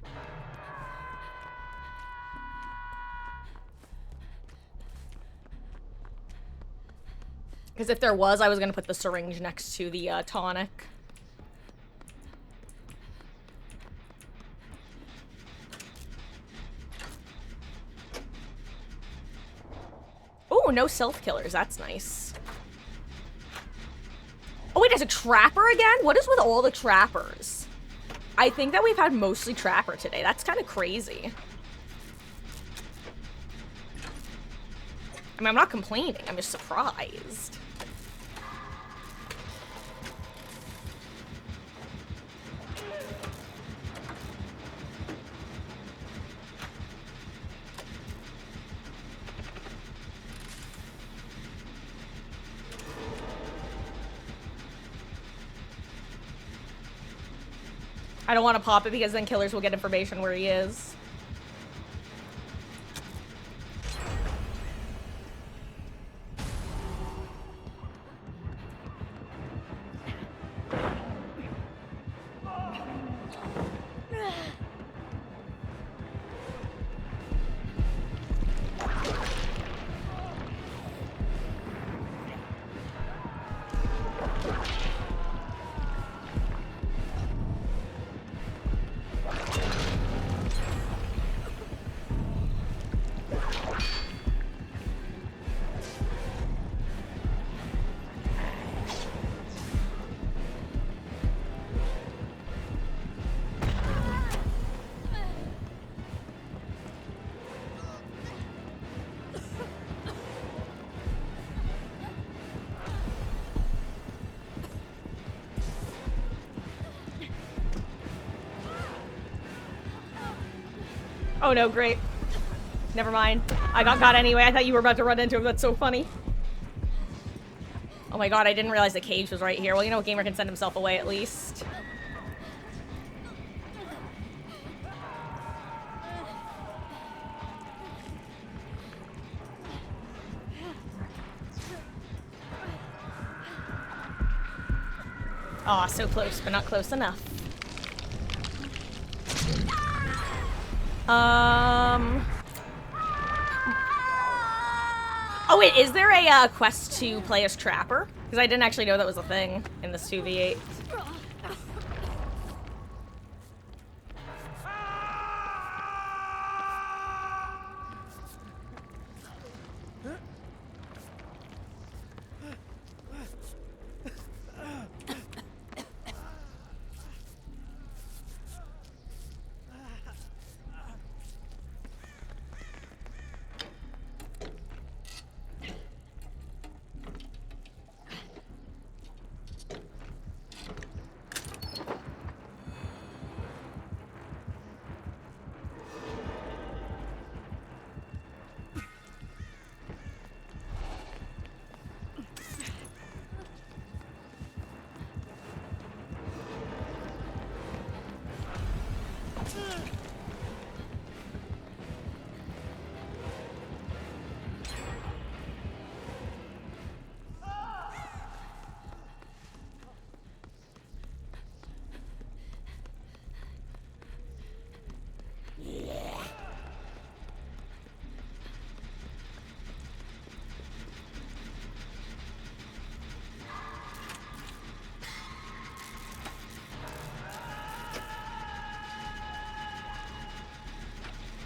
Because if there was, I was gonna put the syringe next to the, tonic. Oh, no self-killers. That's nice. Oh, wait, there's a trapper again? What is with all the trappers? I think that we've had mostly trapper today. That's kind of crazy. I mean, I'm not complaining. I'm just surprised. I don't want to pop it because then killers will get information where he is. Oh no, great. Never mind. I got anyway. I thought you were about to run into him. That's so funny. Oh my god, I didn't realize the cage was right here. Well, you know, Gamer can send himself away at least. Aw, so close, but not close enough. Oh wait, is there a quest to play as Trapper? Because I didn't actually know that was a thing in this 2v8.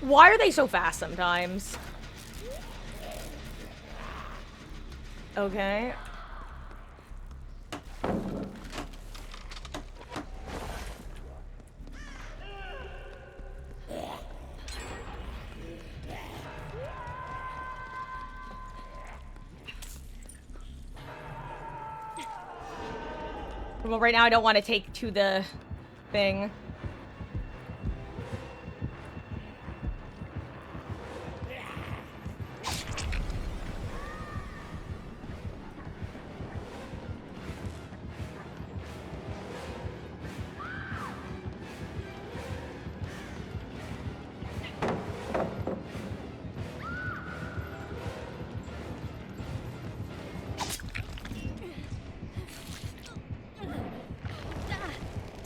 Why are they so fast sometimes? Okay. Well, right now I don't want to take to the thing.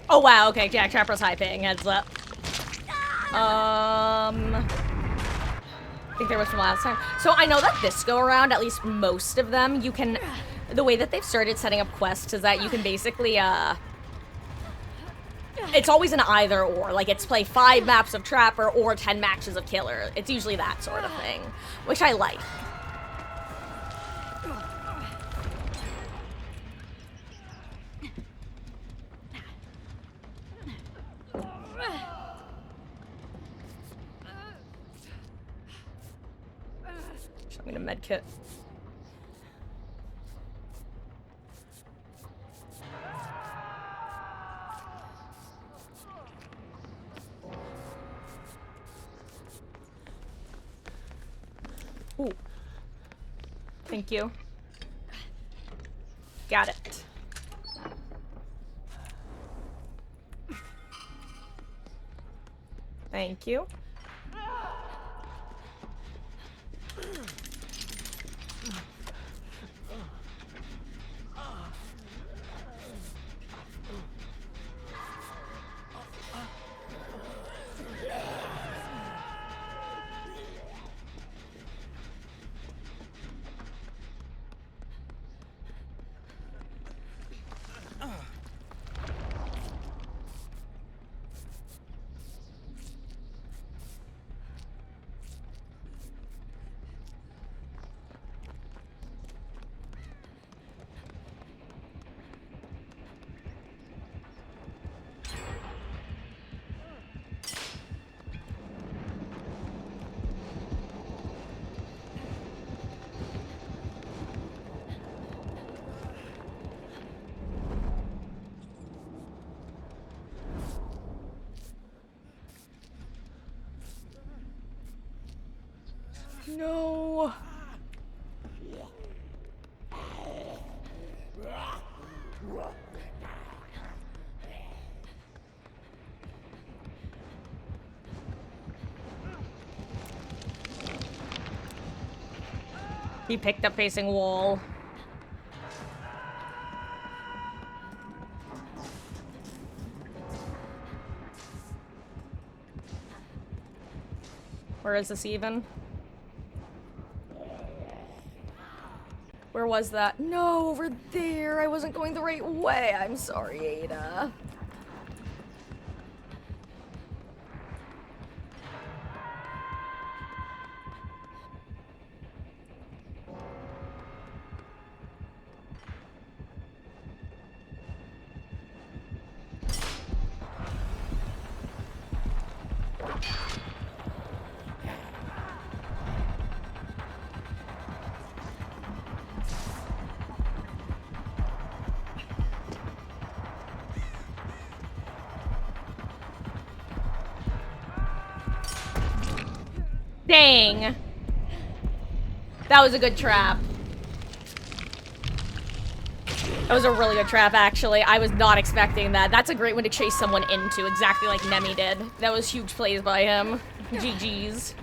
Oh wow, okay, Jack Trapper's high paying, heads up. I think there was from last time. So I know that this go around, at least most of them, you can, the way that they've started setting up quests is that you can basically, it's always an either or, like it's play 5 maps of Trapper or 10 matches of Killer. It's usually that sort of thing, which I like. I'm gonna medkit. Ooh. Thank you. Got it. Thank you. No. He picked up facing wall. Where is this even? Where was that? No, over there. I wasn't going the right way. I'm sorry, Ada. Dang. That was a good trap. That was a really good trap, actually. I was not expecting that. That's a great one to chase someone into, exactly like Nemi did. That was huge plays by him. GG's.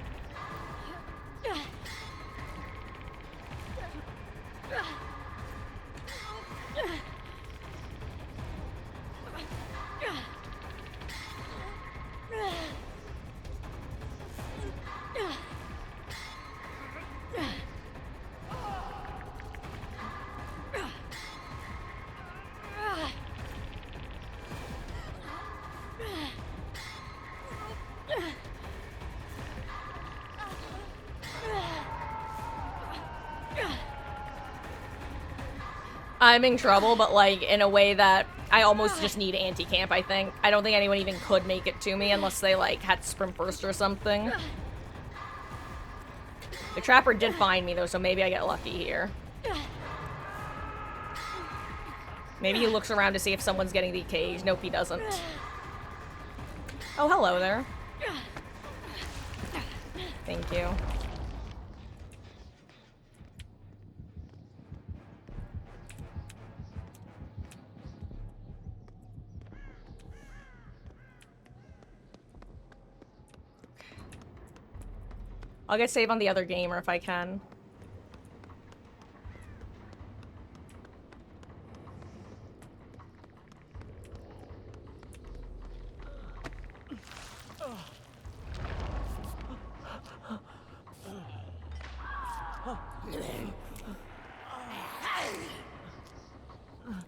I'm in trouble, but like in a way that I almost just need anti-camp, I think. I don't think anyone even could make it to me unless they like had sprint first or something. The trapper did find me though, so maybe I get lucky here. Maybe he looks around to see if someone's getting the cage. Nope, he doesn't. Oh, hello there. Thank you. I'll get save on the other gamer if I can.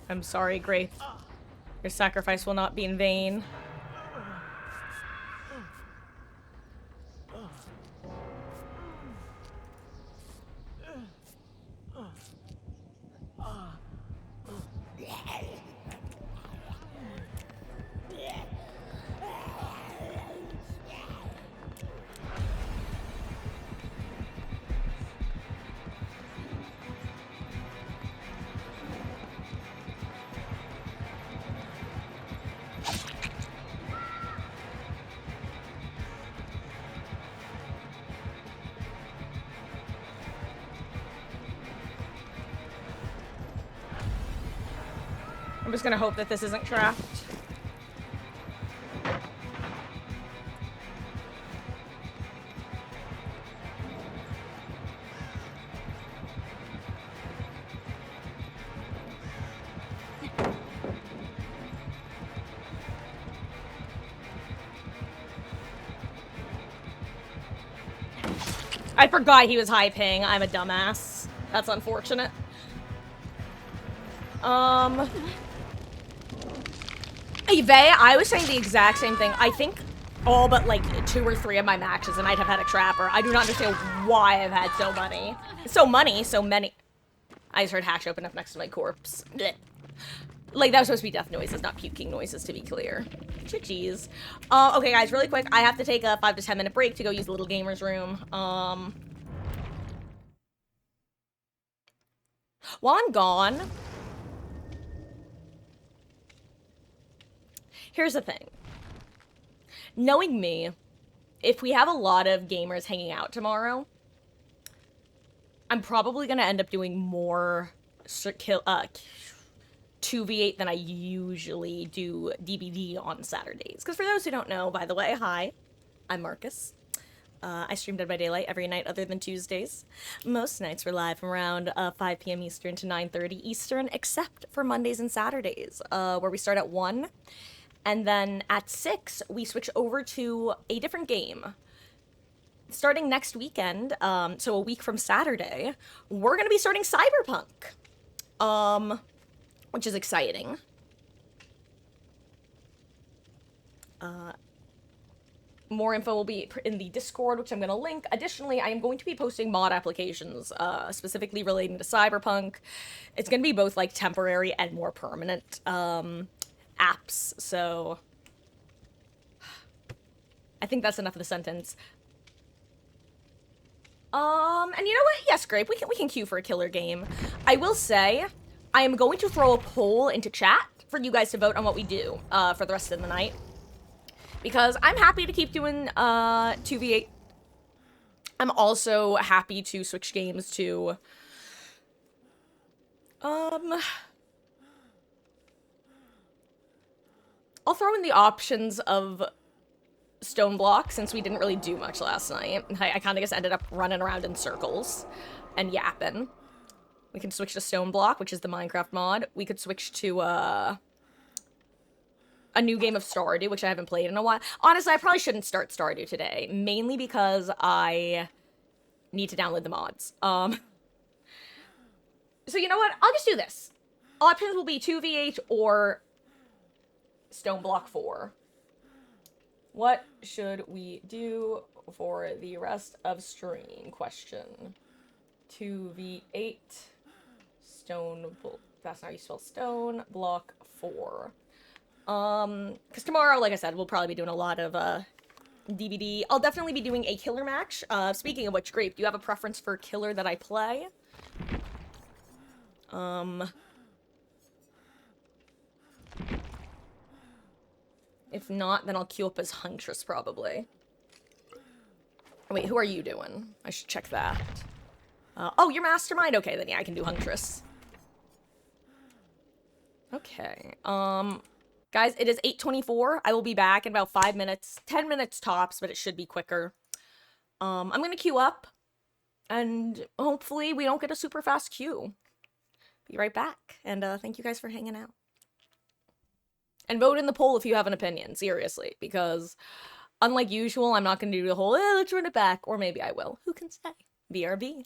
I'm sorry, Grace. Your sacrifice will not be in vain. I'm just gonna hope that this isn't trapped. I forgot he was high ping. I'm a dumbass. That's unfortunate. Yvette, I was saying the exact same thing. I think all but like 2 or 3 of my matches, and I'd have had a trapper. I do not understand why I've had so many. I just heard hatch open up next to my corpse. Blech. Like, that was supposed to be death noises, not puking noises, to be clear. Jeez. Okay, guys, really quick. I have to take a 5 to 10 minute break to go use the little gamer's room. While I'm gone, here's the thing. Knowing me, if we have a lot of gamers hanging out tomorrow, I'm probably gonna end up doing more 2v8 than I usually do DBD on Saturdays. Because for those who don't know, by the way, hi, I'm Marcus. I stream Dead by Daylight every night other than Tuesdays. Most nights we're live from around 5 p.m. Eastern to 9:30 Eastern, except for Mondays and Saturdays, where we start at 1. And then at 6, we switch over to a different game. Starting next weekend, so a week from Saturday, we're going to be starting Cyberpunk. Which is exciting. More info will be in the Discord, which I'm going to link. Additionally, I am going to be posting mod applications, specifically relating to Cyberpunk. It's going to be both, like, temporary and more permanent, apps, so... I think that's enough of the sentence. And you know what? Yes, Grape, we can queue for a killer game. I will say, I am going to throw a poll into chat for you guys to vote on what we do, for the rest of the night. Because I'm happy to keep doing, 2v8. I'm also happy to switch games to, I'll throw in the options of stone block, since we didn't really do much last night. I kind of just ended up running around in circles and yapping. We can switch to stone block, which is the Minecraft mod. We could switch to, a new game of Stardew, which I haven't played in a while. Honestly, I probably shouldn't start Stardew today, mainly because I need to download the mods. So you know what? I'll just do this. Options will be 2v8 or stone block 4. What should we do for the rest of stream? Question. 2v8, stone That's how you spell stone. Block 4. Because tomorrow, like I said, we'll probably be doing a lot of, DVD. I'll definitely be doing a killer match. Speaking of which, Grape, do you have a preference for killer that I play? If not, then I'll queue up as Huntress, probably. Wait, who are you doing? I should check that. Oh, you're Mastermind? Okay, then yeah, I can do Huntress. Okay, guys, it is 8:24. I will be back in about 5 minutes. 10 minutes tops, but it should be quicker. I'm gonna queue up, and hopefully we don't get a super fast queue. Be right back, and thank you guys for hanging out. And vote in the poll if you have an opinion, seriously, because unlike usual, I'm not gonna do the whole, let's run it back, or maybe I will. Who can say? BRB.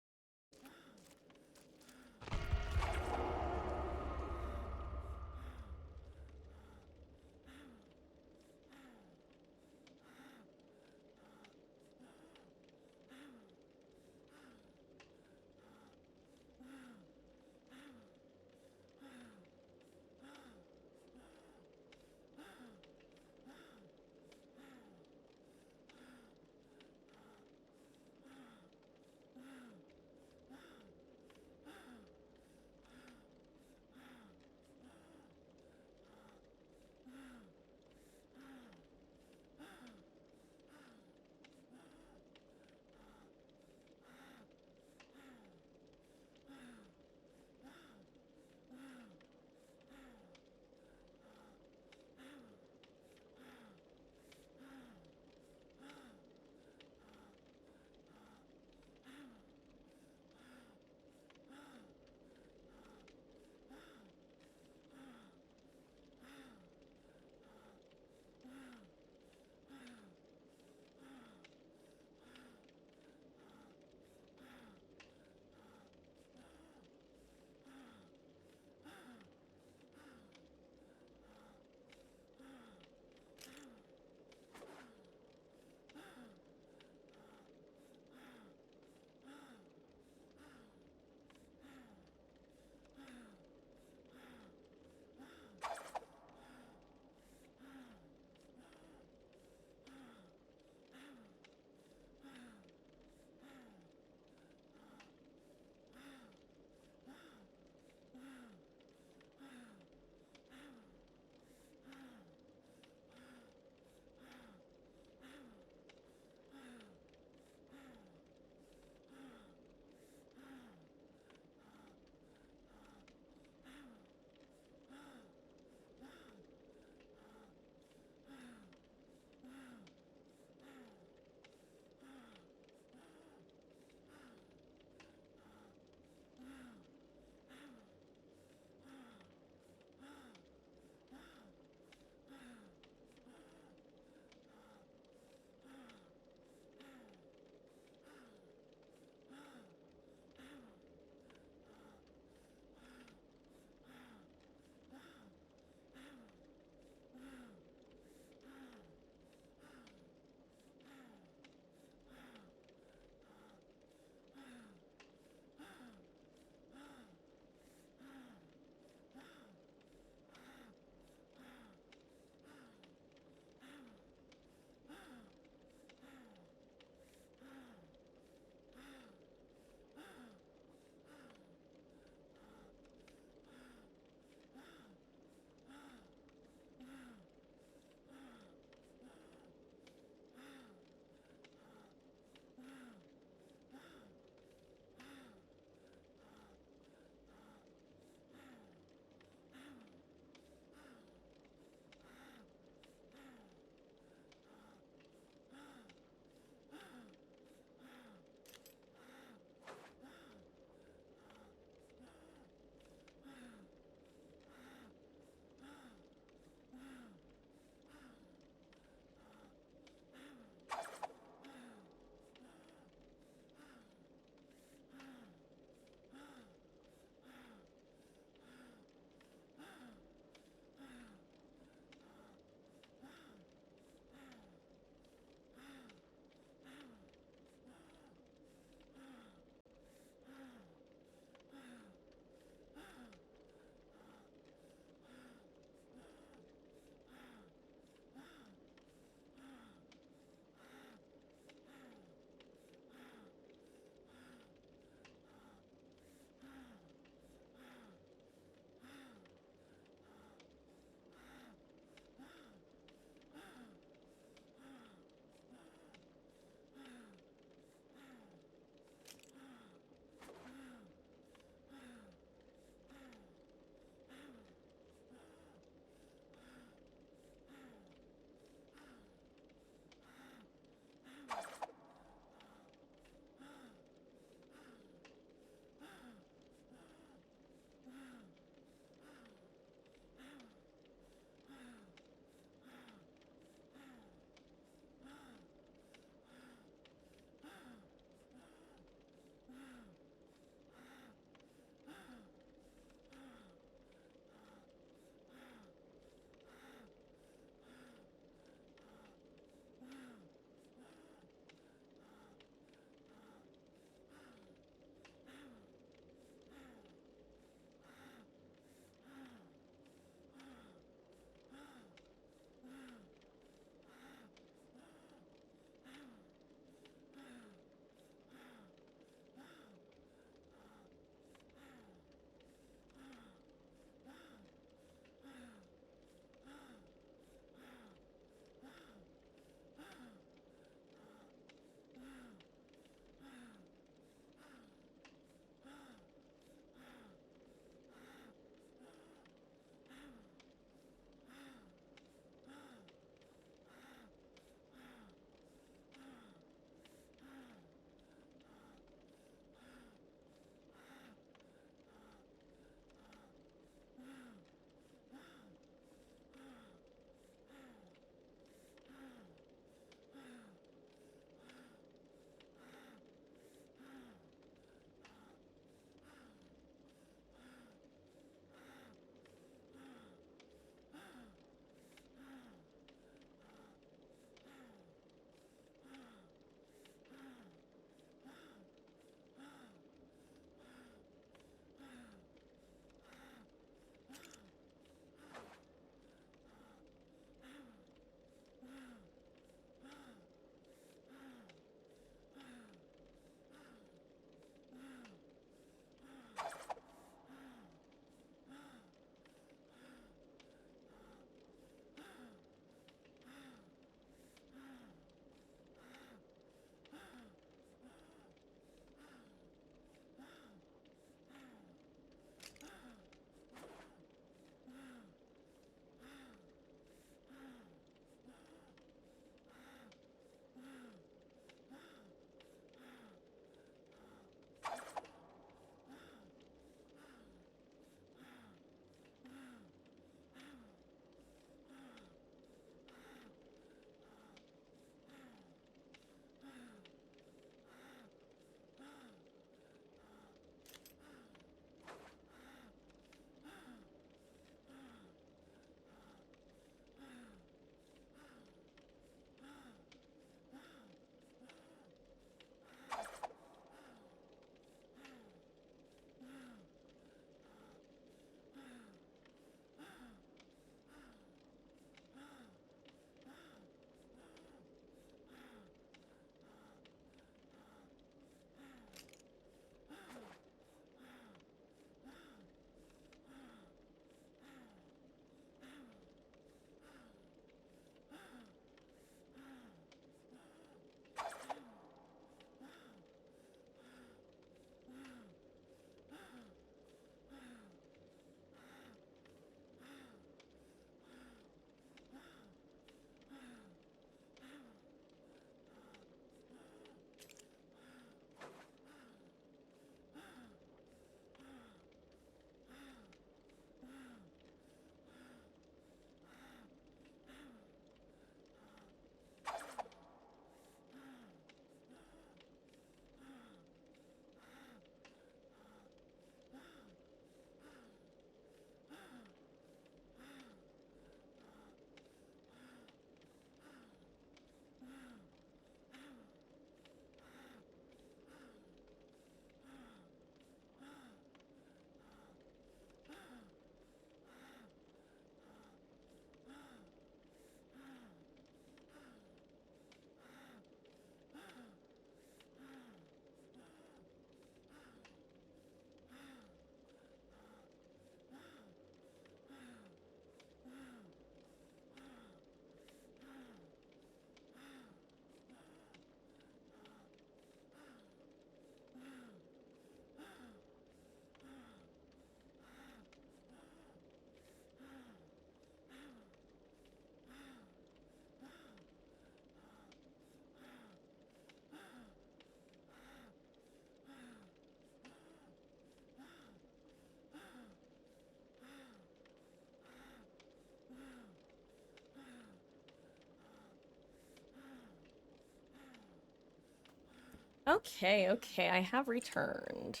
Okay, okay, I have returned.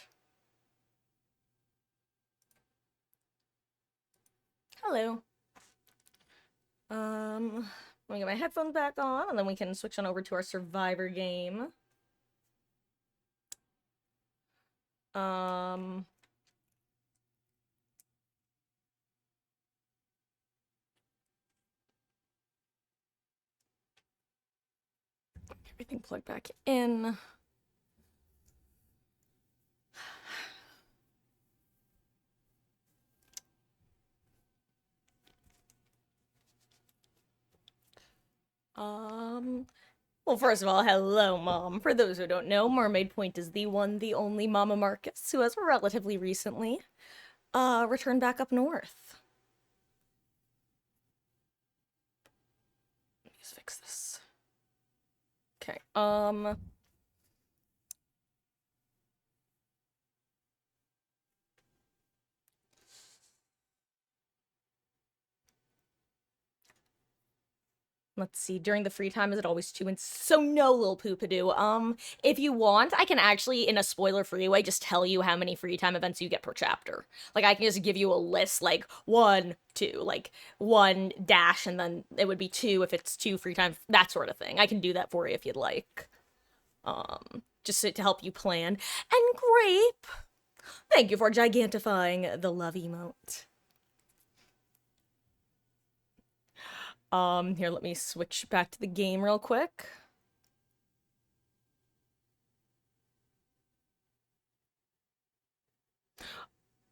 Hello. Let me get my headphones back on, and then we can switch on over to our Survivor game. Everything plugged back in. Well, first of all, hello, Mom. For those who don't know, Mermaid Point is the one, the only Mama Marcus, who has relatively recently, returned back up north. Let me just fix this. Okay, let's see, during the free time, is it always 2 and so no, Lil Poopadoo. If you want, I can actually, in a spoiler-free way, just tell you how many free time events you get per chapter. Like, I can just give you a list, like, 1, 2, like, 1 dash, and then it would be 2 if it's 2 free time, that sort of thing. I can do that for you if you'd like. Just to help you plan. And Grape, thank you for gigantifying the love emote. Here, let me switch back to the game real quick.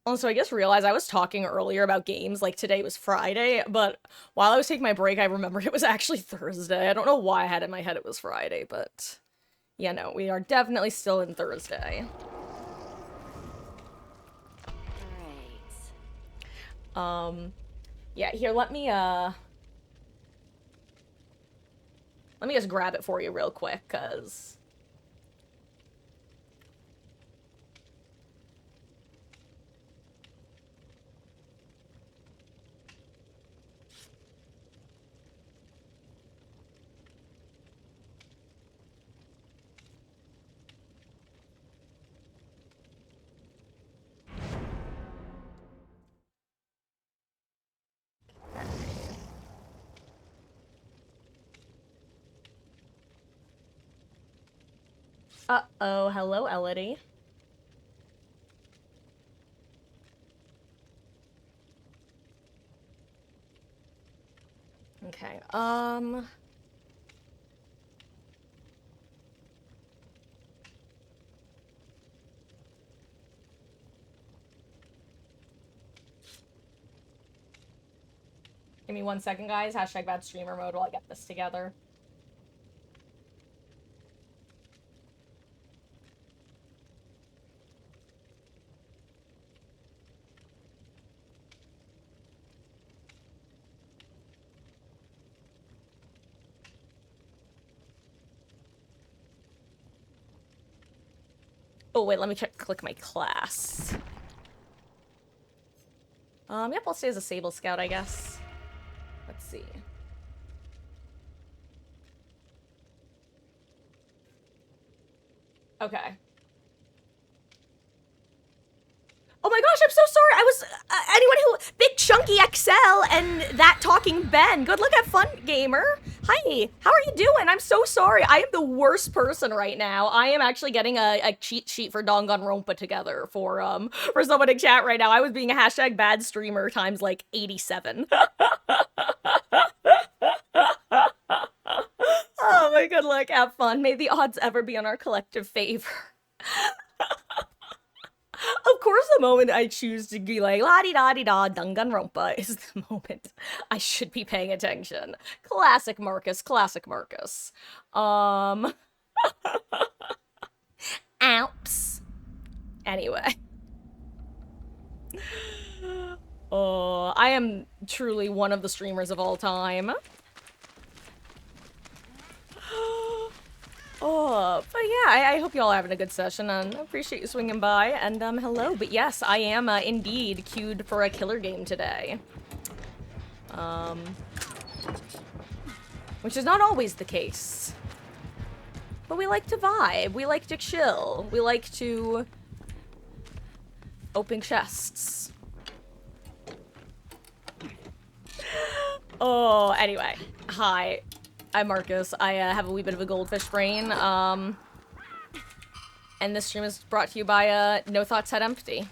Also, I just realized I was talking earlier about games, like today was Friday, but while I was taking my break, I remembered it was actually Thursday. I don't know why I had in my head it was Friday, but yeah, no, we are definitely still in Thursday. Great. Yeah, here, let me just grab it for you real quick, cause... Uh-oh, hello, Elodie. Okay, give me 1 second, guys. Hashtag bad streamer mode while I get this together. Oh, wait, let me click my class. Yep, I'll stay as a Sable Scout, I guess. Let's see. Okay. Oh my gosh, I'm so sorry. I was anyone who Big Chunky XL and that talking Ben. Good luck, have fun, gamer. Hi, how are you doing? I'm so sorry. I am the worst person right now. I am actually getting a cheat sheet for Danganronpa together for someone in chat right now. I was being a hashtag bad streamer times like 87. Oh my good luck, have fun. May the odds ever be in our collective favor. Of course, the moment I choose to be like, la-di-da-di-da, Danganronpa is the moment I should be paying attention. Classic Marcus, classic Marcus. Oups. Anyway. Oh, I am truly one of the streamers of all time. Oh, but yeah, I hope you all are having a good session, and I appreciate you swinging by, and hello. But yes, I am indeed queued for a killer game today. Which is not always the case. But we like to vibe. We like to chill. We like to open chests. Oh, anyway. Hi. I'm Marcus. I have a wee bit of a goldfish brain. And this stream is brought to you by No Thoughts Head Empty.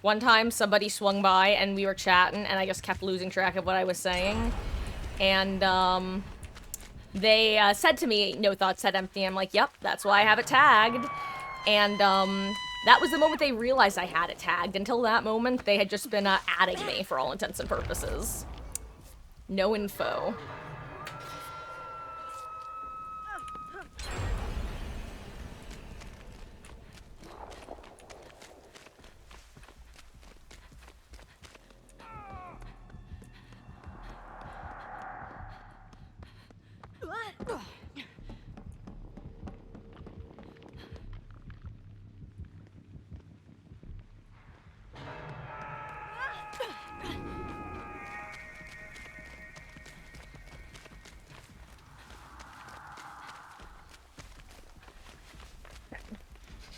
One time somebody swung by and we were chatting and I just kept losing track of what I was saying. And they said to me, No Thoughts Head Empty. I'm like, yep, that's why I have it tagged. And that was the moment they realized I had it tagged. Until that moment, they had just been adding me for all intents and purposes. No info.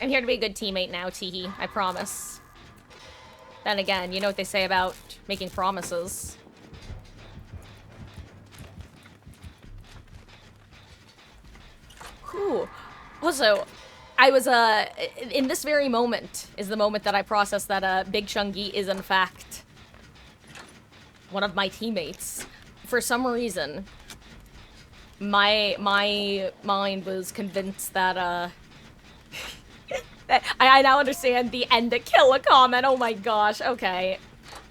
I'm here to be a good teammate now, teehee. I promise. Then again, you know what they say about making promises. Whew. Also, I was, in this very moment is the moment that I processed that, Big Chungy is in fact one of my teammates. For some reason, my mind was convinced that, I now understand the end to kill a comment. Oh my gosh. Okay.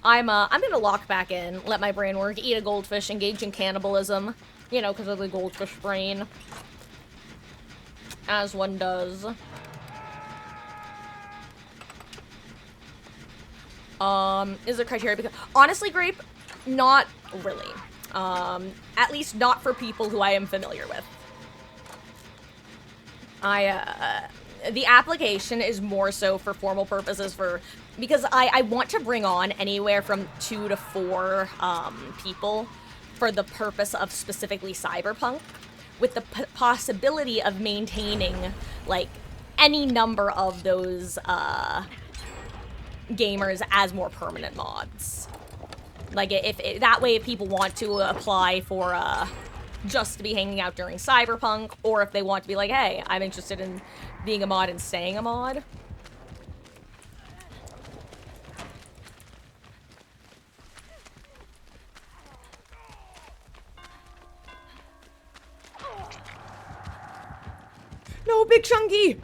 I'm gonna lock back in, let my brain work, eat a goldfish, engage in cannibalism. You know, because of the goldfish brain. As one does. Is there criteria? Because honestly, Grape, not really. At least not for people who I am familiar with. The application is more so for formal purposes because I want to bring on anywhere from 2 to 4 people for the purpose of specifically Cyberpunk, with the possibility of maintaining, like, any number of those gamers as more permanent mods. Like, that way if people want to apply for just to be hanging out during Cyberpunk, or if they want to be like, hey, I'm interested in being a mod and staying a mod. No, Big Chunky!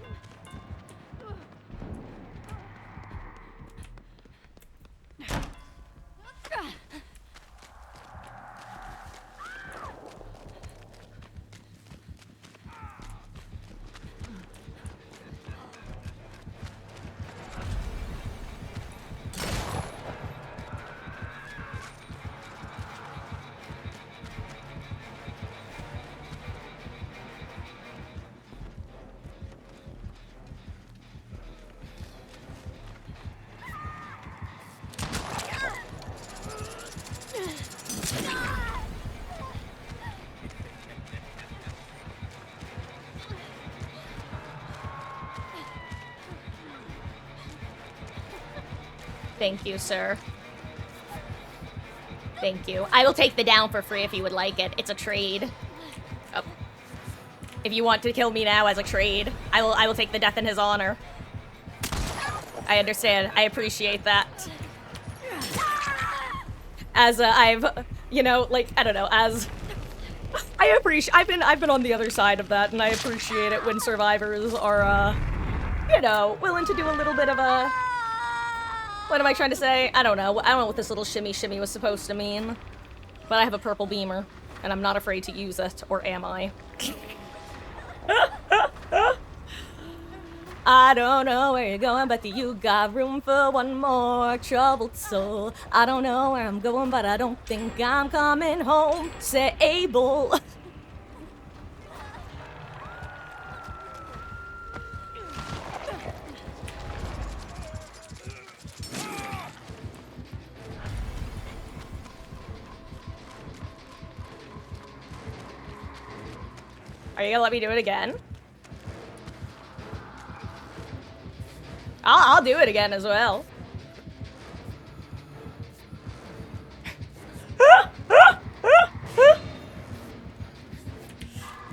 Thank you, sir. Thank you. I will take the down for free if you would like it. It's a trade. Oh. If you want to kill me now as a trade, I will take the death in his honor. I understand. I appreciate that. As I've, you know, like, I don't know, as I appreciate, I've been on the other side of that, and I appreciate it when survivors are, you know, willing to do a little bit of a, what am I trying to say? I don't know. I don't know what this little shimmy shimmy was supposed to mean. But I have a purple beamer, and I'm not afraid to use it, or am I? I don't know where you're going, but you got room for one more troubled soul. I don't know where I'm going, but I don't think I'm coming home stable. Are you gonna let me do it again? I'll do it again as well.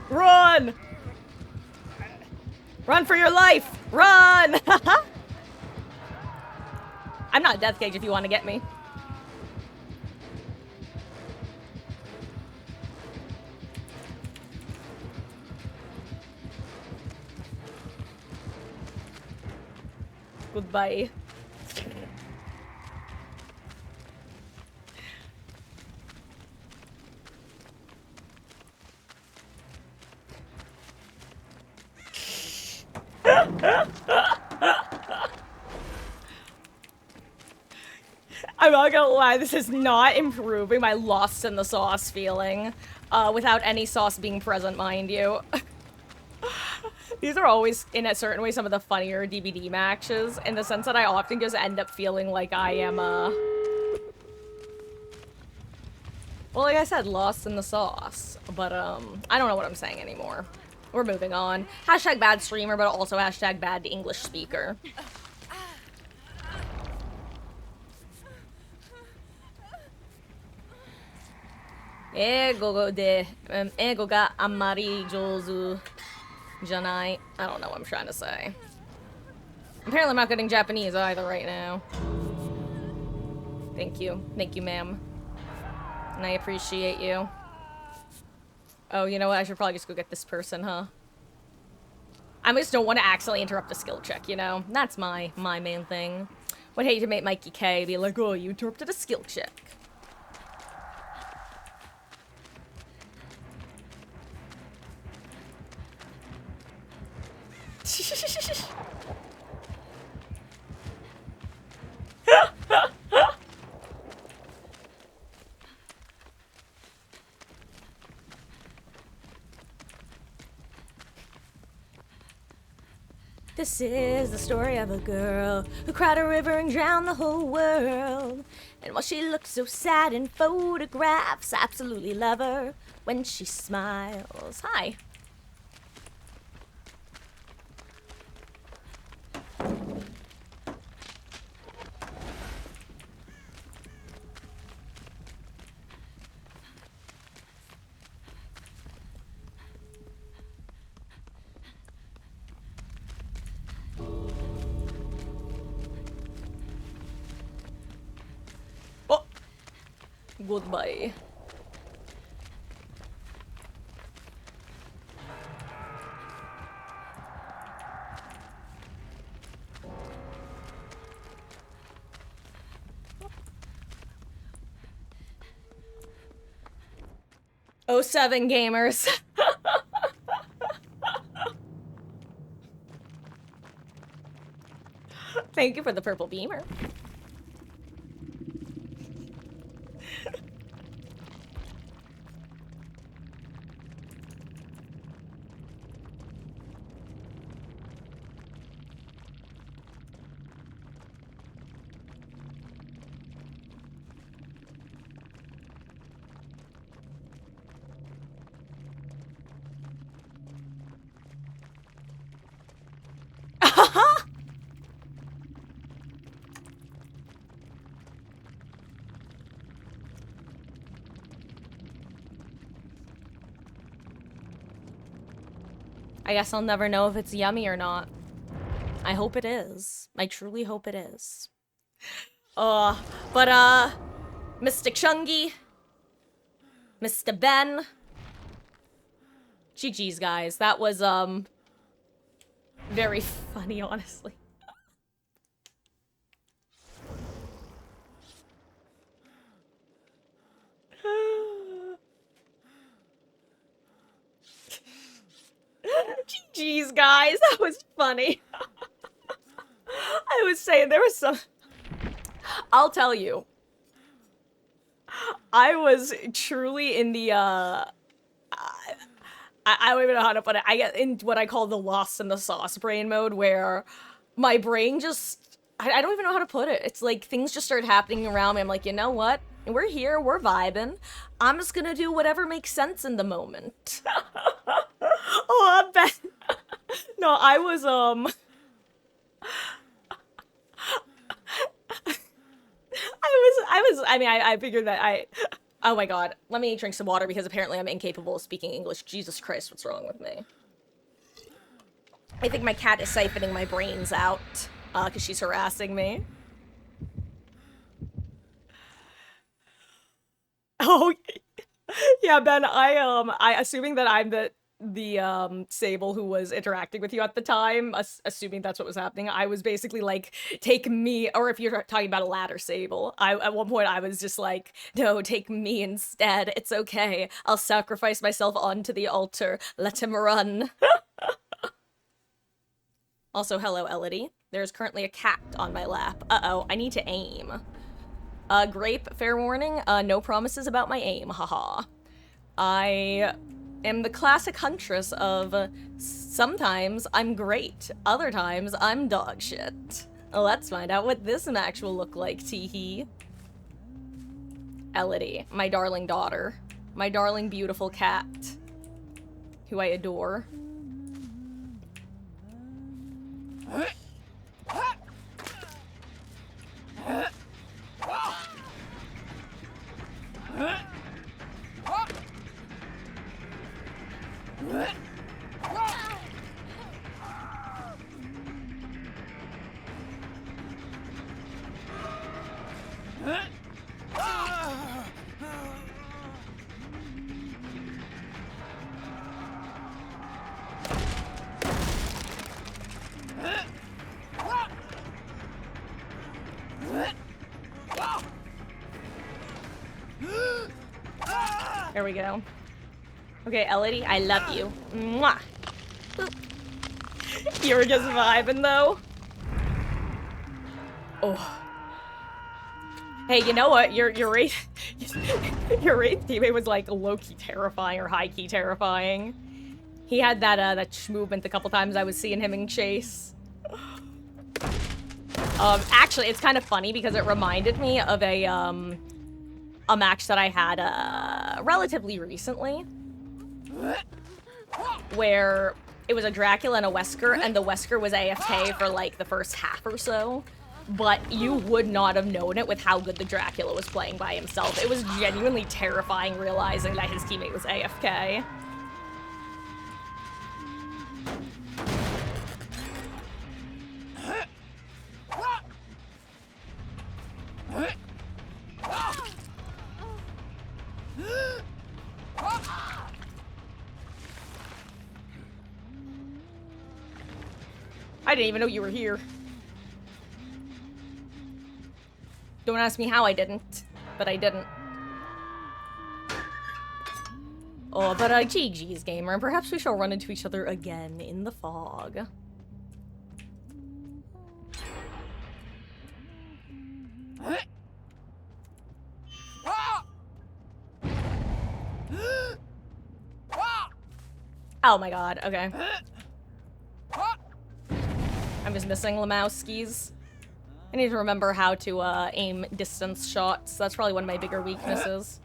Run! Run for your life! Run! I'm not Death Cage if you want to get me. Goodbye. I'm not gonna lie, this is not improving my lost in the sauce feeling. Without any sauce being present, mind you. These are always, in a certain way, some of the funnier DVD matches, in the sense that I often just end up feeling like I am, well, like I said, lost in the sauce. But, I don't know what I'm saying anymore. We're moving on. Hashtag bad streamer, but also hashtag bad English speaker. Ego ga amari jouzu janai. I don't know what I'm trying to say. Apparently I'm not getting Japanese either right now. Thank you. Thank you, ma'am. And I appreciate you. Oh, you know what? I should probably just go get this person, huh? I just don't want to accidentally interrupt a skill check, you know? That's my main thing. Would hate to make Mikey K be like, oh, you interrupted a skill check. This is the story of a girl who cried a river and drowned the whole world. And while she looked so sad in photographs, I absolutely love her when she smiles. Hi. Goodbye. Oh, 07 gamers. Thank you for the purple beamer. I guess I'll never know if it's yummy or not. I hope it is. I truly hope it is. Mr. Chungy, Mr. Ben. GG's, guys. That was, very funny, honestly. GG's, guys. That was funny. I was saying there was some... I'll tell you. I was truly in the, I don't even know how to put it. I get in what I call the lost in the sauce brain mode, where my brain just... I don't even know how to put it. It's like things just start happening around me. I'm like, you know what? We're here. We're vibing. I'm just gonna do whatever makes sense in the moment. Oh, I bet. No, I was, I mean, I figured that Oh my god. Let me drink some water because apparently I'm incapable of speaking English. Jesus Christ, what's wrong with me? I think my cat is siphoning my brains out, because she's harassing me. Oh, yeah, Ben, I assuming that I'm the Sable who was interacting with you at the time, assuming that's what was happening, I was basically like, take me, or if you're talking about a ladder Sable, at one point I was just like, no, take me instead, it's okay, I'll sacrifice myself onto the altar, let him run. Also, hello, Elodie. There's currently a cat on my lap. Uh-oh, I need to aim. Grape, fair warning, no promises about my aim, haha. I am the classic huntress of sometimes I'm great, other times I'm dog shit. Let's find out what this match will look like, teehee. Elodie, my darling daughter. My darling beautiful cat. Who I adore. There we go. Okay, Elodie, I love you. Mwah. Boop. You were just vibing, though. Oh. Hey, you know what? Your Wraith, your Wraith teammate was like low-key terrifying or high-key terrifying. He had that movement a couple times I was seeing him in chase. Actually, it's kind of funny because it reminded me of a match that I had relatively recently, where it was a Dracula and a Wesker, and the Wesker was AFK for like the first half or so, but you would not have known it with how good the Dracula was playing by himself. It was genuinely terrifying realizing that his teammate was AFK. I didn't even know you were here. Don't ask me how I didn't, but I didn't. Oh, but GG's, gamer, and perhaps we shall run into each other again in the fog. Oh my god, okay. I'm just missing Lemowskis. I need to remember how to aim distance shots. That's probably one of my bigger weaknesses.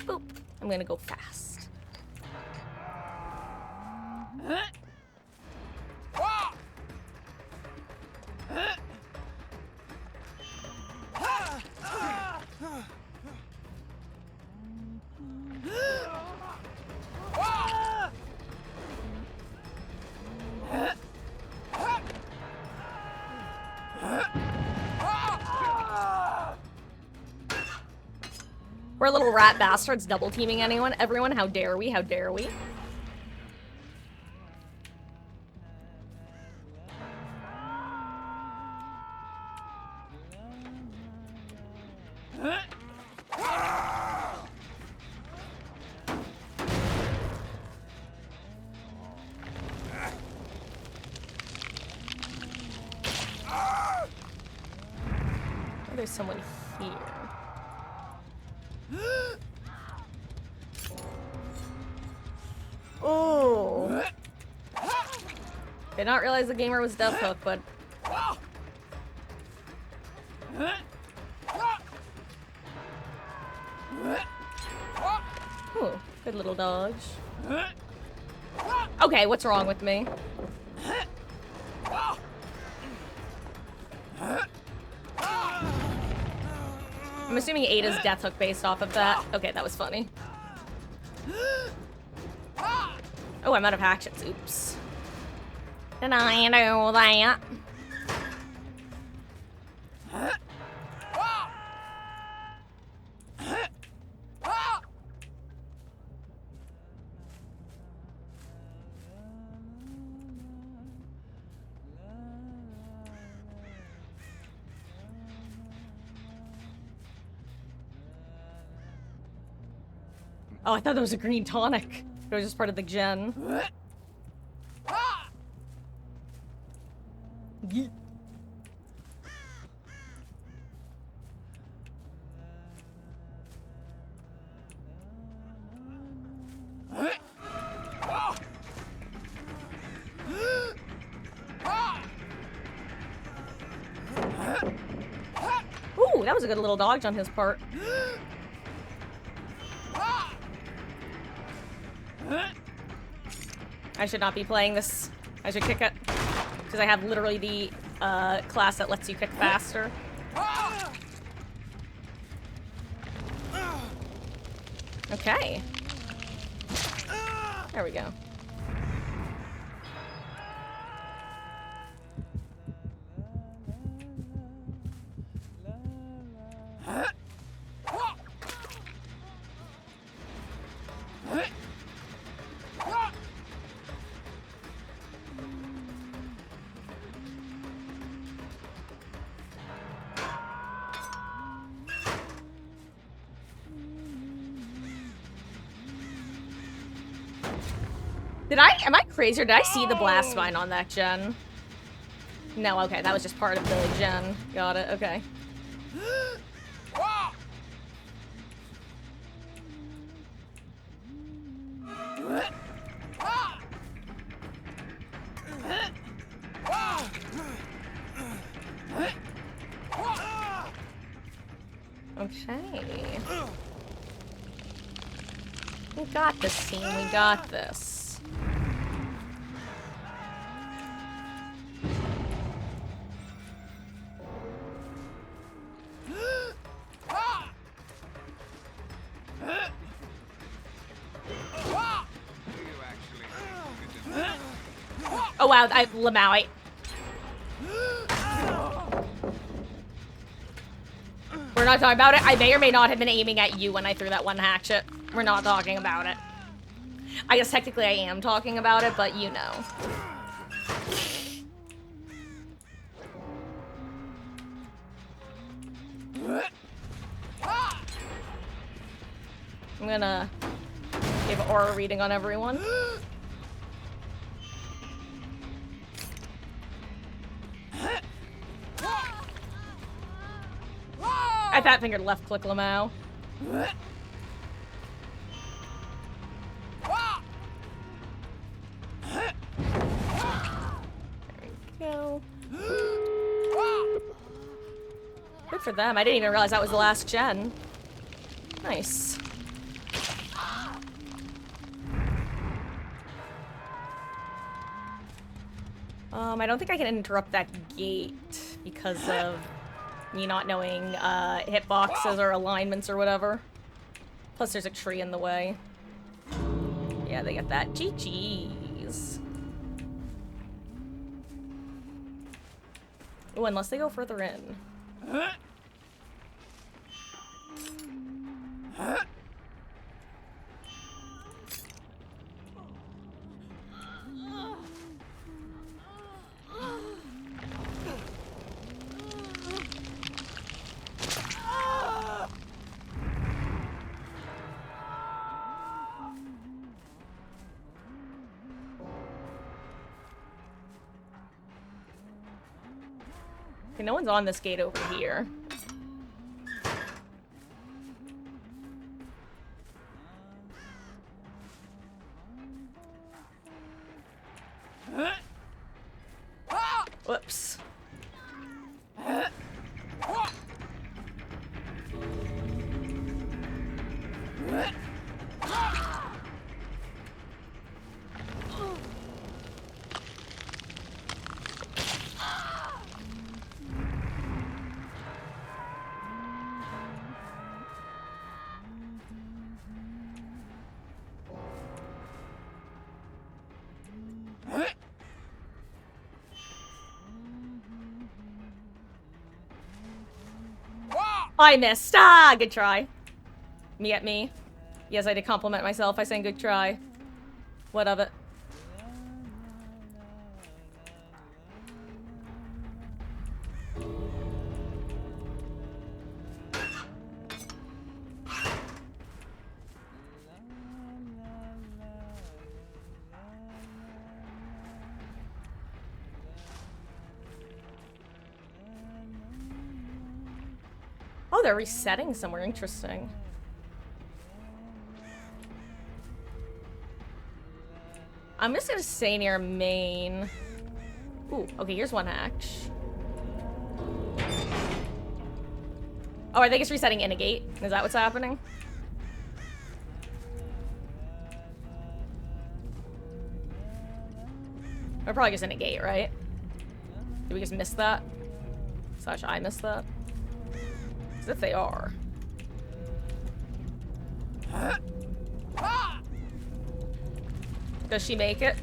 Boop. I'm gonna go fast. We're little rat bastards double teaming everyone. How dare we? How dare we? Oh, there's someone here. Oh. Did not realize the gamer was Death Hook, but ooh, good little dodge. Okay, what's wrong with me? I'm assuming Ada's death hook based off of that. Okay, that was funny. Oh, I'm out of actions. Oops. Did I do that? Oh, I thought that was a green tonic. It was just part of the gen. Yeet. Ooh, that was a good little dodge on his part. I should not be playing this. I should kick it. Because I have literally the class that lets you kick faster. Okay. There we go. Am I crazy or did I see the blast mine on that gen? No, okay, that was just part of the gen. Got it, okay. Okay. We got this, team, we got this. Oh wow, Lamau. We're not talking about it. I may or may not have been aiming at you when I threw that one hatchet. We're not talking about it. I guess technically I am talking about it, but you know. I'm gonna give an aura reading on everyone. I fat fingered left click Lamau. There we go. Good for them. I didn't even realize that was the last gen. Nice. I don't think I can interrupt that gate because of me not knowing hitboxes or alignments or whatever. Plus there's a tree in the way. Yeah, they get that. GG's. Oh, unless they go further in. Okay, no one's on this gate over here. Whoops. I missed. Ah, good try. Me at me. Yes, I did compliment myself by saying good try. What of it? Oh, they're resetting somewhere. Interesting. I'm just gonna stay near main. Ooh, okay, here's one hatch. Oh, I think it's resetting in a gate. Is that what's happening? We're probably just in a gate, right? Did we just miss that? Slash, I missed that? As if they are. Does she make it?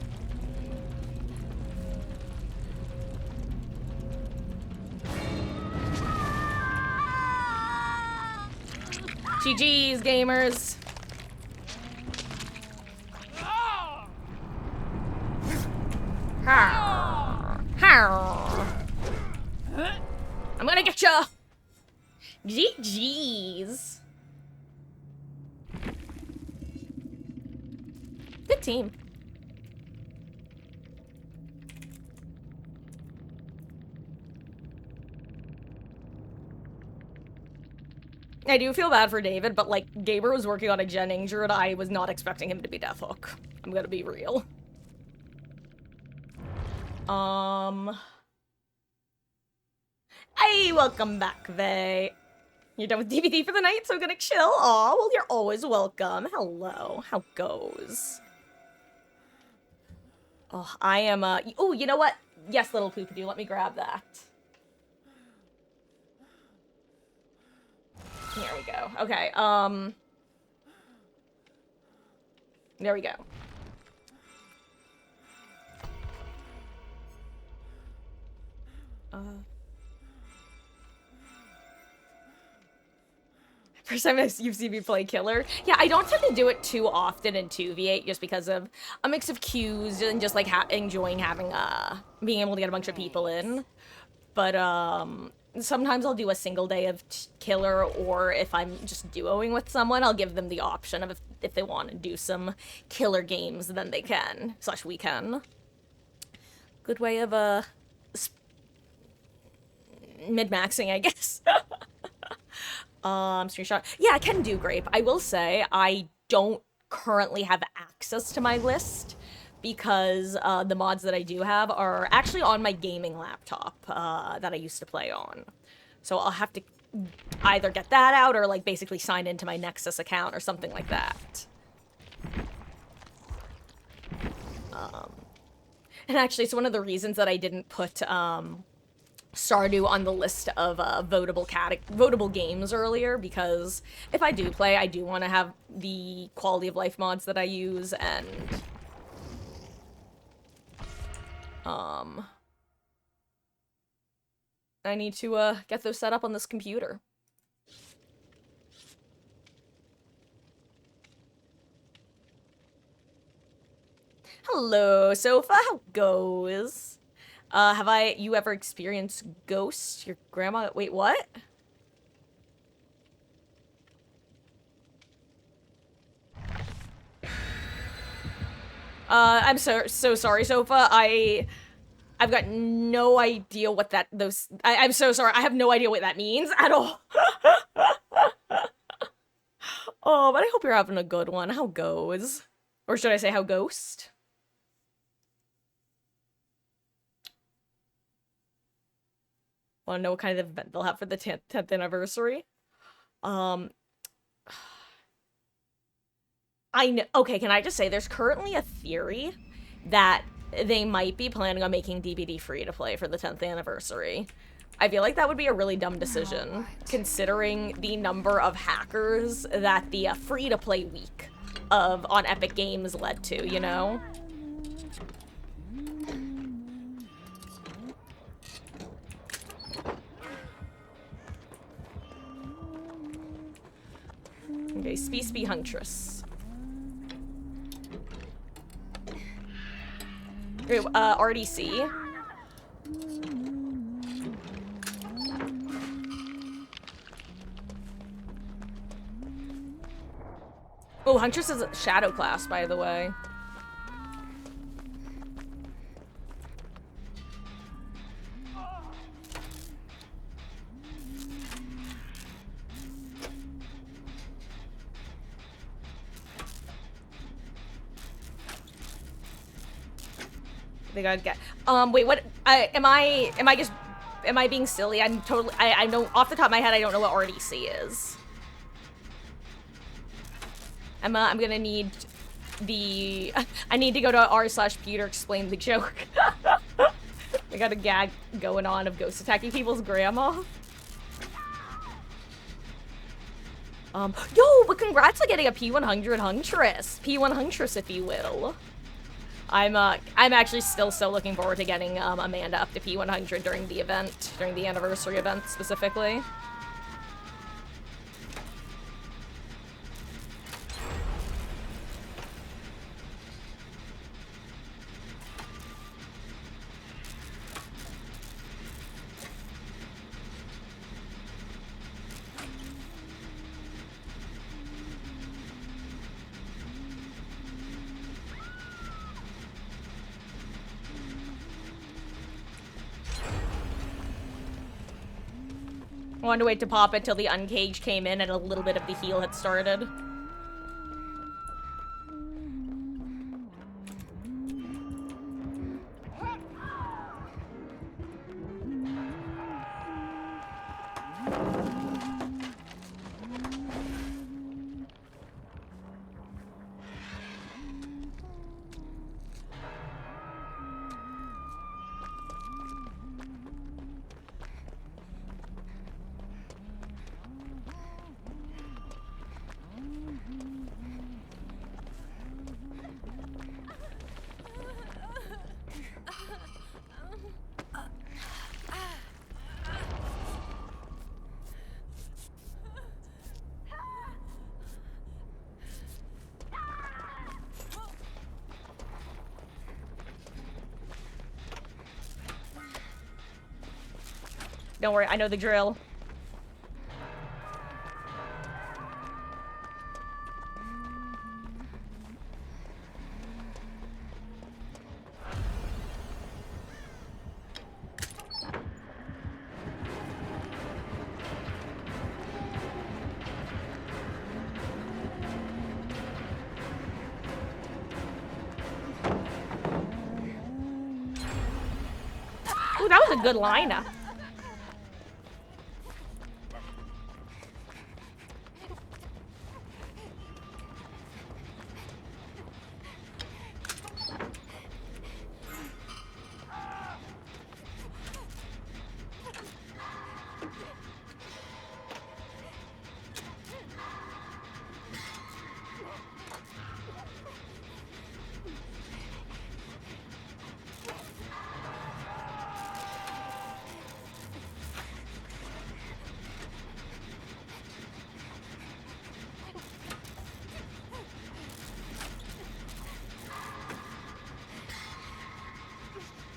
GG's, gamers. I'm gonna get ya. GG's. Good team. I do feel bad for David, but like, Gaber was working on a gen injured. I was not expecting him to be Deathhook. I'm gonna be real. Hey, welcome back, Vay. You're done with DVD for the night, so gonna chill? Aw, well, you're always welcome. Hello. How goes? Oh, I am, oh, you know what? Yes, little Poopadoo, let me grab that. Here we go. Okay, there we go. First time you've seen me play Killer. Yeah, I don't tend to do it too often in 2v8 just because of a mix of queues and just like enjoying having, being able to get a bunch of people in. But, sometimes I'll do a single day of Killer, or if I'm just duoing with someone, I'll give them the option of if they want to do some Killer games, then they can. Slash we can. Good way of, mid-maxing, I guess. Screenshot. Yeah, I can do Grape. I will say, I don't currently have access to my list, because the mods that I do have are actually on my gaming laptop that I used to play on. So I'll have to either get that out or like basically sign into my Nexus account or something like that. And actually, it's one of the reasons that I didn't put Stardew on the list of votable games earlier, because if I do play, I do want to have the quality of life mods that I use, and I need to get those set up on this computer. Hello, Sofa. How goes? Have you ever experienced ghosts? Your grandma? Wait, what? I'm so sorry, Sofa. I've got no idea what I'm so sorry. I have no idea what that means at all. Oh, but I hope you're having a good one. How goes? Or should I say how ghost? Want to know what kind of event they'll have for the 10th anniversary? I know. Okay, can I just say there's currently a theory that they might be planning on making DBD free to play for the 10th anniversary. I feel like that would be a really dumb decision, considering the number of hackers that the free-to-play week on Epic Games led to, you know? Okay, Space Bee Huntress. Ooh, RDC. Oh, Huntress is a shadow class, by the way. They gotta get. Wait, what? Am I being silly? I'm totally. I know off the top of my head. I don't know what RDC is. I'm gonna need the. I need to go to r/Peter explain the joke. I got a gag going on of ghost attacking people's grandma. Yo, but congrats on getting a P100 Huntress. P1 Huntress, if you will. I'm actually still so looking forward to getting Amanda up to P100 during the event, during the anniversary event specifically. I wanted to wait to pop it till the uncage came in and a little bit of the heal had started. Don't worry, I know the drill. Ooh, that was a good lineup.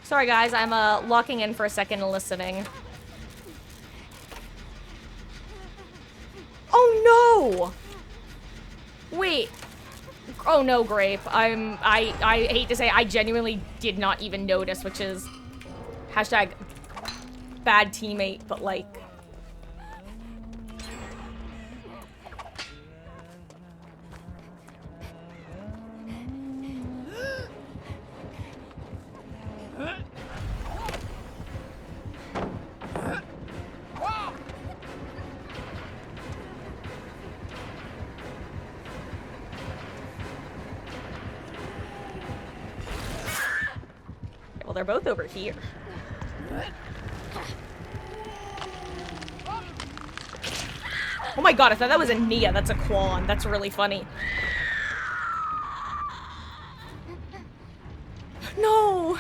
Sorry guys, I'm locking in for a second and listening. Oh no! Wait. Oh no, Grape. I hate to say I genuinely did not even notice, which is hashtag bad teammate, but like they're both over here. Oh my god, I thought that was a Nia. That's a Quan. That's really funny. No!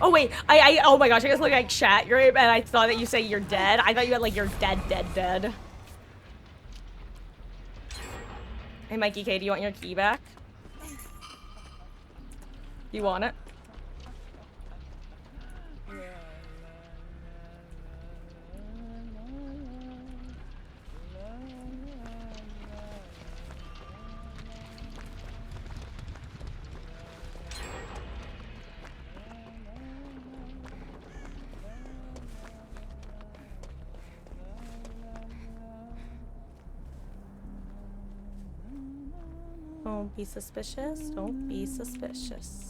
Oh wait, oh my gosh, I guess looking at chat, and I thought that you say you're dead. I thought you had like you're dead. Hey, Mikey K, do you want your key back? You want it? Don't be suspicious. Don't be suspicious.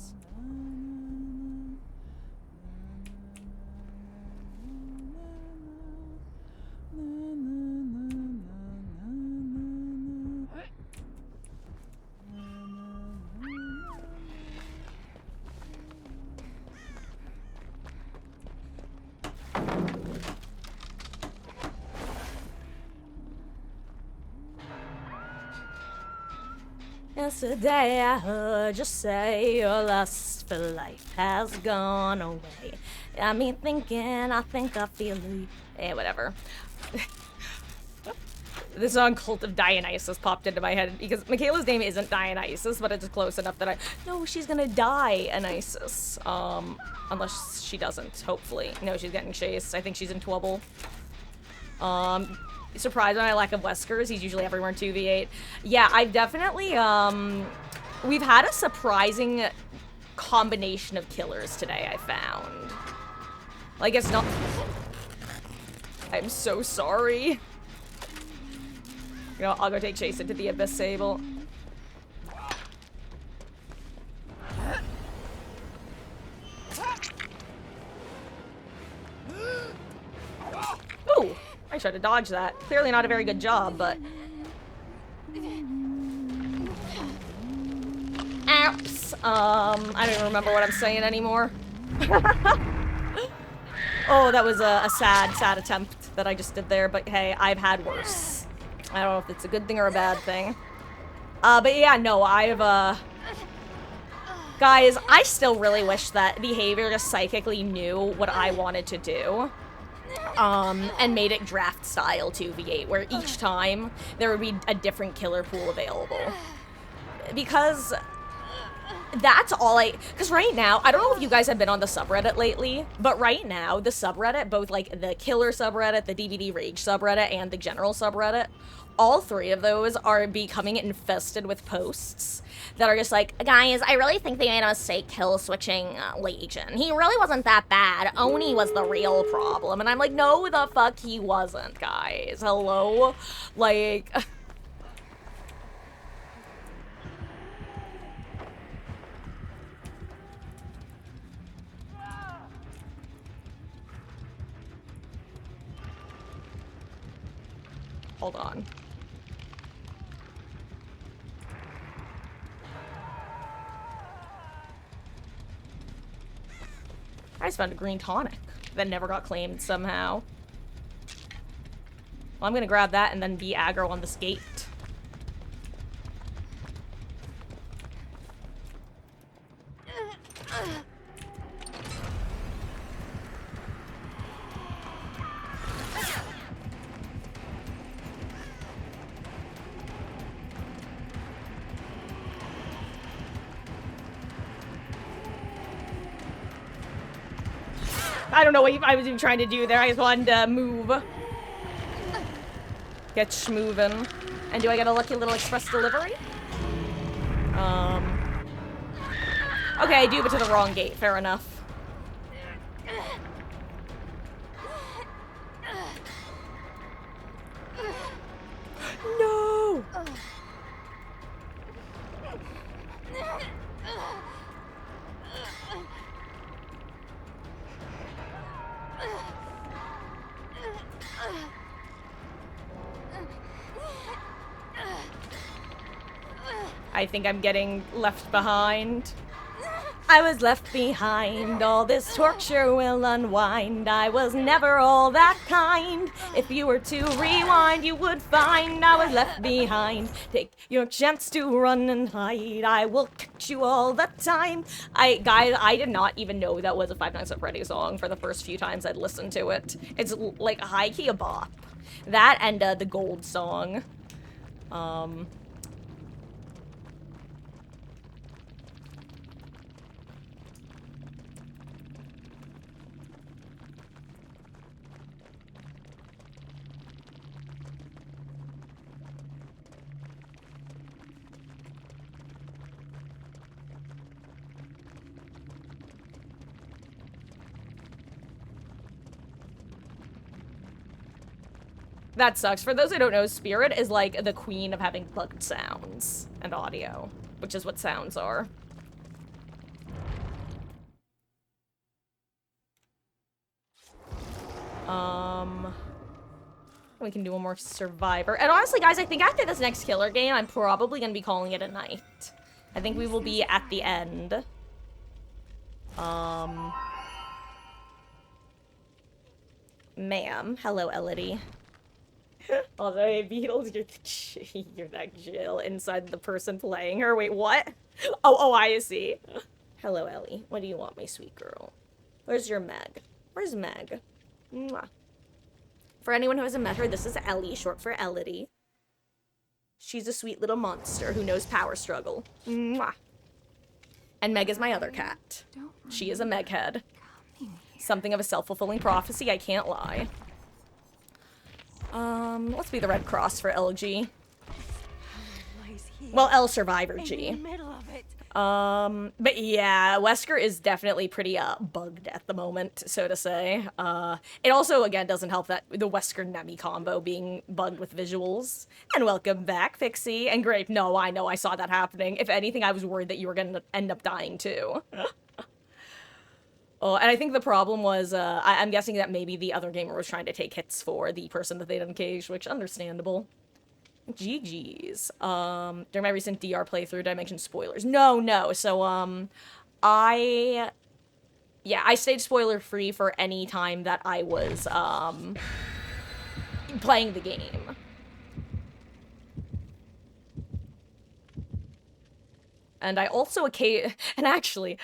Yesterday I heard you say your lust for life has gone away. Got me thinking, I think I feel you. Eh, whatever. The song Cult of Dionysus popped into my head because Michaela's name isn't Dionysus, but it's close enough that I know she's gonna die Anisis. Unless she doesn't, hopefully. No, she's getting chased. I think she's in trouble. Surprised by my lack of Weskers. He's usually everywhere in 2v8. Yeah, I've definitely, we've had a surprising combination of killers today, I found. Like, it's not... I'm so sorry. You know, I'll go take Chase into the Abyss Sable. Ooh! I tried to dodge that. Clearly not a very good job, but... Apps! I don't even remember what I'm saying anymore. Oh, that was a sad attempt that I just did there, but hey, I've had worse. I don't know if it's a good thing or a bad thing. But yeah, no, guys, I still really wish that Behavior just psychically knew what I wanted to do. And made it draft style 2v8, where each time there would be a different killer pool available. Because that's all because right now, I don't know if you guys have been on the subreddit lately, but right now, the subreddit, both like the killer subreddit, the DVD rage subreddit, and the general subreddit, all three of those are becoming infested with posts that are just like, guys, I really think they made a mistake kill switching Legion. He really wasn't that bad. Oni was the real problem. And I'm like, no, the fuck he wasn't, guys. Hello? Like... Hold on. I just found a green tonic that never got claimed somehow. Well, I'm gonna grab that and then be aggro on this gate. I don't know what I was even trying to do there. I just wanted to move. Get schmoovin'. And do I get a lucky little express delivery? Okay, I do, but to the wrong gate. Fair enough. No! I think I'm getting left behind. I was left behind, all this torture will unwind. I was never all that kind. If you were to rewind, you would find I was left behind. Take your chance to run and hide. I will catch you all the time. Guys, I did not even know that was a Five Nights at Freddy's song for the first few times I'd listened to it. It's like high-key a bop. That and the Gold song. That sucks. For those who don't know, Spirit is like the queen of having bugged sounds and audio, which is what sounds are. We can do one more Survivor. And honestly, guys, I think after this next killer game, I'm probably going to be calling it a night. I think we will be at the end. Ma'am. Hello, Elodie. Although, hey, Beatles, you're that Jill inside the person playing her. Wait, what? Oh, I see. Hello, Ellie. What do you want, my sweet girl? Where's your Meg? Where's Meg? Mwah. For anyone who hasn't met her, this is Ellie, short for Elodie. She's a sweet little monster who knows power struggle. Mwah. And Meg is my other cat. She is a Meghead. Something of a self-fulfilling prophecy, I can't lie. Let's be the Red Cross for LG. Well, L Survivor G. But yeah, Wesker is definitely pretty, bugged at the moment, so to say. It also, again, doesn't help that the Wesker-Nemi combo being bugged with visuals. And welcome back, Pixie. And Grape, no, I know, I saw that happening. If anything, I was worried that you were gonna end up dying, too. Oh, and I think the problem was, I'm guessing that maybe the other gamer was trying to take hits for the person that they didn't cage, which, understandable. GG's. During my recent DR playthrough, did I mention spoilers? No. So, I stayed spoiler-free for any time that I was, playing the game. And I also and actually,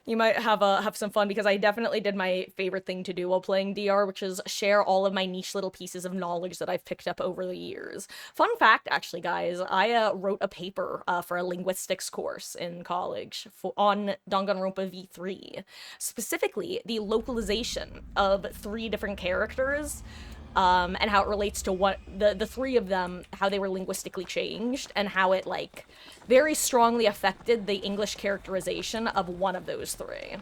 you might have some fun, because I definitely did my favorite thing to do while playing DR, which is share all of my niche little pieces of knowledge that I've picked up over the years. Fun fact, actually, guys, I wrote a paper for a linguistics course in college on Danganronpa V3. Specifically, the localization of 3 different characters, and how it relates to what the 3 of them, how they were linguistically changed, and how it, like, very strongly affected the English characterization of one of those 3.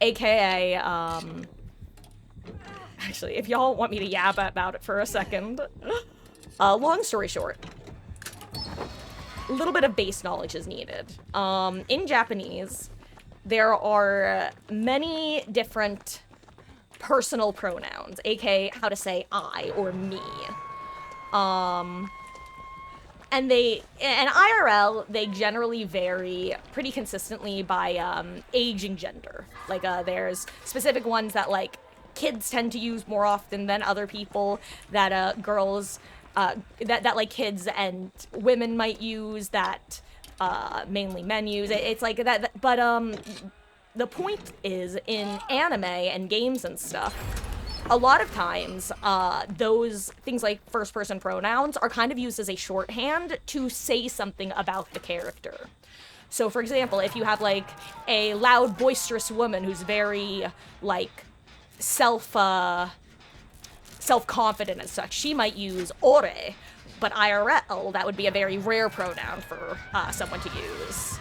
AKA, actually, if y'all want me to yap about it for a second. Long story short, a little bit of base knowledge is needed. In Japanese, there are many different personal pronouns, aka how to say I or me. And IRL, they generally vary pretty consistently by age and gender. Like, there's specific ones that, like, kids tend to use more often than other people, that girls, that like kids and women might use, that mainly men use. It's like that, but the point is, in anime and games and stuff, a lot of times, those things like first-person pronouns are kind of used as a shorthand to say something about the character. So, for example, if you have, like, a loud, boisterous woman who's very, like, self-confident and such, she might use ore, but IRL, that would be a very rare pronoun for someone to use.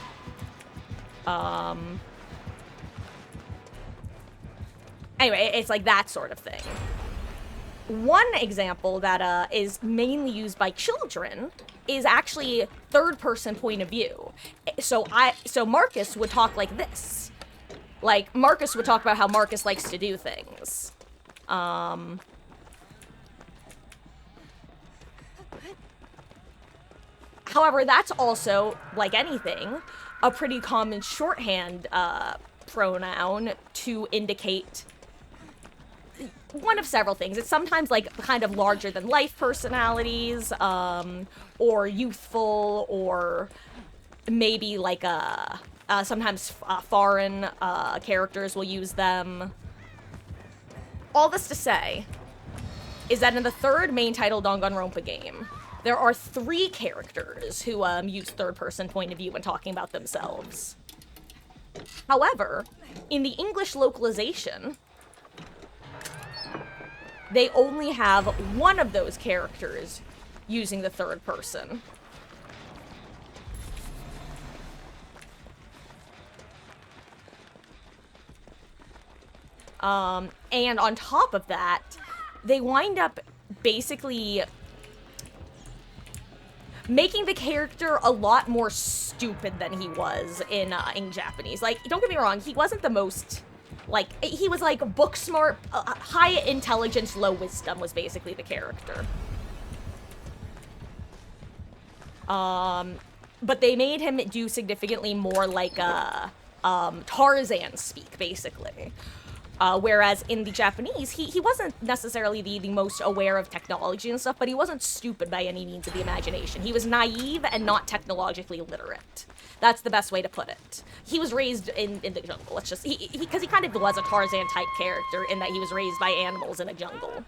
Anyway, it's like that sort of thing. One example that is mainly used by children is actually third-person point of view. So Marcus would talk like this. Like, Marcus would talk about how Marcus likes to do things. However, that's also, like anything, a pretty common shorthand pronoun to indicate one of several things. It's sometimes, like, kind of larger-than-life personalities, or youthful, or maybe, like, sometimes foreign characters will use them. All this to say is that in the 3rd main title Danganronpa game, there are 3 characters who use third-person point of view when talking about themselves. However, in the English localization, they only have one of those characters using the 3rd person. And on top of that, they wind up basically making the character a lot more stupid than he was in Japanese. Like, don't get me wrong, he wasn't the most, like, he was like book smart, high intelligence, low wisdom was basically the character. But they made him do significantly more like Tarzan speak, basically. Whereas in the Japanese, he wasn't necessarily the most aware of technology and stuff, but he wasn't stupid by any means of the imagination. He was naive and not technologically literate. That's the best way to put it. He was raised in the jungle. Let's just, because he kind of was a Tarzan-type character in that he was raised by animals in a jungle.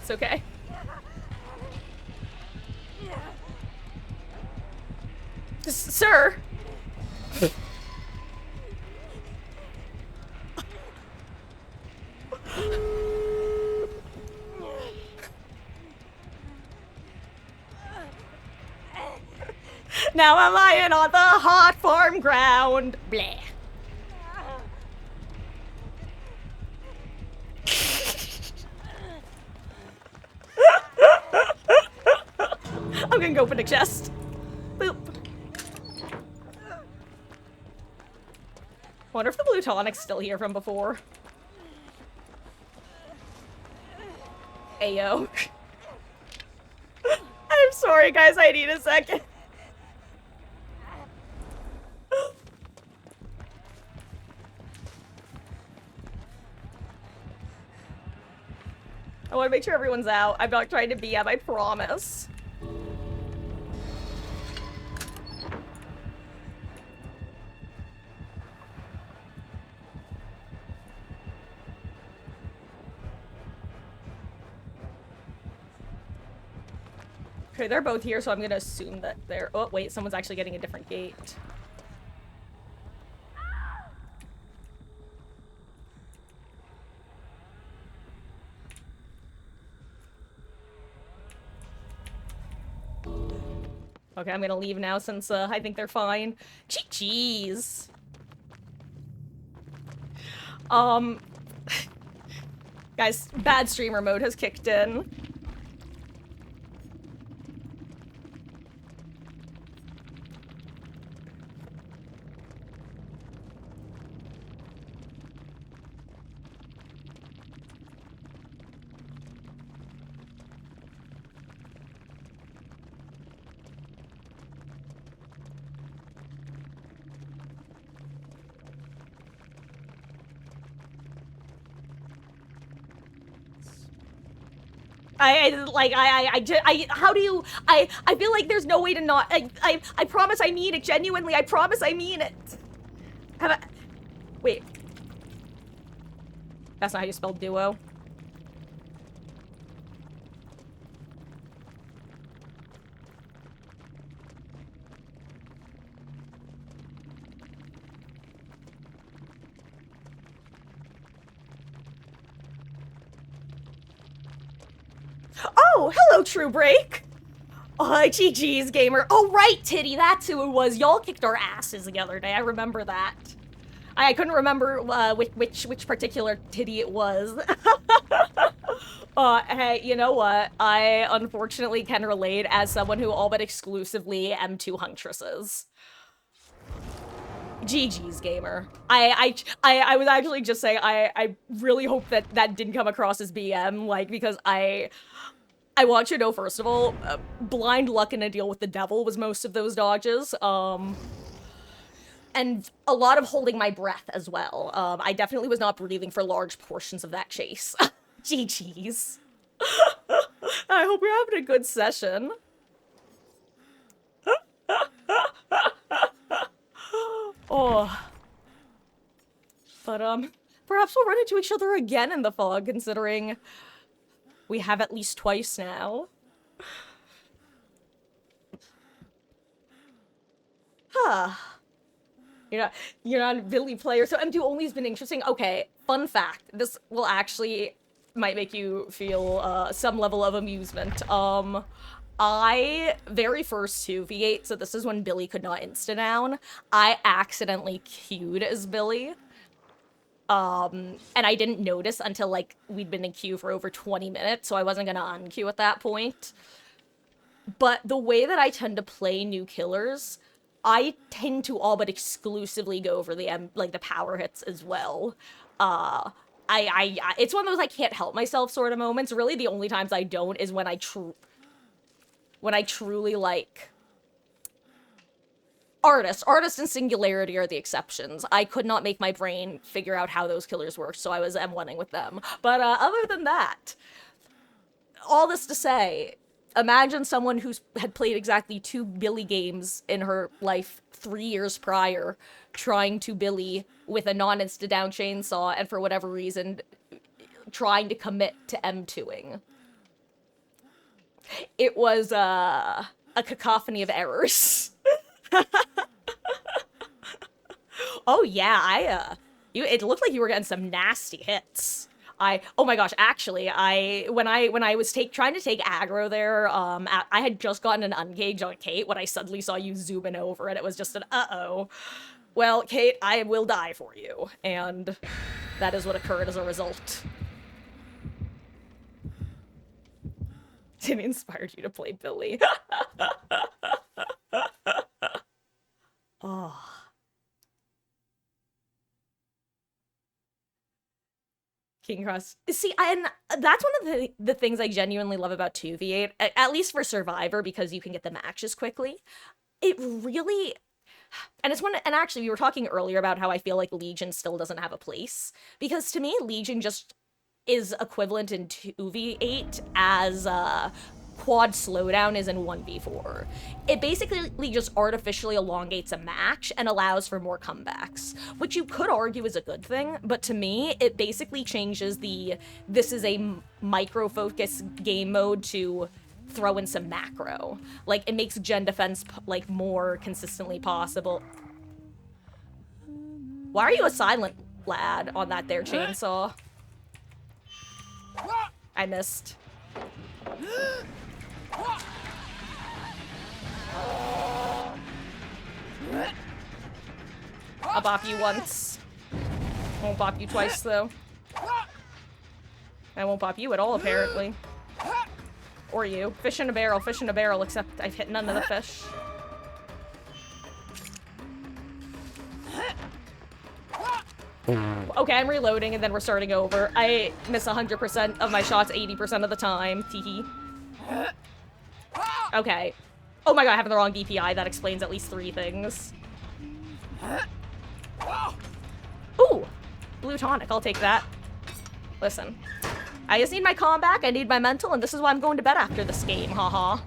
It's okay. Sir! Now I'm lying on the hot farm ground. Bleh. I'm gonna go open a chest. Boop. Wonder if the blue tonic's still here from before. Ayo. I'm sorry, guys. I need a second. I want to make sure everyone's out. I'm not trying to BM, I promise. Okay, they're both here, so I'm gonna assume that they're— oh, wait, someone's actually getting a different gate. Okay, I'm gonna leave now since I think they're fine. Jeez. Guys, bad streamer mode has kicked in. How do you— I feel like there's no way to not— I promise I mean it, genuinely, I promise I mean it. Have I— wait. That's not how you spell duo. Oh, hello, True Break. GG's, gamer. Oh, right, Titty, that's who it was. Y'all kicked our asses the other day. I remember that. I couldn't remember which particular Titty it was. Hey, you know what? I unfortunately can relate as someone who all but exclusively M2 huntresses. GG's, gamer. I was actually just saying I really hope that that didn't come across as BM, like, because I want you to know, first of all, blind luck in a deal with the devil was most of those dodges. and a lot of holding my breath as well. I definitely was not breathing for large portions of that chase. GG's. I hope you're having a good session. Oh. But, perhaps we'll run into each other again in the fog, considering we have at least twice now. Huh. You're not a Billy player, so M2 only has been interesting. Okay, fun fact. This will actually might make you feel some level of amusement. I very first 2v8, so this is when Billy could not insta-down, I accidentally queued as Billy. And I didn't notice until, like, we'd been in queue for over 20 minutes, so I wasn't gonna unqueue at that point. But the way that I tend to play new killers, I tend to all but exclusively go for the the power hits as well. It's one of those I can't help myself sort of moments. Really, the only times I don't is when I truly like Artist and Singularity are the exceptions. I could not make my brain figure out how those killers work, so I was M1ing with them. But other than that, all this to say, imagine someone who's had played exactly 2 Billy games in her life 3 years prior, trying to Billy with a non-insta-down chainsaw, and for whatever reason, trying to commit to M2ing. It was a cacophony of errors. Oh yeah, it looked like you were getting some nasty hits. Oh my gosh, actually, when I was trying to take aggro there, I had just gotten an ungage on Kate when I suddenly saw you zooming over, and it was just an uh-oh. Well, Kate, I will die for you, and that is what occurred as a result. Timmy inspired you to play Billy. Oh. King Cross. See, and that's one of the things I genuinely love about 2v8, at least for Survivor, because you can get the matches quickly. It really... And actually, we were talking earlier about how I feel like Legion still doesn't have a place. Because to me, Legion just is equivalent in 2v8 as, quad slowdown is in 1v4. It basically just artificially elongates a match and allows for more comebacks, which you could argue is a good thing, but to me, it basically changes this is a micro-focus game mode to throw in some macro. Like, it makes gen defense, like, more consistently possible. Why are you a silent lad on that there chainsaw? I missed. I'll bop you once. Won't bop you twice, though. I won't bop you at all, apparently. Or you. Fish in a barrel, except I've hit none of the fish. Okay, I'm reloading, and then we're starting over. I miss 100% of my shots 80% of the time. Teehee. Okay. Oh my god, having the wrong DPI, that explains at least 3 things. Ooh! Blue tonic, I'll take that. Listen. I just need my calm back, I need my mental, and this is why I'm going to bed after this game, haha.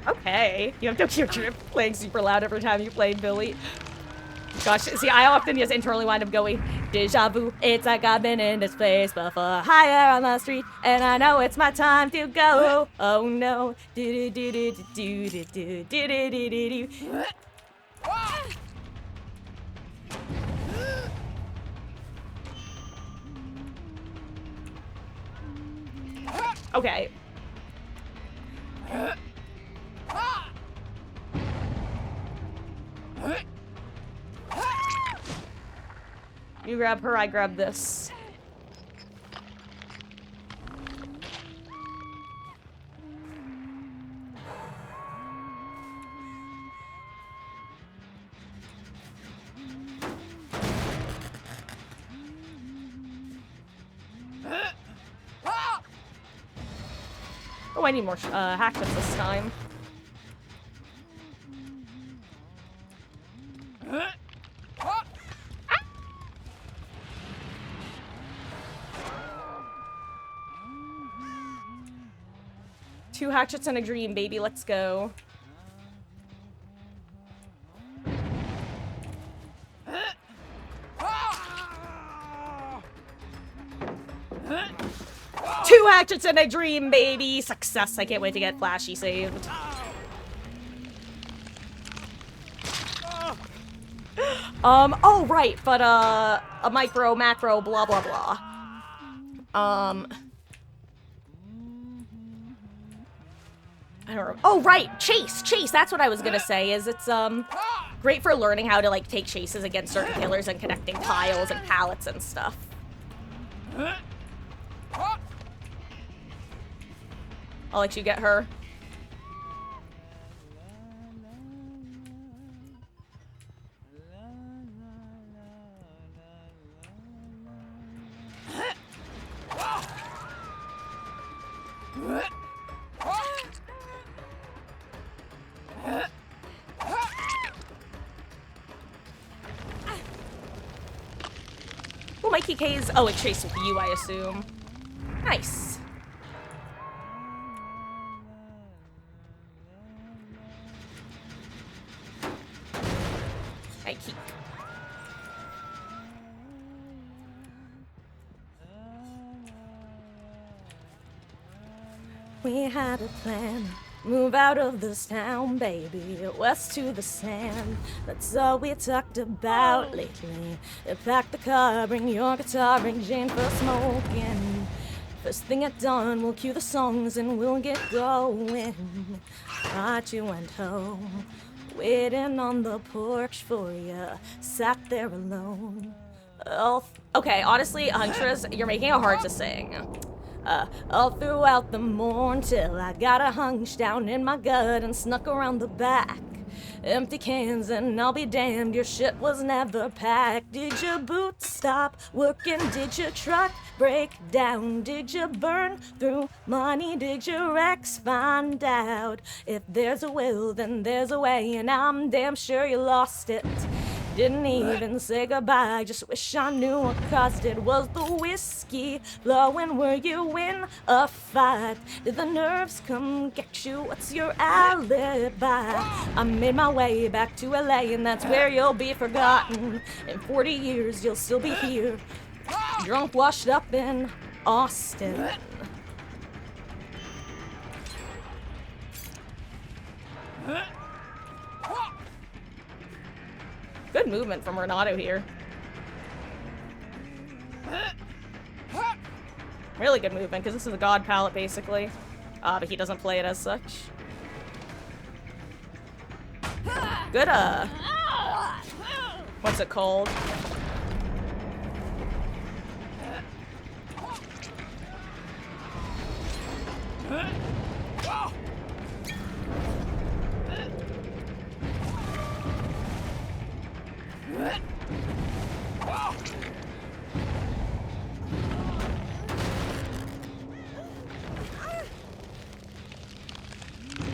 Okay. You have Tokyo Drift playing super loud every time you play Billy. Gosh, see, I often just internally wind up going, deja vu, it's like I've been in this place before, higher on the street, and I know it's my time to go. Oh no. Do do do do do do do do do do do. Okay. You grab her, I grab this. I need more hatchets this time. Two hatchets and a dream, baby. Let's go. Two hatchets and a dream, baby! Success! I can't wait to get Flashy saved. Oh, right, but, a micro, macro, blah, blah, blah. I don't know. Oh, right! Chase! Chase! That's what I was gonna say, is it's, great for learning how to, like, take chases against certain killers and connecting tiles and pallets and stuff. I'll let you get her. Oh, Mikey K's. Oh, it chased with you, I assume. Nice. Hey, keep. We had a plan. Move out of this town, baby, west to the sand. That's all we talked about lately. Pack the car, bring your guitar, bring Jane for smoking. First thing at dawn, we'll cue the songs and we'll get going. Thought you went home, waiting on the porch for you. Sat there alone. Oh, okay, honestly, Huntress, you're making it hard to sing. All throughout the morn till I got a hunch down in my gut and snuck around the back. Empty cans and I'll be damned, your shit was never packed. Did your boots stop working? Did your truck break down? Did you burn through money? Did your ex find out? If there's a will, then there's a way, and I'm damn sure you lost it. Didn't even say goodbye, just wish I knew what caused it. Was the whiskey flowing? Were you in a fight? Did the nerves come get you? What's your alibi? I made my way back to LA and that's where you'll be forgotten. In 40 years you'll still be here, drunk, washed up in Austin. Good movement from Renato here. Really good movement, because this is a god palette, basically. But he doesn't play it as such. Good, what's it called?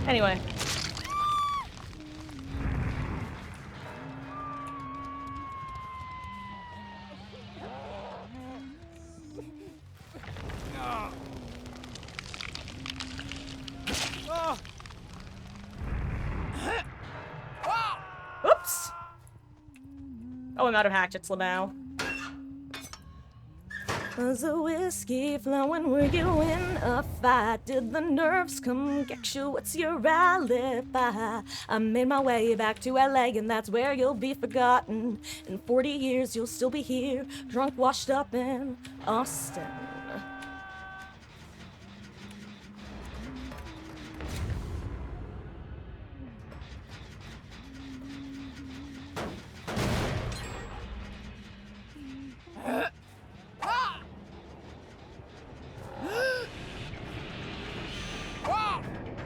Anyway. Oops. Oh, I'm out of hatchets now. Was the whiskey flowing? Were you in a fight? Did the nerves come get you? What's your alibi? I made my way back to LA and that's where you'll be forgotten. In 40 years you'll still be here, drunk, washed up in Austin.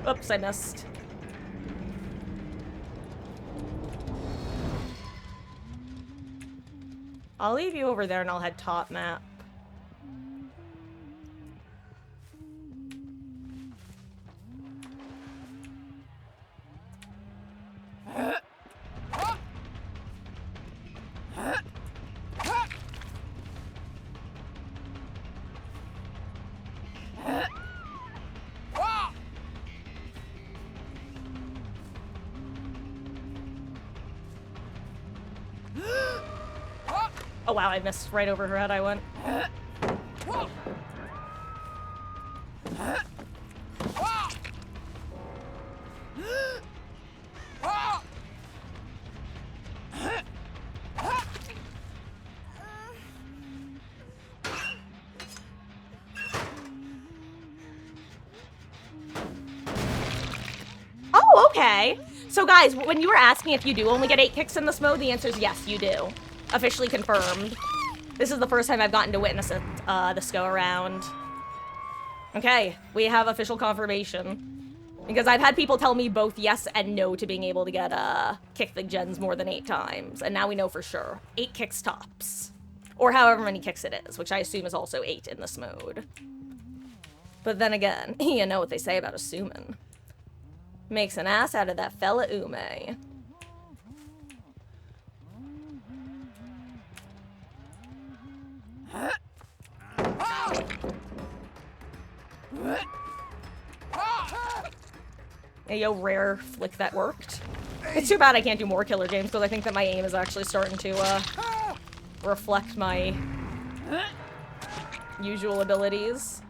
Oops, I missed. I'll leave you over there and I'll head top map. Oh wow, I missed right over her head. I went. Oh, okay. So guys, when you were asking if you do only get 8 kicks in this mode, the answer is yes, you do. Officially confirmed. This is the first time I've gotten to witness it this go around. Okay, we have official confirmation. Because I've had people tell me both yes and no to being able to get kick the gens more than 8 times. And now we know for sure. 8 kicks tops. Or however many kicks it is, which I assume is also 8 in this mode. But then again, you know what they say about assuming. Makes an ass out of that fella Ume. Hey, yo, rare flick that worked. It's too bad I can't do more killer games because I think that my aim is actually starting to reflect my usual abilities.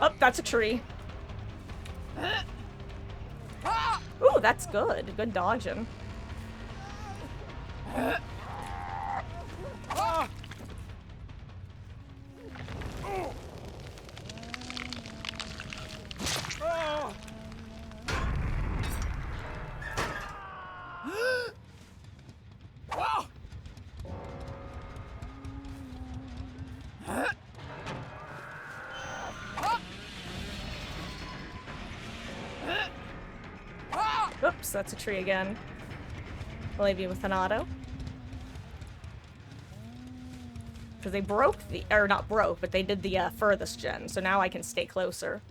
Oh, that's a tree. Ooh, that's good. Good dodging. Oops, that's a tree again. I'll leave you with an auto. Because they broke the, or not broke, but they did the furthest gen, so now I can stay closer.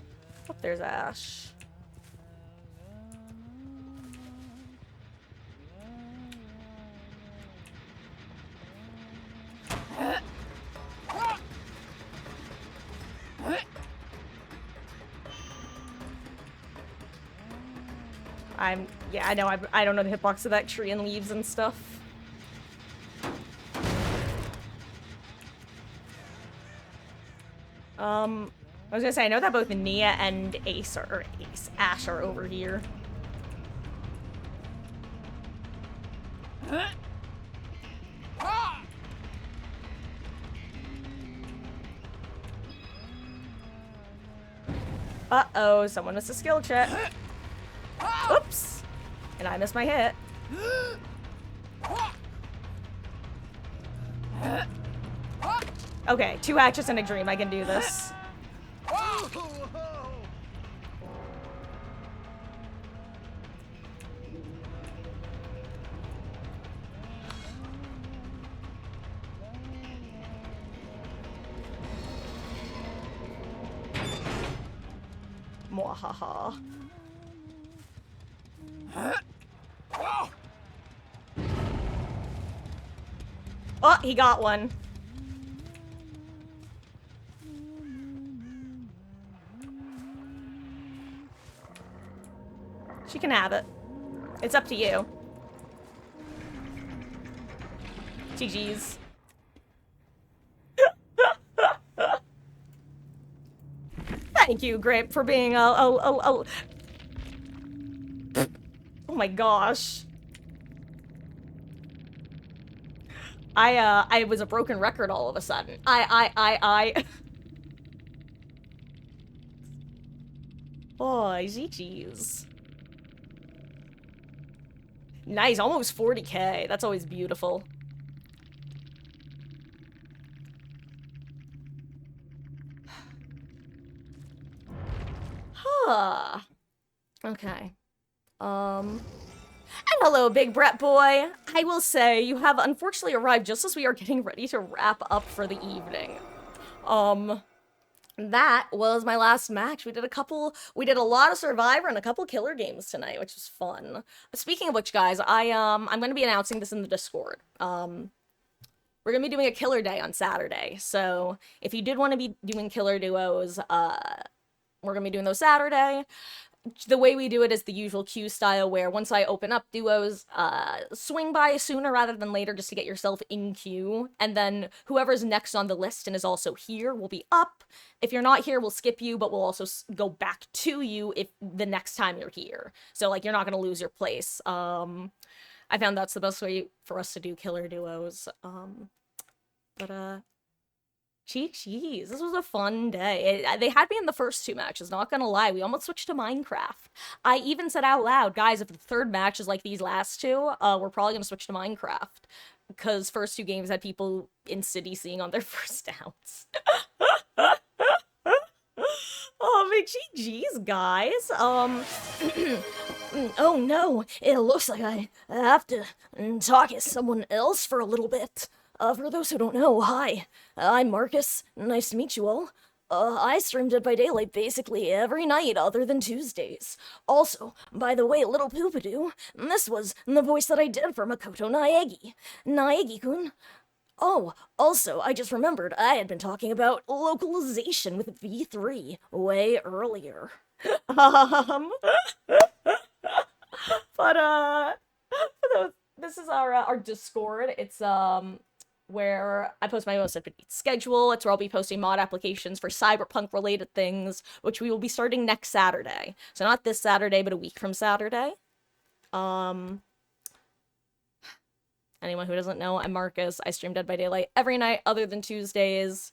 Oh, there's Ash. Yeah, I know, I don't know the hitbox of that tree and leaves and stuff. I was gonna say, I know that both Nia and Ash are over here. Uh-oh, someone missed a skill check. Oops! And I missed my hit. Okay, 2 hatchets and a dream. I can do this. Mwahaha. Oh, he got one. She can have it. It's up to you. GG's. Thank you, Grape, for being oh my gosh. I was a broken record all of a sudden. Oh, GG's. Nice, almost 40k. That's always beautiful. Huh. Okay. And hello, Big Brett boy. I will say, you have unfortunately arrived just as we are getting ready to wrap up for the evening. That was my last match. We did a lot of Survivor and a couple killer games tonight, which was fun. Speaking of which, guys, I'm gonna be announcing this in the Discord. We're gonna be doing a killer day on Saturday. So if you did want to be doing killer duos, we're gonna be doing those Saturday. The way we do it is the usual queue style, where once I open up duos, swing by sooner rather than later just to get yourself in queue, and then whoever's next on the list and is also here will be up. If you're not here, we'll skip you, but we'll also go back to you if the next time you're here. So, like, you're not gonna lose your place. I found that's the best way for us to do killer duos. Jeez, this was a fun day. They had me in the first two matches, not gonna lie. We almost switched to Minecraft. I even said out loud, guys, if the third match is like these last two, we're probably gonna switch to Minecraft. Because first two games had people in city seeing on their first downs. Oh, big GG's, guys. Oh no, it looks like I have to talk to someone else for a little bit. For those who don't know, hi, I'm Marcus. Nice to meet you all. I stream Dead by Daylight basically every night other than Tuesdays. Also, by the way, little Poopadoo, this was the voice that I did for Makoto Naegi. Naegi-kun. Oh, also, I just remembered I had been talking about localization with V3 way earlier. But, this is our Discord. It's, where I post my most up-to-date schedule. It's where I'll be posting mod applications for cyberpunk-related things, which we will be starting next Saturday. So not this Saturday, but a week from Saturday. Anyone who doesn't know, I'm Marcus. I stream Dead by Daylight every night other than Tuesdays.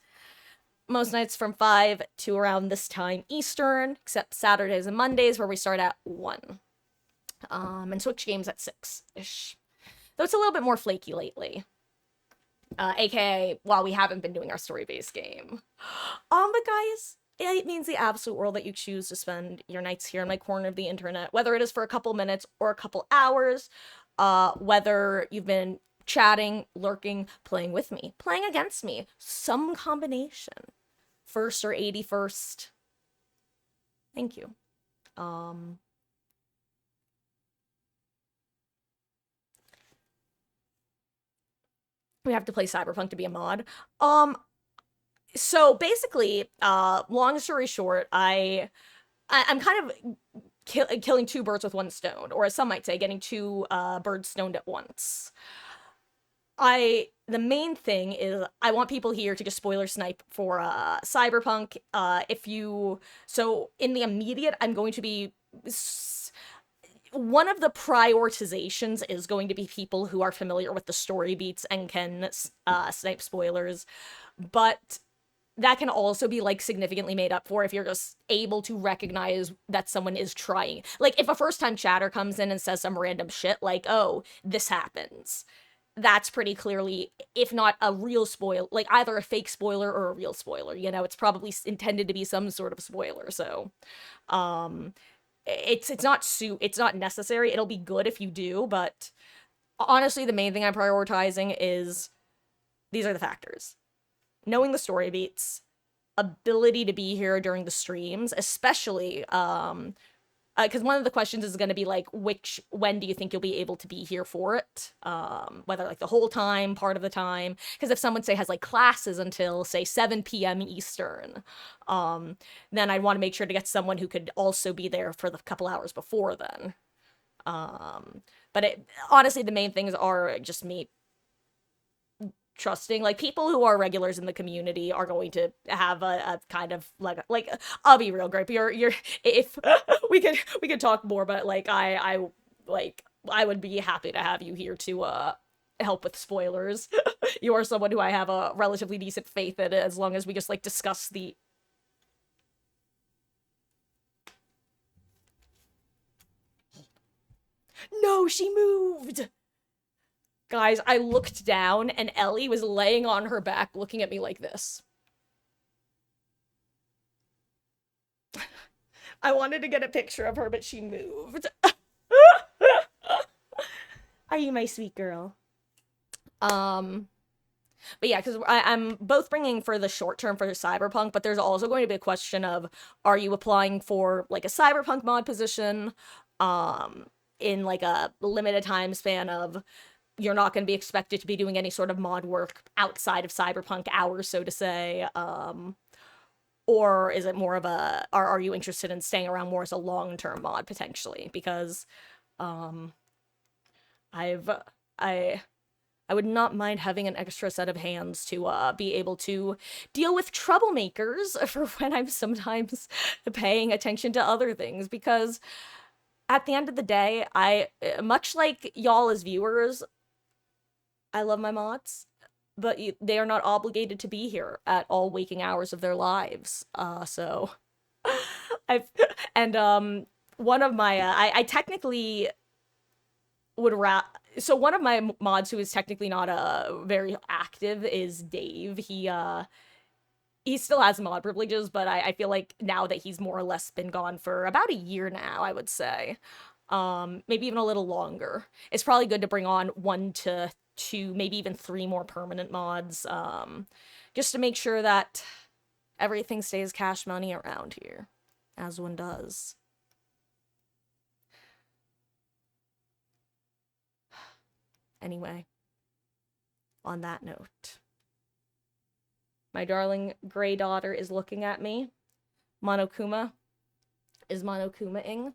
Most nights from 5 to around this time Eastern, except Saturdays and Mondays where we start at 1. And switch games at 6-ish. Though it's a little bit more flaky lately. AKA, while we haven't been doing our story-based game. But guys, it means the absolute world that you choose to spend your nights here in my corner of the internet, whether it is for a couple minutes or a couple hours, whether you've been chatting, lurking, playing with me, playing against me, some combination. First or 81st. Thank you. We have to play Cyberpunk to be a mod. So basically, long story short, I'm kind of killing two birds with one stone, or as some might say, getting two birds stoned at once. The main thing is I want people here to just spoiler snipe for Cyberpunk. So in the immediate, I'm going to be one of the prioritizations is going to be people who are familiar with the story beats and can snipe spoilers, but that can also be, like, significantly made up for if you're just able to recognize that someone is trying. Like, if a first-time chatter comes in and says some random shit, like, oh, this happens, that's pretty clearly, if not a real spoiler, like, either a fake spoiler or a real spoiler, you know? It's probably intended to be some sort of spoiler, so, it's not necessary. It'll be good if you do, but honestly, the main thing I'm prioritizing is these are the factors. Knowing the story beats, ability to be here during the streams, especially, because one of the questions is going to be, like, when do you think you'll be able to be here for it? Whether, like, the whole time, part of the time. Because if someone, say, has, like, classes until, say, 7 p.m. Eastern, then I'd want to make sure to get someone who could also be there for the couple hours before then. But honestly, the main things are just me trusting, like, people who are regulars in the community are going to have a kind of like I'll be real, Grape. You're if we could talk more, but like I would be happy to have you here to help with spoilers. You are someone who I have a relatively decent faith in, as long as we just, like, discuss the No, she moved! Guys, I looked down and Ellie was laying on her back looking at me like this. I wanted to get a picture of her, but she moved. Are you my sweet girl? But yeah, because I'm both bringing for the short term for Cyberpunk, but there's also going to be a question of, are you applying for like a Cyberpunk mod position, in like a limited time span of you're not going to be expected to be doing any sort of mod work outside of Cyberpunk hours, so to say, or is it more of a, are you interested in staying around more as a long-term mod potentially? Because, I would not mind having an extra set of hands to be able to deal with troublemakers for when I'm sometimes paying attention to other things, because at the end of the day, much like y'all as viewers, I love my mods, but they are not obligated to be here at all waking hours of their lives. So I've, and one of my I technically would so one of my mods who is technically not very active is Dave. He still has mod privileges, but I feel like now that he's more or less been gone for about a year now, I would say, maybe even a little longer, it's probably good to bring on 1 to 2, maybe even 3 more permanent mods, just to make sure that everything stays cash money around here, as one does. Anyway, on that note, my darling gray daughter is looking at me. Monokuma is Monokuma-ing.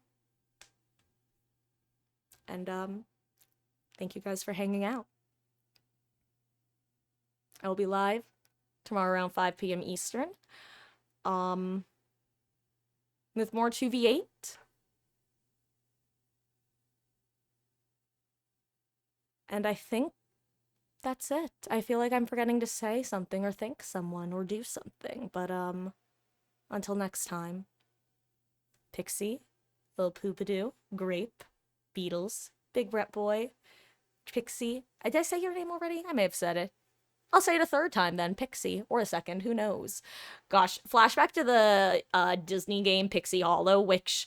And, thank you guys for hanging out. I will be live tomorrow around 5 p.m. Eastern. With more 2v8. And I think that's it. I feel like I'm forgetting to say something or thank someone or do something, but until next time. Pixie, Lil Poopadoo, Grape, Beatles, Big Rep Boy, Pixie. Did I say your name already? I may have said it. I'll say it a third time then, Pixie, or a second, who knows. Gosh, flashback to the Disney game Pixie Hollow, which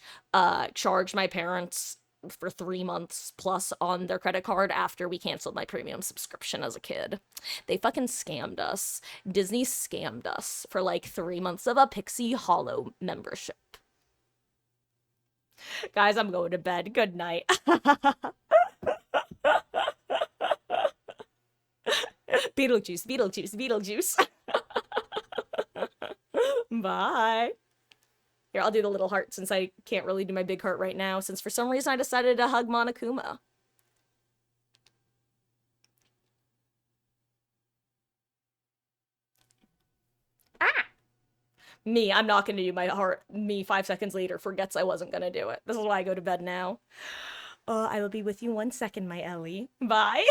charged my parents for 3 months plus on their credit card after we canceled my premium subscription as a kid. They fucking scammed us. Disney scammed us for like 3 months of a Pixie Hollow membership. Guys, I'm going to bed. Good night. Beetlejuice, Beetlejuice, Beetlejuice. Bye. Here, I'll do the little heart since I can't really do my big heart right now, since for some reason I decided to hug Monokuma. Ah! Me, I'm not gonna do my heart. Me, 5 seconds later, forgets I wasn't gonna do it. This is why I go to bed now. I will be with you 1 second, my Ellie. Bye.